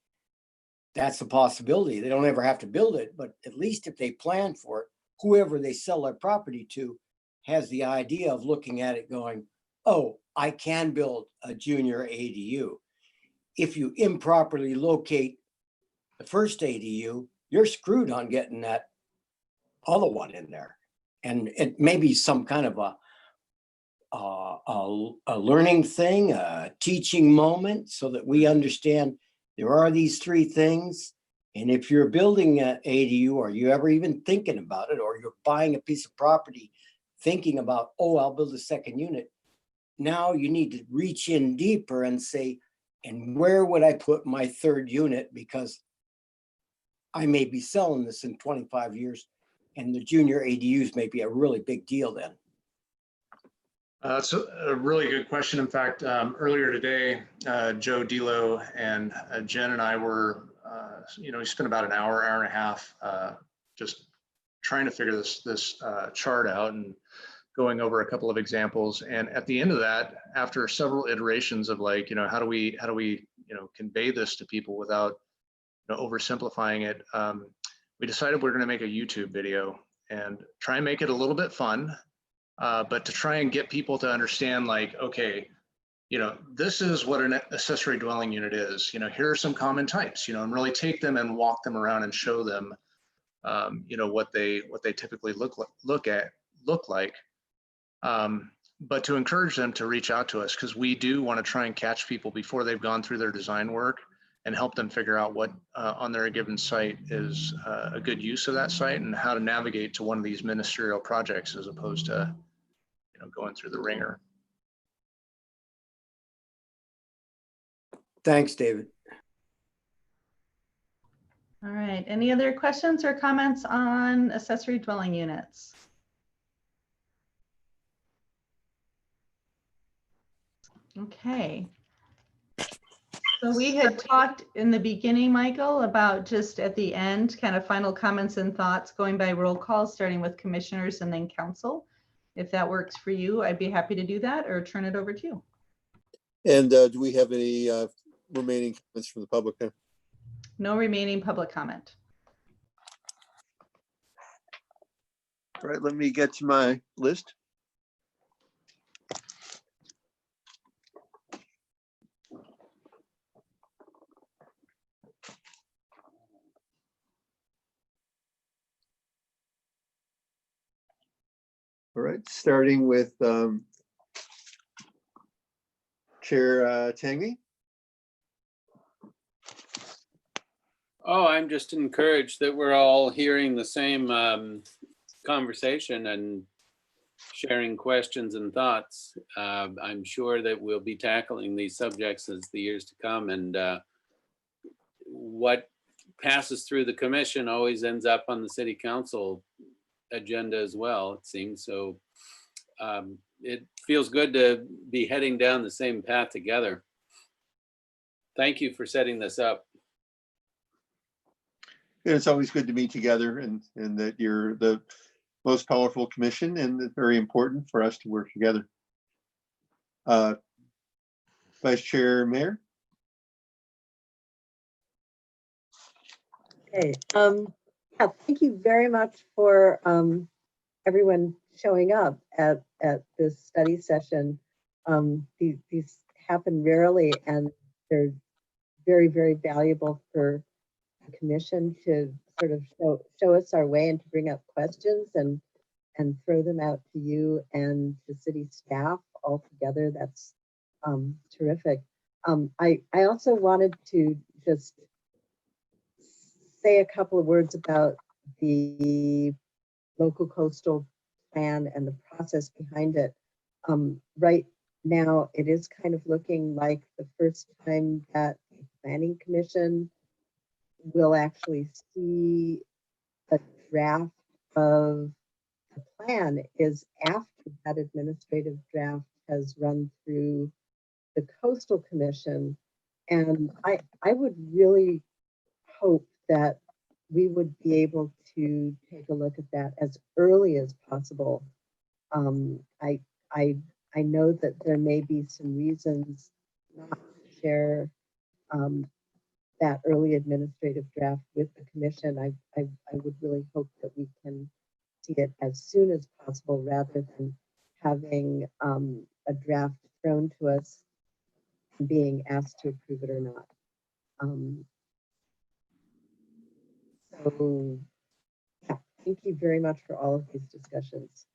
Speaker 11: that's a possibility. They don't ever have to build it, but at least if they plan for it, whoever they sell their property to has the idea of looking at it going, oh, I can build a junior ADU. If you improperly locate the first ADU, you're screwed on getting that other one in there. And it may be some kind of a learning thing, a teaching moment, so that we understand there are these three things. And if you're building an ADU, or you ever even thinking about it, or you're buying a piece of property thinking about, oh, I'll build a second unit, now you need to reach in deeper and say, and where would I put my third unit? Because I may be selling this in 25 years, and the junior ADUs may be a really big deal then.
Speaker 1: That's a really good question. In fact, earlier today, Joe Delo and Jen and I were, we spent about an hour and a half just trying to figure this chart out and going over a couple of examples. And at the end of that, after several iterations of like, how do we convey this to people without oversimplifying it, we decided we're going to make a YouTube video and try and make it a little bit fun. But to try and get people to understand, like, okay, this is what an accessory dwelling unit is. Here are some common types. And really take them and walk them around and show them, what they typically look like. But to encourage them to reach out to us, because we do want to try and catch people before they've gone through their design work and help them figure out what on their given site is a good use of that site and how to navigate to one of these ministerial projects as opposed to going through the ringer.
Speaker 11: Thanks, David.
Speaker 3: All right, any other questions or comments on accessory dwelling units? Okay. So we had talked in the beginning, Michael, about just at the end, kind of final comments and thoughts going by roll call, starting with commissioners and then council. If that works for you, I'd be happy to do that or turn it over to you.
Speaker 13: And do we have any remaining comments from the public there?
Speaker 3: No remaining public comment.
Speaker 13: All right, let me get to my list. All right, starting with Chair Tangney.
Speaker 8: Oh, I'm just encouraged that we're all hearing the same conversation and sharing questions and thoughts. I'm sure that we'll be tackling these subjects as the years to come, and what passes through the commission always ends up on the city council agenda as well, it seems. So it feels good to be heading down the same path together. Thank you for setting this up.
Speaker 13: And it's always good to meet together, and that you're the most powerful commission, and it's very important for us to work together. Vice Chair Mayor.
Speaker 9: Okay, yeah, thank you very much for everyone showing up at this study session. These happen rarely, and they're very, very valuable for the commission to sort of show us our way and to bring up questions and throw them out to you and to city staff all together. That's terrific. I also wanted to just say a couple of words about the local coastal plan and the process behind it. Right now, it is kind of looking like the first time that the Planning Commission will actually see a draft of the plan is after that administrative draft has run through the Coastal Commission. And I would really hope that we would be able to take a look at that as early as possible. I know that there may be some reasons not to share that early administrative draft with the commission. I would really hope that we can see it as soon as possible rather than having a draft thrown to us and being asked to approve it or not. So yeah, thank you very much for all of these discussions.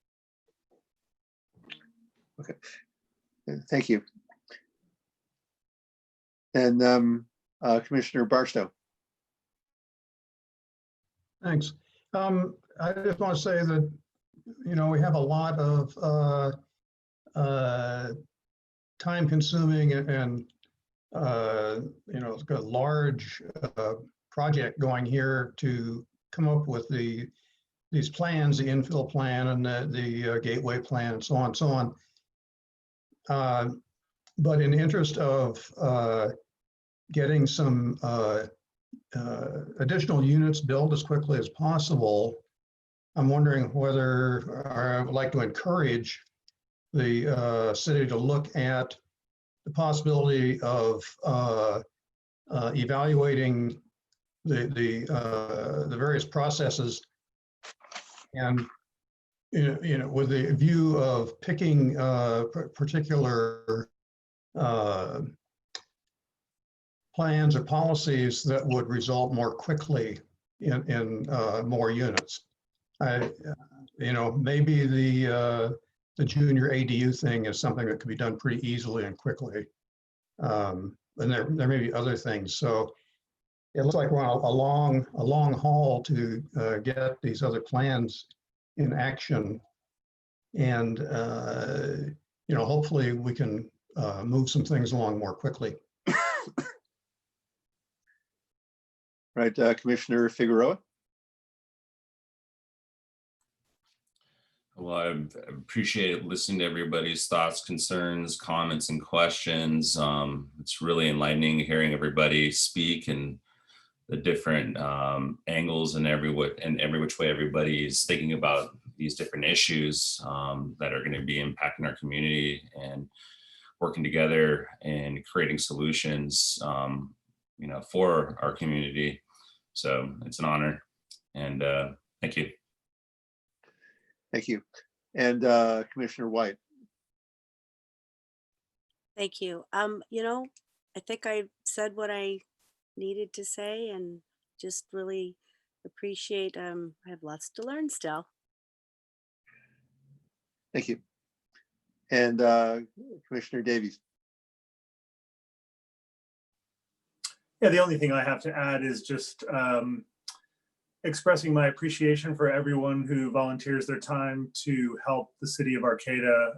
Speaker 13: Okay, thank you. And Commissioner Barstow.
Speaker 5: Thanks. I just want to say that, you know, we have a lot of time consuming and you know, a large project going here to come up with these plans, the infill plan and the gateway plan and so on and so on. But in the interest of getting some additional units built as quickly as possible, I'm wondering whether I would like to encourage the city to look at the possibility of evaluating the various processes, and you know, with the view of picking particular plans or policies that would result more quickly in more units. You know, maybe the junior ADU thing is something that could be done pretty easily and quickly. And there may be other things. So it looks like we're on a long haul to get these other plans in action. And, you know, hopefully we can move some things along more quickly.
Speaker 13: Right, Commissioner Figueroa.
Speaker 7: Well, I appreciate listening to everybody's thoughts, concerns, comments, and questions. It's really enlightening hearing everybody speak and the different angles and every which way everybody is thinking about these different issues that are going to be impacting our community, and working together and creating solutions, you know, for our community. So it's an honor, and thank you.
Speaker 13: Thank you. And Commissioner White.
Speaker 2: Thank you. You know, I think I said what I needed to say, and just really appreciate, I have lots to learn still.
Speaker 13: Thank you. And Commissioner Davies.
Speaker 10: Yeah, the only thing I have to add is just expressing my appreciation for everyone who volunteers their time to help the city of Arcata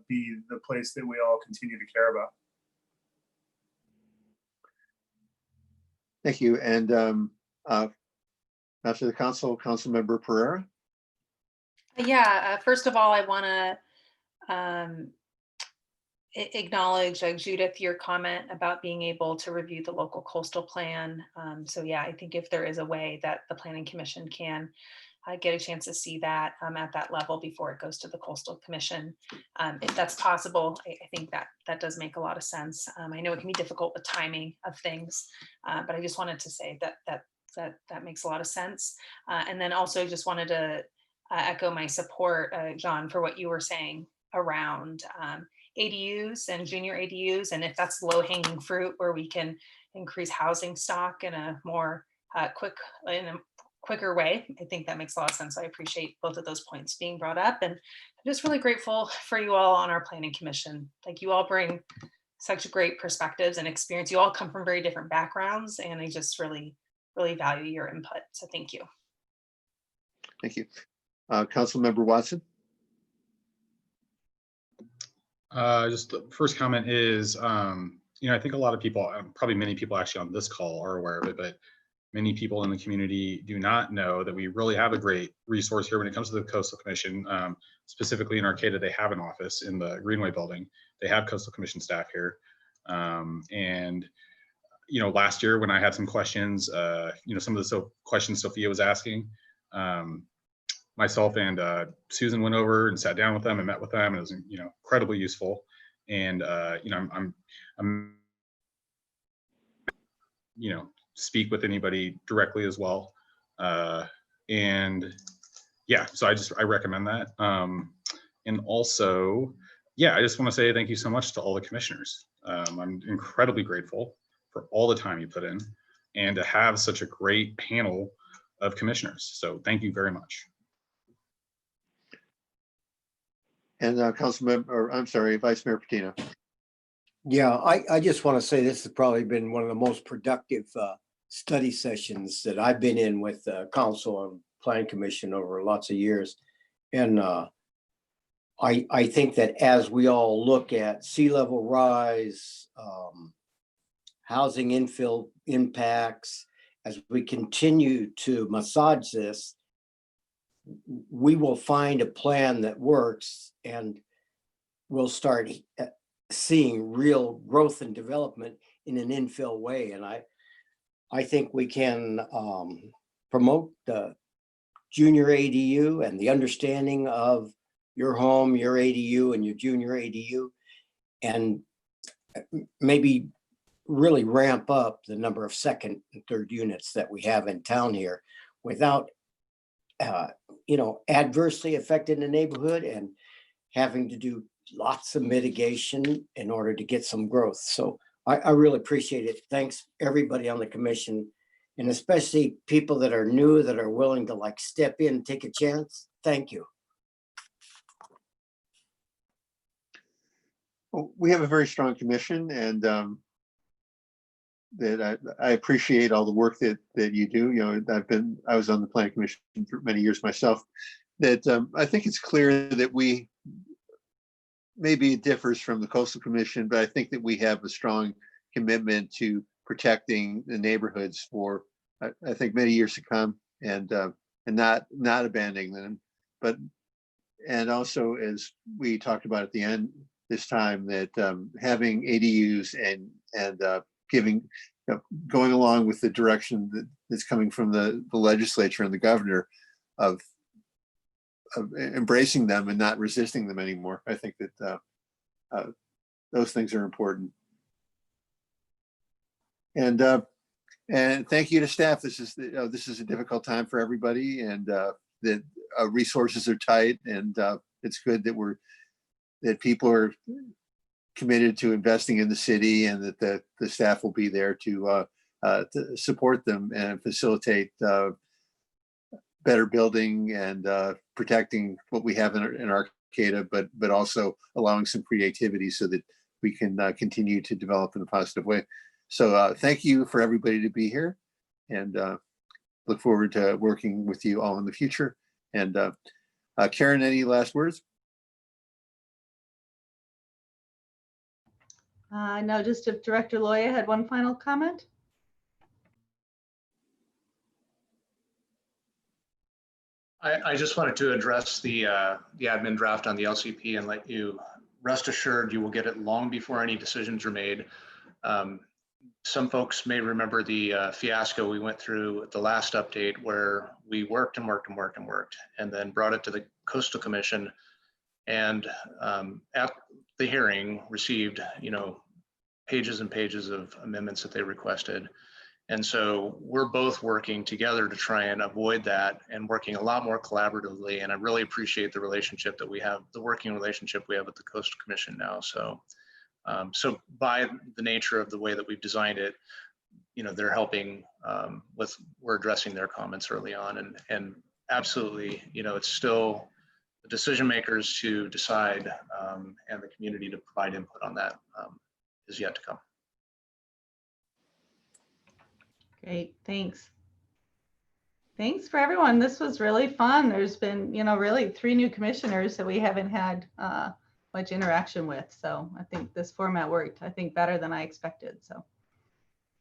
Speaker 10: be the place that we all continue to care about.
Speaker 13: Thank you. And now to the Councilmember Pereira.
Speaker 12: Yeah, first of all, I want to acknowledge, Judith, your comment about being able to review the local coastal plan. So yeah, I think if there is a way that the Planning Commission can get a chance to see that at that level before it goes to the Coastal Commission, if that's possible, I think that does make a lot of sense. I know it can be difficult with timing of things, but I just wanted to say that that's that makes a lot of sense. And then also just wanted to echo my support, John, for what you were saying around ADUs and junior ADUs, and if that's low hanging fruit where we can increase housing stock in a more quicker way, I think that makes a lot of sense. I appreciate both of those points being brought up, and I'm just really grateful for you all on our planning commission. Like, you all bring such great perspectives and experience. You all come from very different backgrounds, and I just really value your input. So thank you.
Speaker 13: Thank you. Councilmember Watson.
Speaker 4: Just the first comment is, I think a lot of people, probably many people actually on this call are aware of it, but many people in the community do not know that we really have a great resource here when it comes to the Coastal Commission. Specifically in Arcata, they have an office in the Greenway building. They have Coastal Commission staff here. And last year when I had some questions, some of the questions Sophia was asking, myself and Susan went over and sat down with them and met with them. It was, incredibly useful. And, I'm speak with anybody directly as well. And yeah, so I recommend that. And also, I just want to say thank you so much to all the commissioners. I'm incredibly grateful for all the time you put in and to have such a great panel of commissioners. So thank you very much.
Speaker 13: And Vice Mayor Patino.
Speaker 11: Yeah, I just want to say this has probably been one of the most productive study sessions that I've been in with Council and Planning Commission over lots of years. And I think that as we all look at sea level rise, housing infill impacts, as we continue to massage this, we will find a plan that works, and we'll start seeing real growth and development in an infill way. And I think we can promote the junior ADU and the understanding of your home, your ADU, and your junior ADU, and maybe really ramp up the number of second and third units that we have in town here without adversely affecting the neighborhood and having to do lots of mitigation in order to get some growth. So I really appreciate it. Thanks everybody on the commission, and especially people that are new, that are willing to step in and take a chance. Thank you.
Speaker 13: Well, we have a very strong commission, and that I appreciate all the work that you do. I was on the planning commission for many years myself. That I think it's clear that maybe it differs from the Coastal Commission, but I think that we have a strong commitment to protecting the neighborhoods for I think many years to come, and not abandoning them. And also, as we talked about at the end this time, that having ADUs and going along with the direction that's coming from the legislature and the governor of embracing them and not resisting them anymore. I think that those things are important. And thank you to staff. This is a difficult time for everybody, and that resources are tight, and it's good that people are committed to investing in the city, and that the staff will be there to support them and facilitate better building and protecting what we have in Arcata, but also allowing some creativity so that we can continue to develop in a positive way. So thank you for everybody to be here, and look forward to working with you all in the future. And Karen, any last words?
Speaker 3: No, just if Director Loya had one final comment.
Speaker 1: I just wanted to address the admin draft on the LCP and let you rest assured you will get it long before any decisions are made. Some folks may remember the fiasco we went through at the last update, where we worked and then brought it to the Coastal Commission, and at the hearing received pages and pages of amendments that they requested. And so we're both working together to try and avoid that and working a lot more collaboratively. And I really appreciate the relationship that we have, the working relationship we have with the Coastal Commission now. So, so by the nature of the way that we've designed it, you know, they're helping with, we're addressing their comments early on, and absolutely, you know, it's still the decision makers to decide and the community to provide input on that is yet to come.
Speaker 3: Great, thanks. Thanks for everyone. This was really fun. There's been, you know, really 3 new commissioners that we haven't had much interaction with. So I think this format worked, I think, better than I expected. So,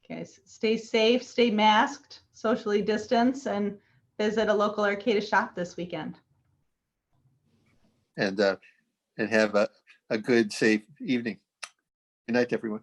Speaker 3: okay, stay safe, stay masked, socially distance, and visit a local Arcata shop this weekend.
Speaker 13: And have a good, safe evening. Good night, everyone.